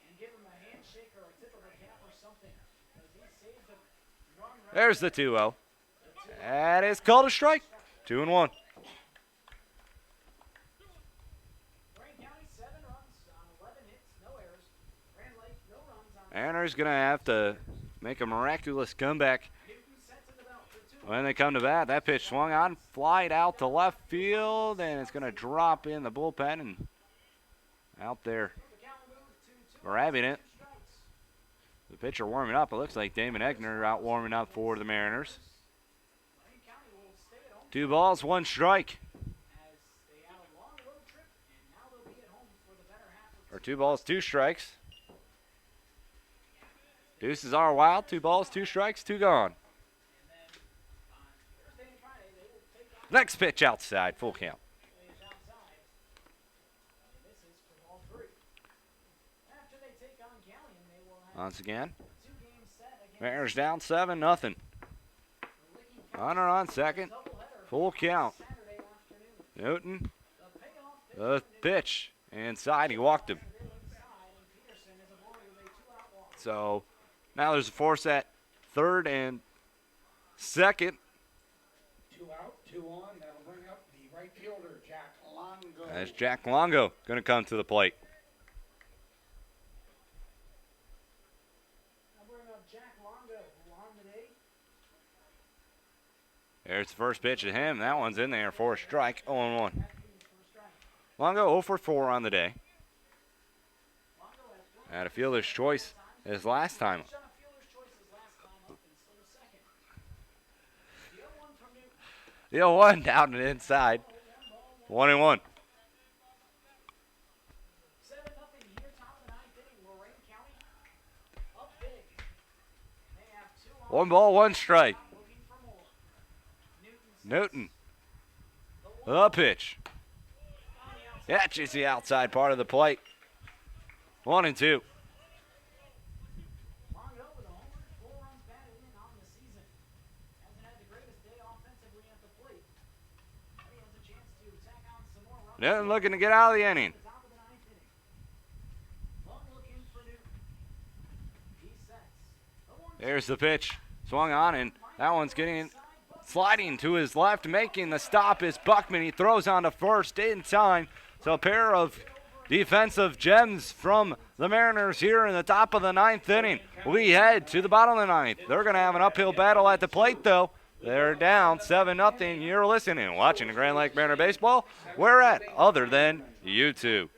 and give him a handshake or a tip of the cap or something, because he saved the run right. There's the 2-0. That is called a strike. 2-1. Lorain County 7 runs on 11 hits, no errors. Grand Lake no runs on. Mariners going to have to make a miraculous comeback Newton sets it about for 2. when they come to bat. That pitch swung on, flied out to left field, and it's going to drop in the bullpen and out there The count moves to 2 grabbing it. strikes. The pitcher warming up. It looks like Damon Egner out warming up for the Mariners. Lorain County will stay at home 2 balls, 1 strike. as they have a long road trip, and now they'll be at home for the better half of Or 2 balls, 2 strikes. Deuces are wild. 2 balls, 2 strikes, 2 gone. Thursday and Friday. They will take on Next pitch outside, full count. players outside. And this is for ball 3. After they take on Galleon, they will have Once again, 2 games set against Mariners down 7-0. the Licking County Runner on second, doubleheader full count. Saturday afternoon. Newton, The payoff pitch the pitch inside. He walked him. inside, and Peterson is aboard with a 2-out walk. So now there's a force at third and second. 2 out, 2 on. That'll bring up the right fielder, Jack Longo. As Jack Longo going to come to the plate. I'll bring up Jack Longo. There's the first pitch at him. That one's in there for a strike. 0-1. Longo 0 for 4 on the day. Had a fielder's choice his last time. The 0-1 down and inside. 1-1. 7-0 here, top of the ninth inning. Lorain County up big. They have 2 on. 1 ball, 1 strike. Looking for more. Newton. The pitch. Catches the outside part of the plate. 1-2. Longo with a homer, 4 runs batted in on the season. Hasn't had the greatest day offensively at the plate. But he has a chance to tack on some more runs. Newton looking to get out of the inning. At the top of the ninth inning. Long looking for Newton. He sets. The 1-2. There's the pitch. Swung on, and that one's getting sliding to his left. Making the stop is Buckman. He throws on to first in time. So a pair of defensive gems from the Mariners here in the top of the ninth inning. We head to the bottom of the ninth. They're going to have an uphill battle at the plate, though. They're down 7-0. You're listening and watching the Grand Lake Mariner Baseball. Where at other than YouTube?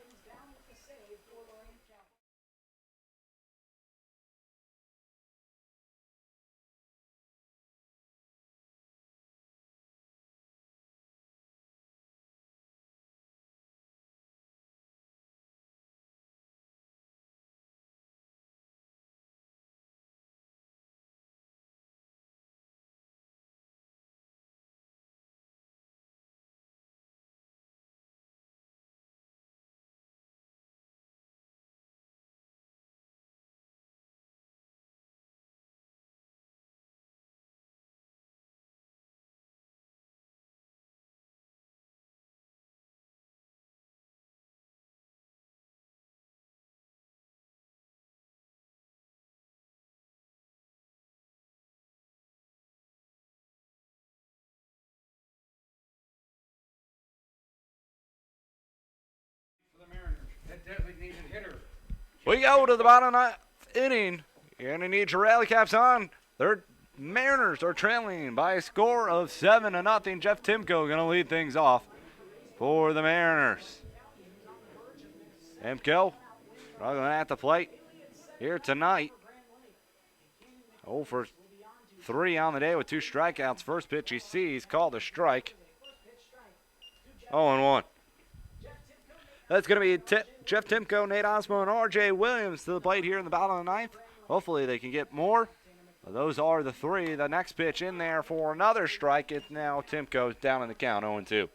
For the Mariners, that designated hitter. We go to the bottom of the inning. You're going to need your rally caps on. Their Mariners are trailing by a score of 7-0. Jeff Timko going to lead things off for the Mariners. Timko struggling at the plate here tonight. 0 for 3 on the day with 2 strikeouts. First pitch he sees called a strike. 0-1. That's going to be Jeff Timko, Nate Osmo, and R.J. Williams to the plate here in the bottom of the ninth. Hopefully they can get more. Those are the 3. The next pitch in there for another strike. It's now Timko's down in the count, 0-2.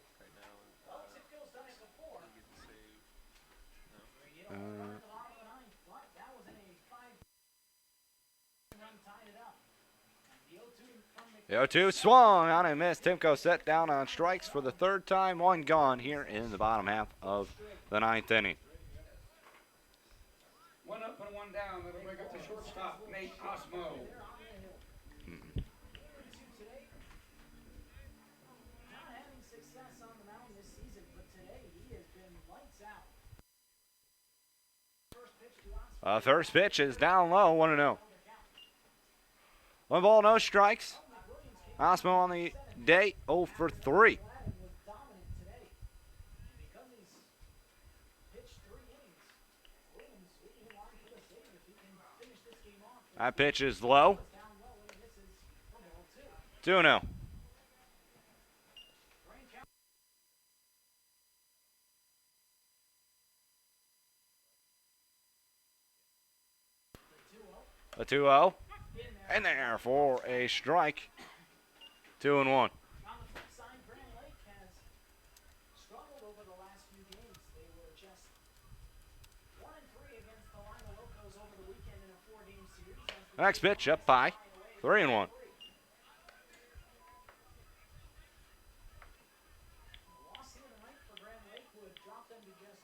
The 0-2 swung on and missed. Timko set down on strikes for the 3rd time. 1 gone here in the bottom half of the 9th inning. 1 up and 1 down. That'll bring up the shortstop, Nate Osmo. Not having success on the mound this season, but today he has been lights out. First pitch is down low, 1-0. 1 ball, no strikes. Osmo on the day, 0 for 3. That pitch is low. 2-0. A 2-0. In there for a strike. 2-1. On the flip side, Grand Lake has struggled over the last few games. They were just 1-3 against the Lima Locos over the weekend in a 4-game series. Next pitch up by 3-1. Loss here tonight for Grand Lake would drop them to just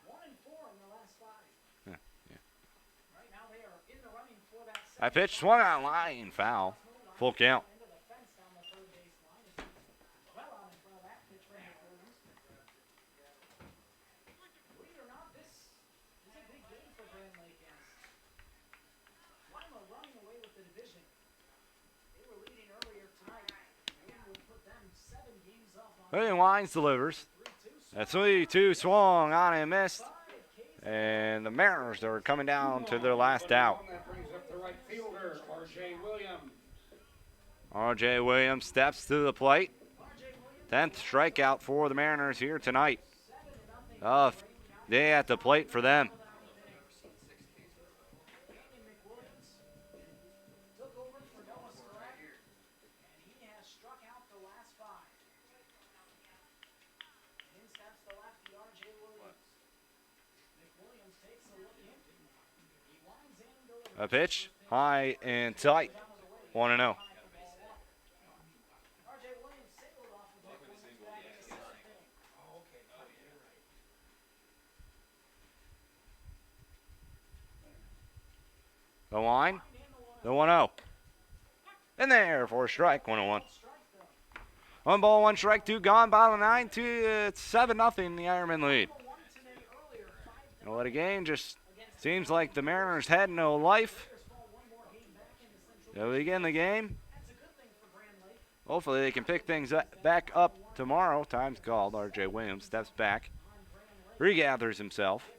1-4 in the last 5. Right now they are in the running for that second. That pitch swung on line, foul. Full count. Into the fence down the third base line. Well out in front of that pitch from the Cougars. Believe it or not, this is a big game for Grand Lake as Lima running away with the division. They were leading earlier tonight, William Wines delivers. A 3-2 swung on and missed. And the Mariners are coming down to their last out. That brings up the right fielder, R.J. Williams. R.J. Williams steps to the plate. 10th strikeout for the Mariners here tonight. Tough day at the plate for them. Took over for Noah Surratt, and he has struck out the last 5. In steps the lefty, R.J. Williams. McWilliams takes a look in. He winds in, delivers. A pitch, high and tight. 1-0. R.J. Williams singled off of McWilliams back in the 7th inning. The line, the 1-0. In there for a strike, 1-1. 1 ball, 1 strike, 2 gone, bottom of 9, 2, it's 7-0, the Ironmen lead. You know what, again, just seems like the Mariners had no life. They'll begin the game. Hopefully they can pick things back up tomorrow. Time's called. R.J. Williams steps back, regathers himself.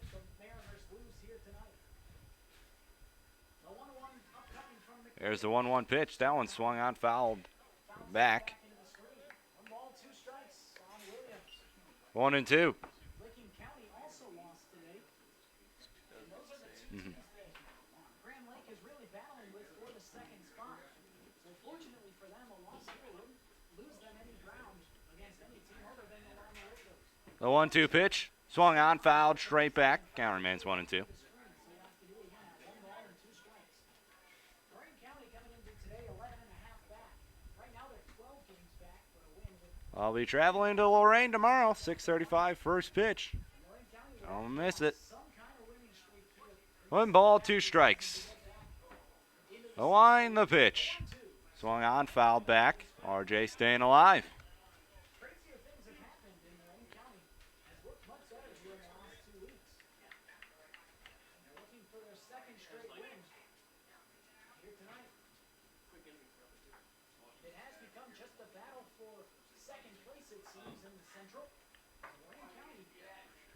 There's the 1-1 pitch. That one swung on, fouled back. 1-2. Licking County also lost today. And those are the 2 teams that Grand Lake is really battling with for the 2nd spot. So fortunately for them, a loss here wouldn't lose them any ground against any team other than the Lorain Raiders. The 1-2 pitch. Swung on, fouled, straight back. Count remains 1-2. I'll be traveling to Lorain tomorrow, 6:35, first pitch. Don't miss it. 1 ball, 2 strikes. The line, the pitch. Swung on, fouled back. RJ staying alive. Crazier things have happened in Lorain County. Has looked much better here in the last 2 weeks. And they're looking for their 2nd straight win here tonight. It has become just a battle for 2nd place, it seems, in the Central. Lorain County.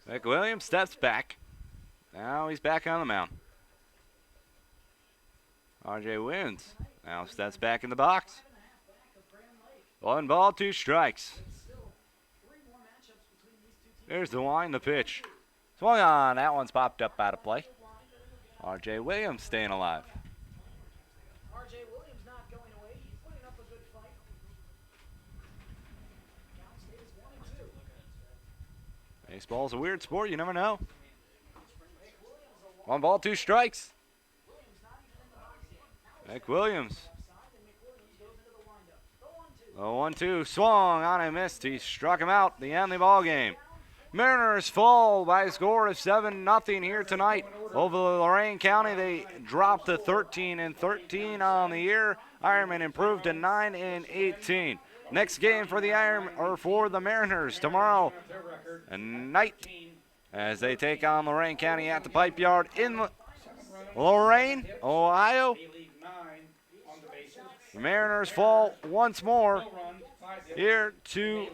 McWilliams steps back. Now he's back on the mound. RJ wins. Now steps back in the box. 1 ball, 2 strikes. There's the line, the pitch. Swung on. That one's popped up out of play. RJ Williams staying alive. R.J. Williams not going away. He's putting up a good fight. Count stays 1-2. Baseball's a weird sport. You never know. 1 ball, 2 strikes. McWilliams. The 1-2 swung on and missed. He struck him out. The end of the ball game. Mariners fall by a score of 7-0 here tonight over Lorain County. They dropped to 13-13 on the year. Ironmen improved to 9-18. Next game for the Mariners tomorrow night as they take on Lorain County at the Pipe Yard in Lorain, Ohio. The Mariners fall once more here to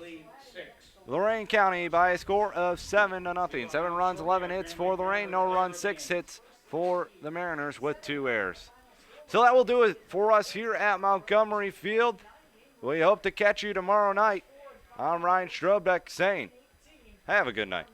Lorain County by a score of 7-0. 7 runs, 11 hits for Lorain. No runs, 6 hits for the Mariners with 2 errors. So that will do it for us here at Montgomery Field. We hope to catch you tomorrow night. I'm Ryan Strobeck saying, have a good night.